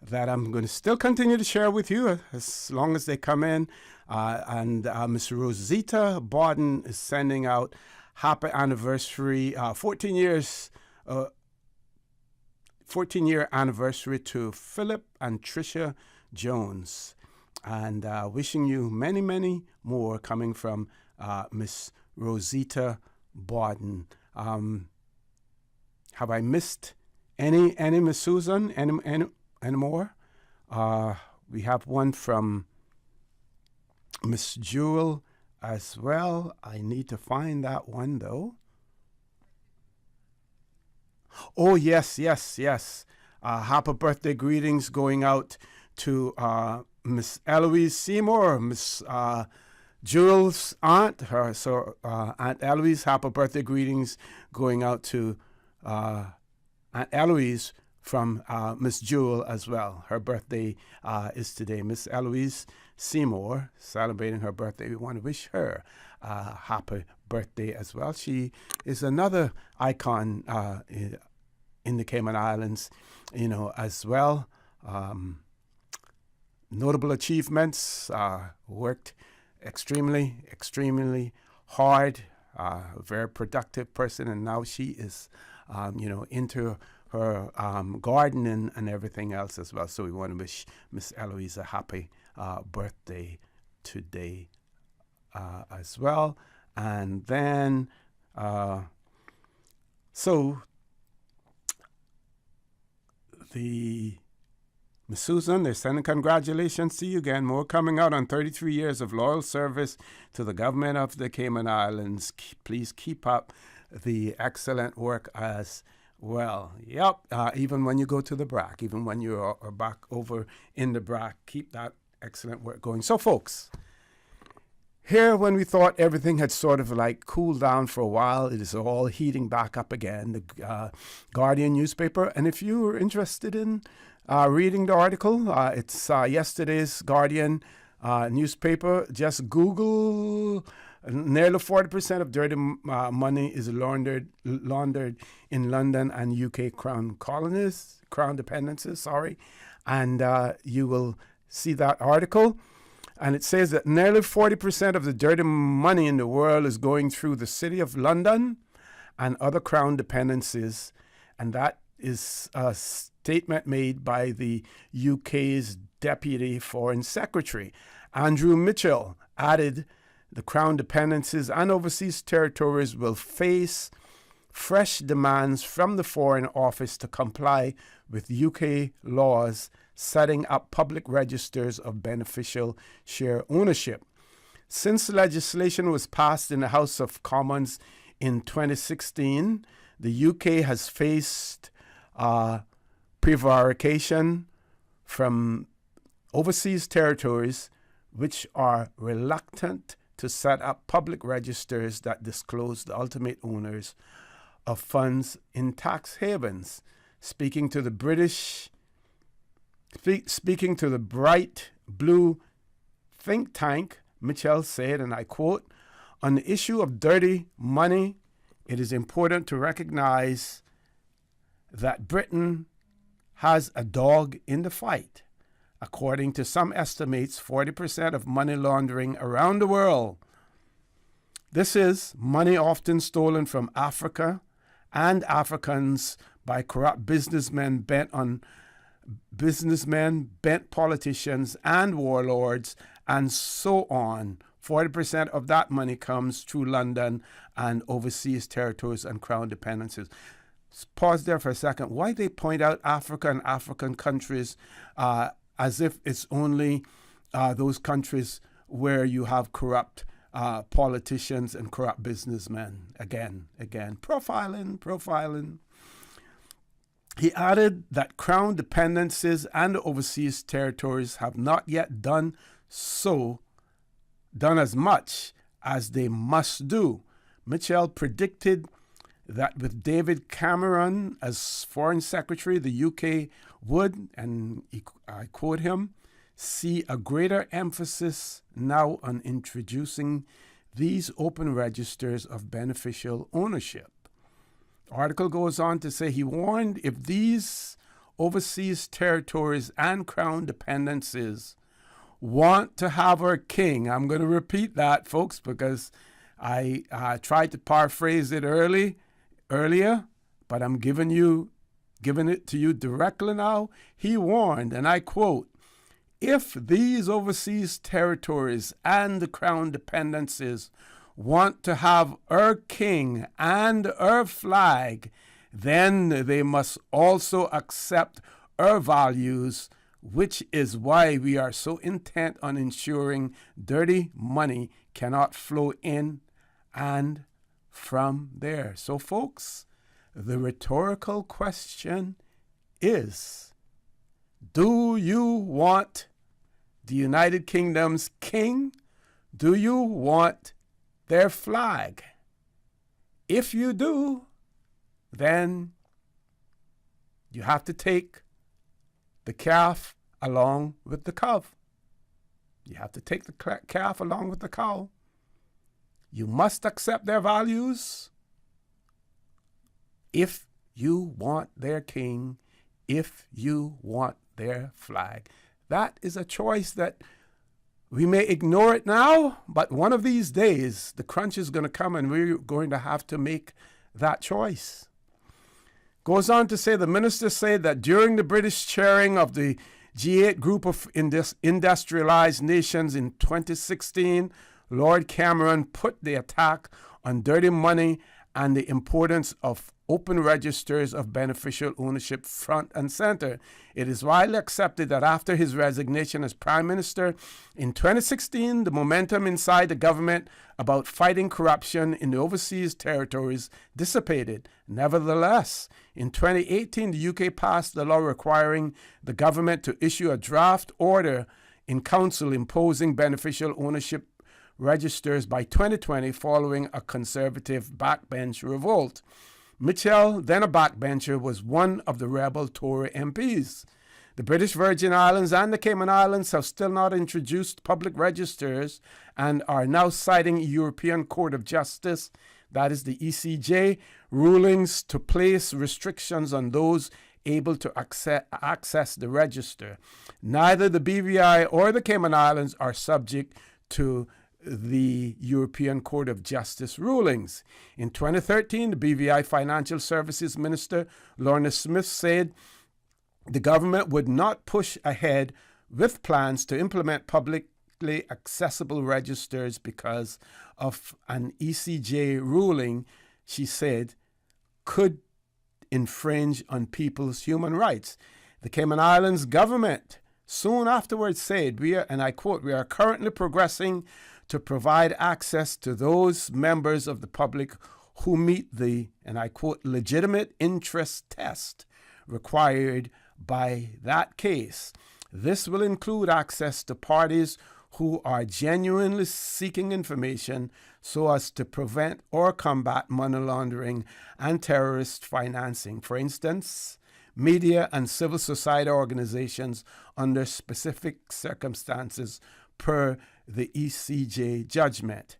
that I'm going to still continue to share with you as long as they come in. And Miss Rosita Borden is sending out happy anniversary, 14-year anniversary to Philip and Tricia Jones. And wishing you many, many more coming from Miss Rosita Borden. Have I missed any Miss Susan? Any more? We have one from Miss Jewel as well. I need to find that one though. Oh, yes. Happy birthday greetings going out to Miss Eloise Seymour, Miss Jewel's aunt. Aunt Eloise, happy birthday greetings going out to Aunt Eloise from Miss Jewel as well. Her birthday is today. Miss Eloise Seymour celebrating her birthday. We want to wish her a happy birthday as well. She is another icon in the Cayman Islands, as well. Notable achievements, worked extremely hard, a very productive person, and now she is, into her gardening and everything else as well. So we want to wish Miss Eloise a happy birthday today as well. And then, Miss Susan, they're sending congratulations to you again. More coming out on 33 years of loyal service to the government of the Cayman Islands. Please keep up the excellent work as Well, yep. Even when you go to the BRAC, even when you are back over in the BRAC, keep that excellent work going. So, folks, here when we thought everything had sort of like cooled down for a while, it is all heating back up again. The Guardian newspaper. And if you are interested in reading the article, it's yesterday's Guardian newspaper. Just Google. Nearly 40% of dirty money is laundered in London and UK crown dependencies, and you will see that article. And it says that nearly 40% of the dirty money in the world is going through the City of London and other crown dependencies, and that is a statement made by the UK's Deputy Foreign Secretary. Andrew Mitchell added the Crown dependencies and overseas territories will face fresh demands from the Foreign Office to comply with UK laws setting up public registers of beneficial share ownership. Since legislation was passed in the House of Commons in 2016, the UK has faced prevarication from overseas territories which are reluctant to set up public registers that disclose the ultimate owners of funds in tax havens. Speaking to the Bright Blue think tank, Mitchell said, and I quote, "On the issue of dirty money, it is important to recognize that Britain has a dog in the fight. According to some estimates, 40% of money laundering around the world. This is money often stolen from Africa and Africans by corrupt businessmen, bent politicians and warlords, and so on. 40% of that money comes through London and overseas territories and crown dependencies." Pause there for a second. Why they point out Africa and African countries as if it's only those countries where you have corrupt politicians and corrupt businessmen. Again, profiling. He added that crown dependencies and overseas territories have not yet done as much as they must do. Mitchell predicted that with David Cameron as Foreign Secretary, the UK would, and I quote him, "see a greater emphasis now on introducing these open registers of beneficial ownership." The article goes on to say he warned if these overseas territories and crown dependencies want to have our king, I'm going to repeat that, folks, because I tried to paraphrase it earlier, but I'm giving it to you directly now. He warned, and I quote, "If these overseas territories and the crown dependencies want to have our king and our flag, then they must also accept our values, which is why we are so intent on ensuring dirty money cannot flow in and from there." So, folks, the rhetorical question is, do you want the United Kingdom's king? Do you want their flag? If you do, then you have to take the calf along with the cow. You have to take the calf along with the cow. You must accept their values if you want their king, if you want their flag. That is a choice that we may ignore it now, but one of these days the crunch is going to come and we're going to have to make that choice. Goes on to say the minister said that during the British chairing of the G8 group of industrialized nations in 2016, Lord Cameron put the attack on dirty money and the importance of open registers of beneficial ownership front and center. It is widely accepted that after his resignation as Prime Minister in 2016, the momentum inside the government about fighting corruption in the overseas territories dissipated. Nevertheless, in 2018, the UK passed the law requiring the government to issue a draft order in council imposing beneficial ownership registers by 2020 following a conservative backbench revolt. Mitchell, then a backbencher, was one of the rebel Tory MPs. The British Virgin Islands and the Cayman Islands have still not introduced public registers and are now citing European Court of Justice, that is the ECJ, rulings to place restrictions on those able to access the register. Neither the BVI or the Cayman Islands are subject to the European Court of Justice rulings. In 2013, the BVI Financial Services Minister, Lorna Smith, said the government would not push ahead with plans to implement publicly accessible registers because of an ECJ ruling, she said, could infringe on people's human rights. The Cayman Islands government soon afterwards said, and I quote, "We are currently progressing to provide access to those members of the public who meet the," and I quote, "legitimate interest test required by that case. This will include access to parties who are genuinely seeking information so as to prevent or combat money laundering and terrorist financing. For instance, media and civil society organizations under specific circumstances per the ECJ judgment.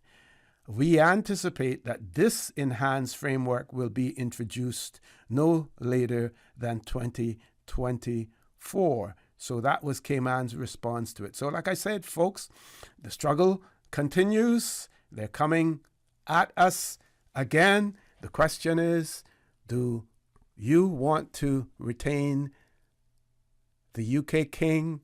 We anticipate that this enhanced framework will be introduced no later than 2024. So that was Cayman's response to it. So like I said, folks, the struggle continues. They're coming at us again. The question is, do you want to retain the UK King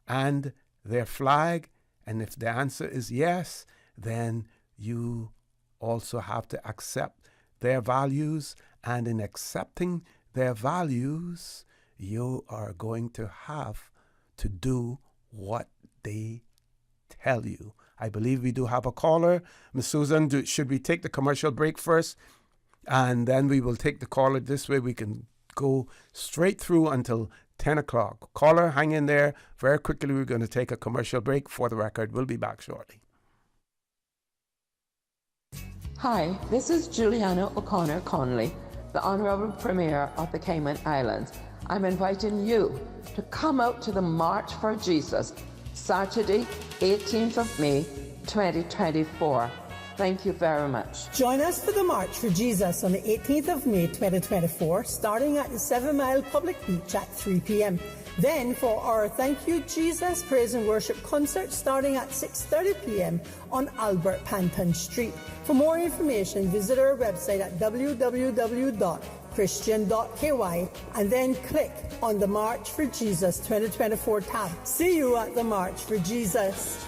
and their flag? And if the answer is yes, then you also have to accept their values. And in accepting their values, you are going to have to do what they tell you. I believe we do have a caller. Ms. Susan, should we take the commercial break first? And then we will take the caller. This way we can go straight through until 10 o'clock. Caller, hang in there. Very quickly, we're going to take a commercial break. For the record, we'll be back shortly. Hi, this is Juliana O'Connor Conley, the Honourable Premier of the Cayman Islands. I'm inviting you to come out to the March for Jesus, Saturday, 18th of May, 2024. Thank you very much. Join us for the March for Jesus on the 18th of May 2024, starting at the 7 Mile Public Beach at 3 p.m. Then for our Thank You Jesus Praise and Worship concert starting at 6:30 p.m. on Albert Panton Street. For more information, visit our website at www.christian.ky and then click on the March for Jesus 2024 tab. See you at the March for Jesus.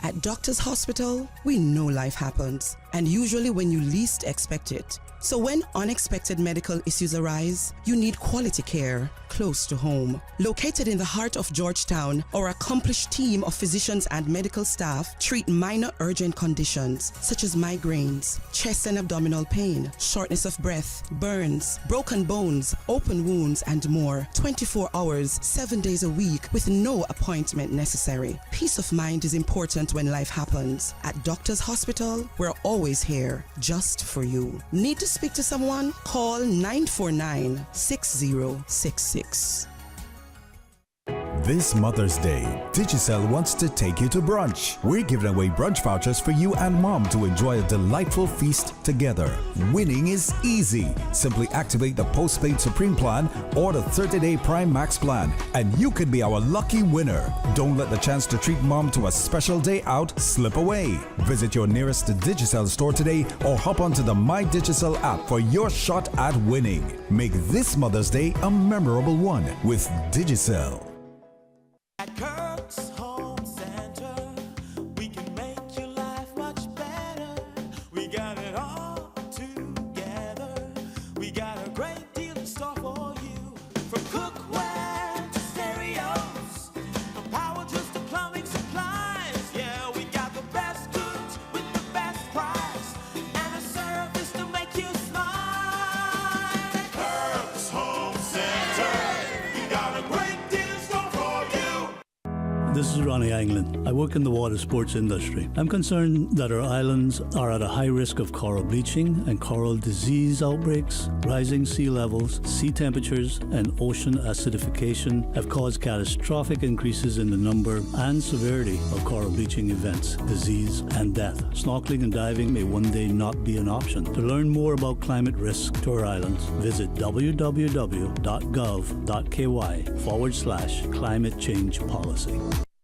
At Doctors Hospital, we know life happens, and usually when you least expect it. So when unexpected medical issues arise, you need quality care close to home. Located in the heart of Georgetown, our accomplished team of physicians and medical staff treat minor urgent conditions such as migraines, chest and abdominal pain, shortness of breath, burns, broken bones, open wounds, and more. 24 hours, 7 days a week with no appointment necessary. Peace of mind is important when life happens. At Doctors Hospital, we're always here just for you. Need to speak to someone? Call 949-6066. This Mother's Day, Digicel wants to take you to brunch. We're giving away brunch vouchers for you and mom to enjoy a delightful feast together. Winning is easy. Simply activate the postpaid Supreme plan or the 30-day Prime Max plan, and you could be our lucky winner. Don't let the chance to treat mom to a special day out slip away. Visit your nearest Digicel store today or hop onto the My Digicel app for your shot at winning. Make this Mother's Day a memorable one with Digicel. At Kirk's Home Center, we can make your life this is Ronnie Anglin. I work in the water sports industry. I'm concerned that our islands are at a high risk of coral bleaching and coral disease outbreaks. Rising sea levels, sea temperatures, and ocean acidification have caused catastrophic increases in the number and severity of coral bleaching events, disease, and death. Snorkeling and diving may one day not be an option. To learn more about climate risk to our islands, visit www.gov.ky/climate change policy.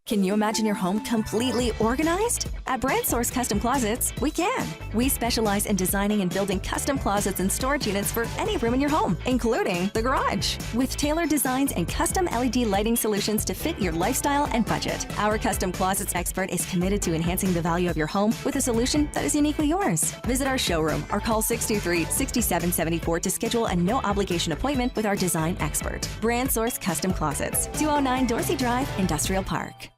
Can you imagine your home completely organized? At Brand Source Custom Closets, we can. We specialize in designing and building custom closets and storage units for any room in your home, including the garage. With tailored designs and custom LED lighting solutions to fit your lifestyle and budget, our custom closets expert is committed to enhancing the value of your home with a solution that is uniquely yours. Visit our showroom or call 623-6774 to schedule a no-obligation appointment with our design expert. Brand Source Custom Closets, 209 Dorsey Drive, Industrial Park.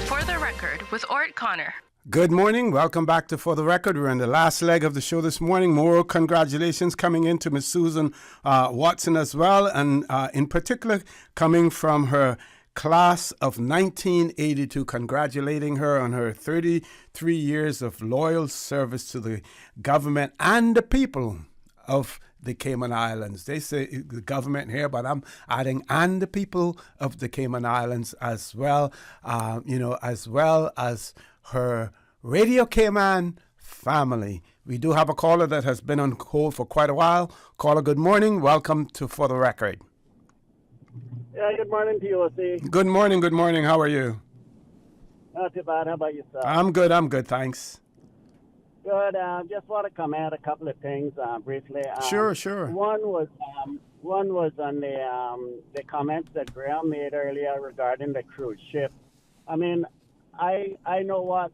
For the Record with Orrett Connor. Good morning. Welcome back to For the Record. We're in the last leg of the show this morning. More congratulations coming in to Miss Susan Watson as well, and in particular coming from her class of 1982, congratulating her on her 33 years of loyal service to the government and the people of the Cayman Islands. They say the government here, but I'm adding and the people of the Cayman Islands as well, as well as her Radio Cayman family. We do have a caller that has been on hold for quite a while. Caller, good morning. Welcome to For the Record. Yeah, good morning to you, O.C. Good morning. How are you? Not too bad. How about yourself? I'm good, thanks. Good. Just want to comment a couple of things briefly. Sure. One was on the comments that Graham made earlier regarding the cruise ship. I mean, I know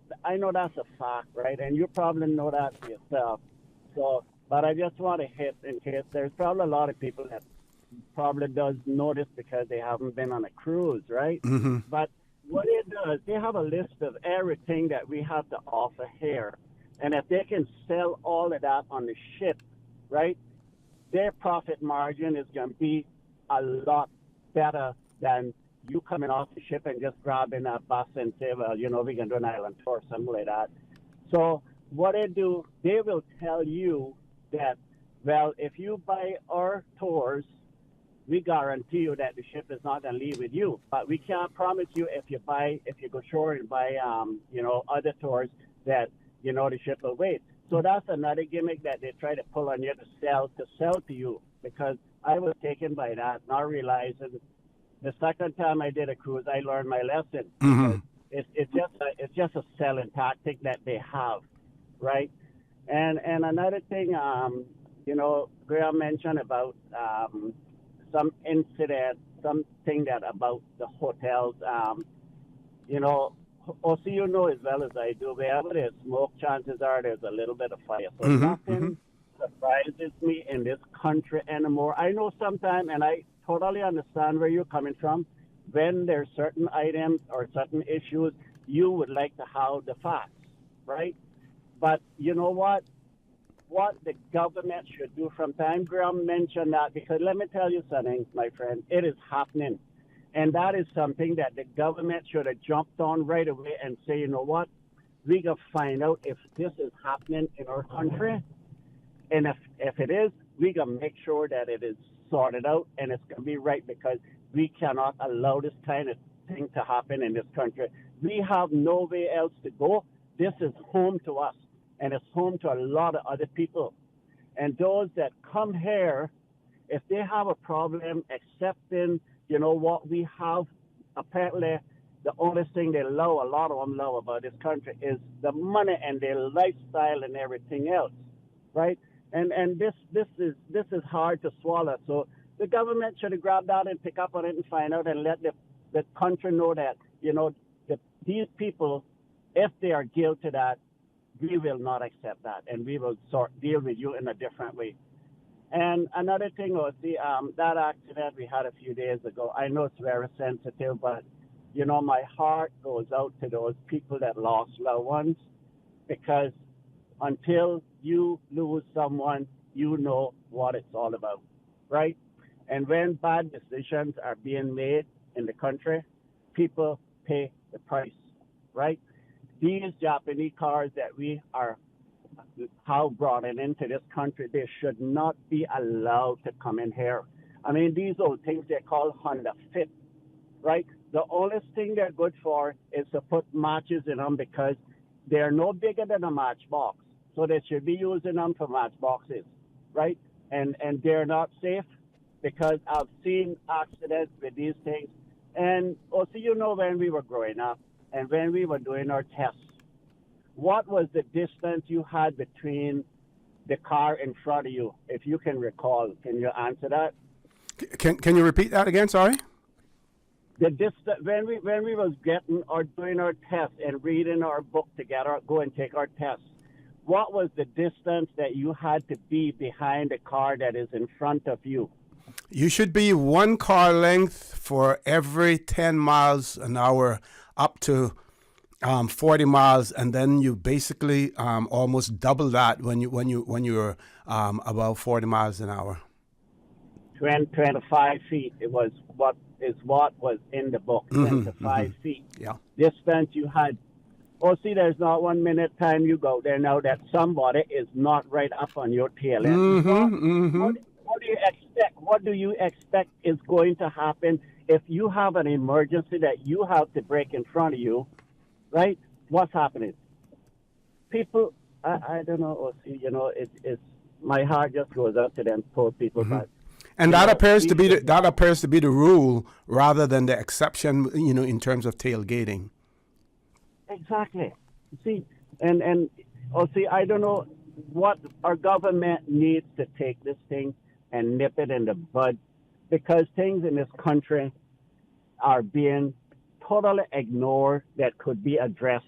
that's a fact, right? And you probably know that for yourself. So, but I just want to hit in case there's probably a lot of people that probably does notice because they haven't been on a cruise, right? Mm-hmm. But what it does, they have a list of everything that we have to offer here. And if they can sell all of that on the ship, right, their profit margin is going to be a lot better than you coming off the ship and just grabbing a bus and say, well, we can do an island tour or something like that. So what they do, they will tell you that, well, if you buy our tours, we guarantee you that the ship is not going to leave with you. But we can't promise you if you go shore and buy, other tours that, the ship will wait. So that's another gimmick that they try to pull on you to sell to you, because I was taken by that, not realizing the second time I did a cruise, I learned my lesson. Mm-hmm. It's just a selling tactic that they have, right? And another thing, Graham mentioned about some incident, something that about the hotels, also, as well as I do, wherever there's smoke, chances are there's a little bit of fire. So nothing surprises me in this country anymore. I know sometimes, and I totally understand where you're coming from, when there's certain items or certain issues, you would like to have the facts, right? But you know what? What the government should do from time, Graham mentioned that, because let me tell you something, my friend, it is happening. And that is something that the government should have jumped on right away and say, you know what, we got to find out if this is happening in our country. And if it is, we got to make sure that it is sorted out and it's going to be right, because we cannot allow this kind of thing to happen in this country. We have nowhere else to go. This is home to us, and it's home to a lot of other people. And those that come here, if they have a problem accepting what we have, apparently the only thing a lot of them love about this country is the money and their lifestyle and everything else, right? And this is hard to swallow. So the government should have grabbed that and pick up on it and find out and let the country know that, that these people, if they are guilty of that, we will not accept that, and we will deal with you in a different way. And another thing was that accident we had a few days ago. I know it's very sensitive, but, my heart goes out to those people that lost loved ones, because until you lose someone, you know what it's all about, right? And when bad decisions are being made in the country, people pay the price, right? These Japanese cars that we are how brought it into this country, they should not be allowed to come in here. I mean, these old things they call Honda Fit, right? The only thing they're good for is to put matches in them because they're no bigger than a matchbox. So they should be using them for matchboxes, right? And they're not safe because I've seen accidents with these things. And also, you know, when we were growing up and when we were doing our tests, what was the distance you had between the car in front of you, if you can recall? Can you answer that? Can you repeat that again? Sorry. The distance when we was getting or doing our tests and reading our book together, go and take our tests. What was the distance that you had to be behind the car that is in front of you? You should be one car length for every 10 miles an hour up to 40 miles, and then you basically almost double that when you're about 40 miles an hour. 25 feet. It was what was in the book. 25 feet. Yeah. Distance you had. Oh, see, there's not 1 minute time you go there now that somebody is not right up on your tail end. What do you expect? What do you expect is going to happen if you have an emergency that you have to brake in front of you? Right? What's happening? People, I don't know. You know, it's my heart just goes out to them poor people. But and that appears to be the rule rather than the exception. You know, in terms of tailgating. Exactly. See, and I don't know what our government needs to take this thing and nip it in the bud, because things in this country are being totally ignored that could be addressed.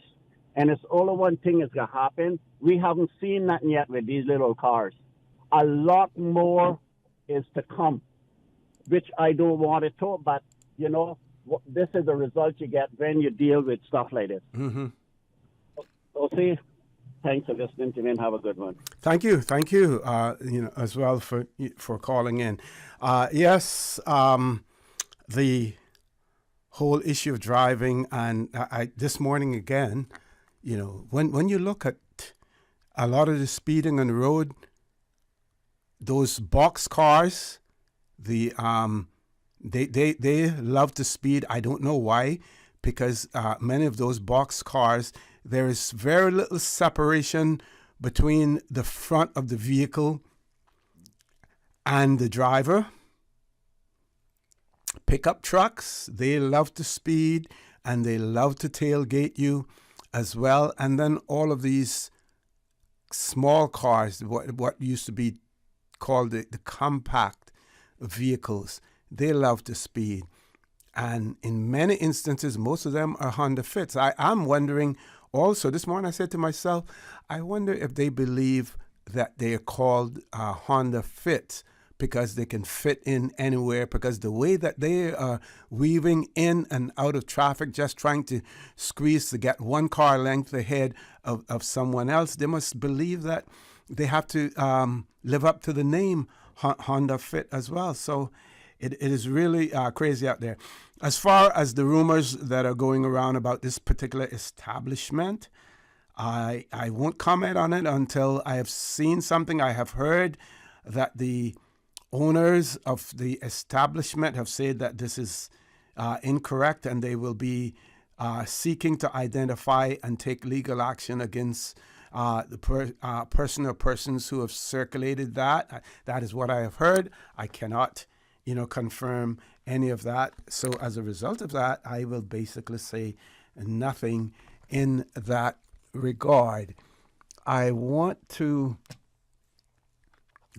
And it's only one thing is going to happen. We haven't seen nothing yet with these little cars. A lot more is to come, which I don't want it to, but, you know, this is the result you get when you deal with stuff like this. See, thanks for listening to me and have a good one. Thank you. You know, as well for calling in. Yes, the whole issue of driving, and I this morning again, you know, when you look at a lot of the speeding on the road, those box cars, they love to speed. I don't know why, because many of those box cars, there is very little separation between the front of the vehicle and the driver. Pickup trucks, they love to speed and they love to tailgate you as well. And then all of these small cars, what used to be called the compact vehicles, they love to speed. And in many instances, most of them are Honda Fits. I'm wondering also, this morning I said to myself, I wonder if they believe that they are called Honda Fits because they can fit in anywhere, because the way that they are weaving in and out of traffic, just trying to squeeze to get one car length ahead of someone else, they must believe that they have to live up to the name Honda Fit as well. So it is really crazy out there. As far as the rumors that are going around about this particular establishment, I won't comment on it until I have seen something. I have heard that the owners of the establishment have said that this is incorrect, and they will be seeking to identify and take legal action against the person or persons who have circulated that. That is what I have heard. I cannot, confirm any of that. So as a result of that, I will basically say nothing in that regard. I want to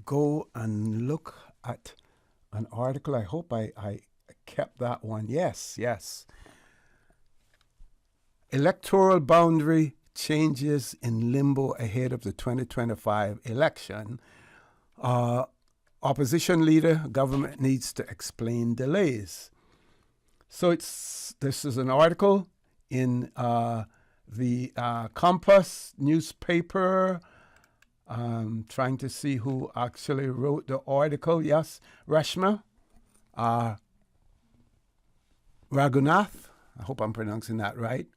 go and look at an article. I hope I kept that one. Yes. Electoral boundary changes in limbo ahead of the 2025 election. Opposition leader, government needs to explain delays. So this is an article in the Compass newspaper. Trying to see who actually wrote the article. Yes, Reshma Raghunath. I hope I'm pronouncing that right.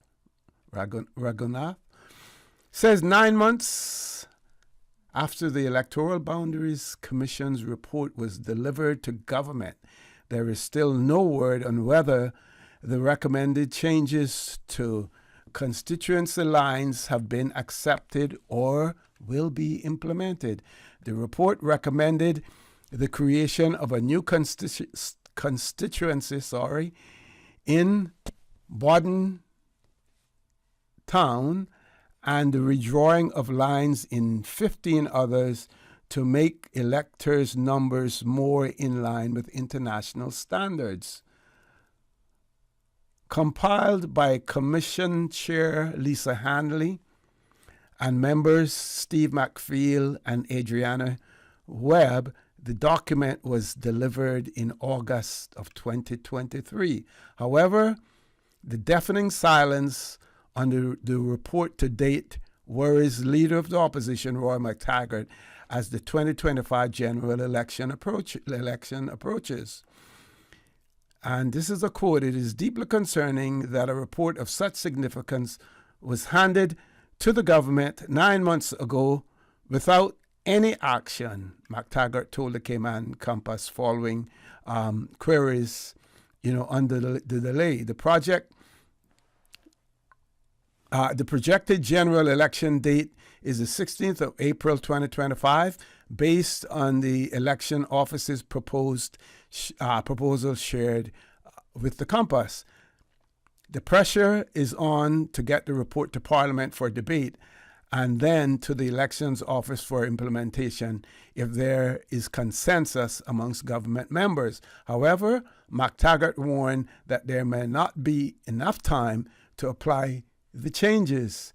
Raghunath says 9 months after the Electoral Boundaries Commission's report was delivered to government, there is still no word on whether the recommended changes to constituency lines have been accepted or will be implemented. The report recommended the creation of a new constituency in Bodden Town and the redrawing of lines in 15 others to make electors' numbers more in line with international standards. Compiled by Commission Chair Lisa Handley and members Steve McPhail and Adriana Webb, the document was delivered in August of 2023. However, the deafening silence on the report to date worries Leader of the Opposition, Roy McTaggart, as the 2025 general election approaches. And this is a quote: "It is deeply concerning that a report of such significance was handed to the government 9 months ago without any action," McTaggart told the Cayman Compass following queries, under the delay. The projected general election date is the 16th of April 2025, based on the election office's proposal shared with the Compass. The pressure is on to get the report to Parliament for debate and then to the Elections Office for implementation if there is consensus amongst government members. However, McTaggart warned that there may not be enough time to apply the changes.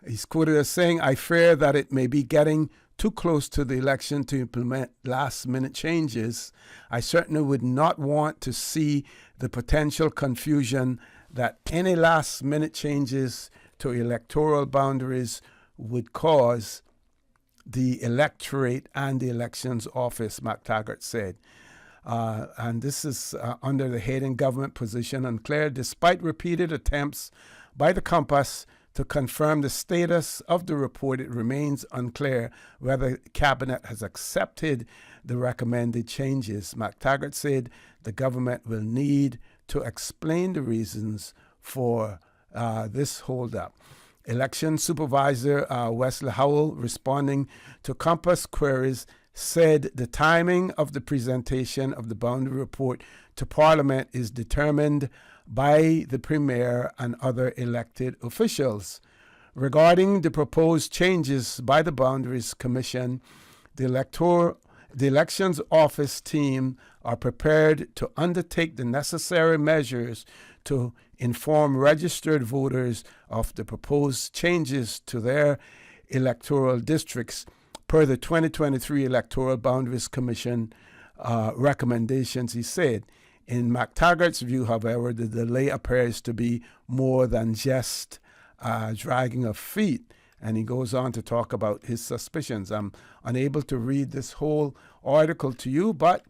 He's quoted as saying, "I fear that it may be getting too close to the election to implement last-minute changes. I certainly would not want to see the potential confusion that any last-minute changes to electoral boundaries would cause the electorate and the elections office," McTaggart said. And this is under the heading "Government Position Unclear." Despite repeated attempts by the Compass to confirm the status of the report, it remains unclear whether Cabinet has accepted the recommended changes. McTaggart said the government will need to explain the reasons for this holdup. Election Supervisor Wesley Howell, responding to Compass queries, said the timing of the presentation of the boundary report to Parliament is determined by the Premier and other elected officials. Regarding the proposed changes by the Boundaries Commission, the Elections Office team are prepared to undertake the necessary measures to inform registered voters of the proposed changes to their electoral districts per the 2023 Electoral Boundaries Commission recommendations, he said. In McTaggart's view, however, the delay appears to be more than just dragging of feet. And he goes on to talk about his suspicions. I'm unable to read this whole article to you, but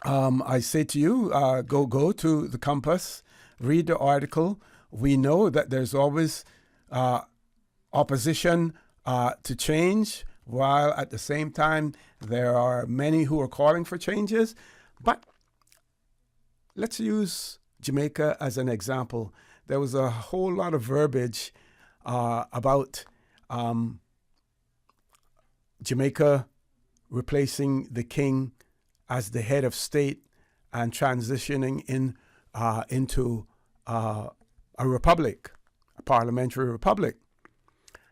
I say to you, go to the Compass, read the article. We know that there's always opposition to change, while at the same time there are many who are calling for changes. But let's use Jamaica as an example. There was a whole lot of verbiage about Jamaica replacing the king as the head of state and transitioning into a republic, a parliamentary republic,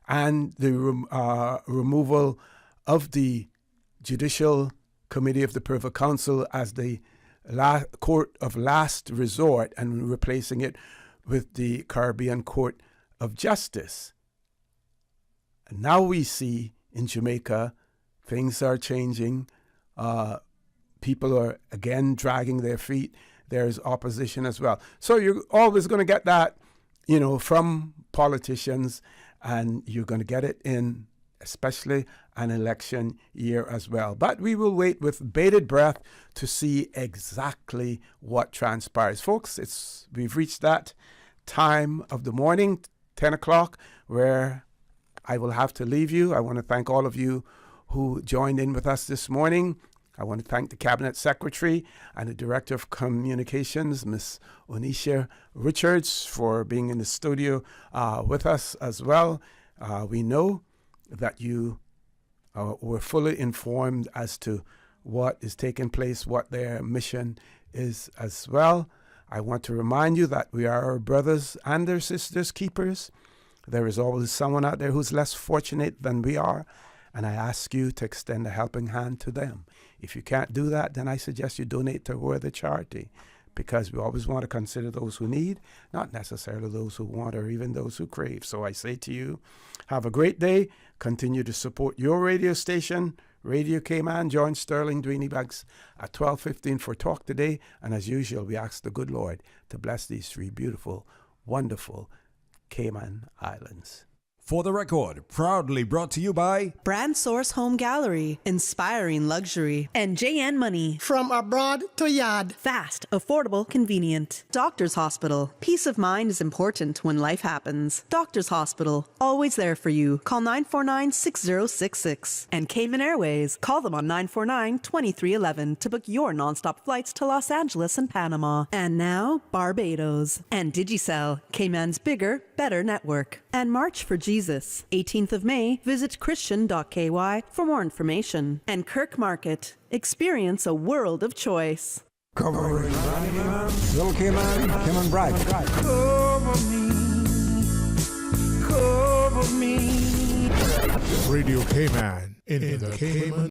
and the removal of the Judicial Committee of the Privy Council as the court of last resort and replacing it with the Caribbean Court of Justice. And now we see in Jamaica things are changing. People are again dragging their feet. There's opposition as well. So you're always going to get that, from politicians, and you're going to get it in especially an election year as well. But we will wait with bated breath to see exactly what transpires. Folks, we've reached that time of the morning, 10 o'clock, where I will have to leave you. I want to thank all of you who joined in with us this morning. I want to thank the Cabinet Secretary and the Director of Communications, Ms. Onisha Richards, for being in the studio with us as well. We know that you were fully informed as to what is taking place, what their mission is as well. I want to remind you that we are our brothers and their sisters' keepers. There is always someone out there who's less fortunate than we are, and I ask you to extend a helping hand to them. If you can't do that, then I suggest you donate to a worthy charity, because we always want to consider those who need, not necessarily those who want or even those who crave. So I say to you, have a great day. Continue to support your radio station, Radio Cayman. Join Sterling Dweeny Bags at 12:15 for Talk Today. And as usual, we ask the good Lord to bless these three beautiful, wonderful Cayman Islands. For the record, proudly brought to you by Brand Source Home Gallery, inspiring luxury, and JN Money. From abroad to yard. Fast, affordable, convenient. Doctor's Hospital. Peace of mind is important when life happens. Doctor's Hospital, always there for you. Call 949-6066. And Cayman Airways. Call them on 949-2311 to book your nonstop flights to Los Angeles and Panama. And now, Barbados. And Digicel, Cayman's bigger, better network. And March for Jesus. 18th of May, visit christian.ky for more information. And Kirk Market, experience a world of choice. Covering Little Cayman, Cayman Bride. Cover me. Radio Cayman in the Cayman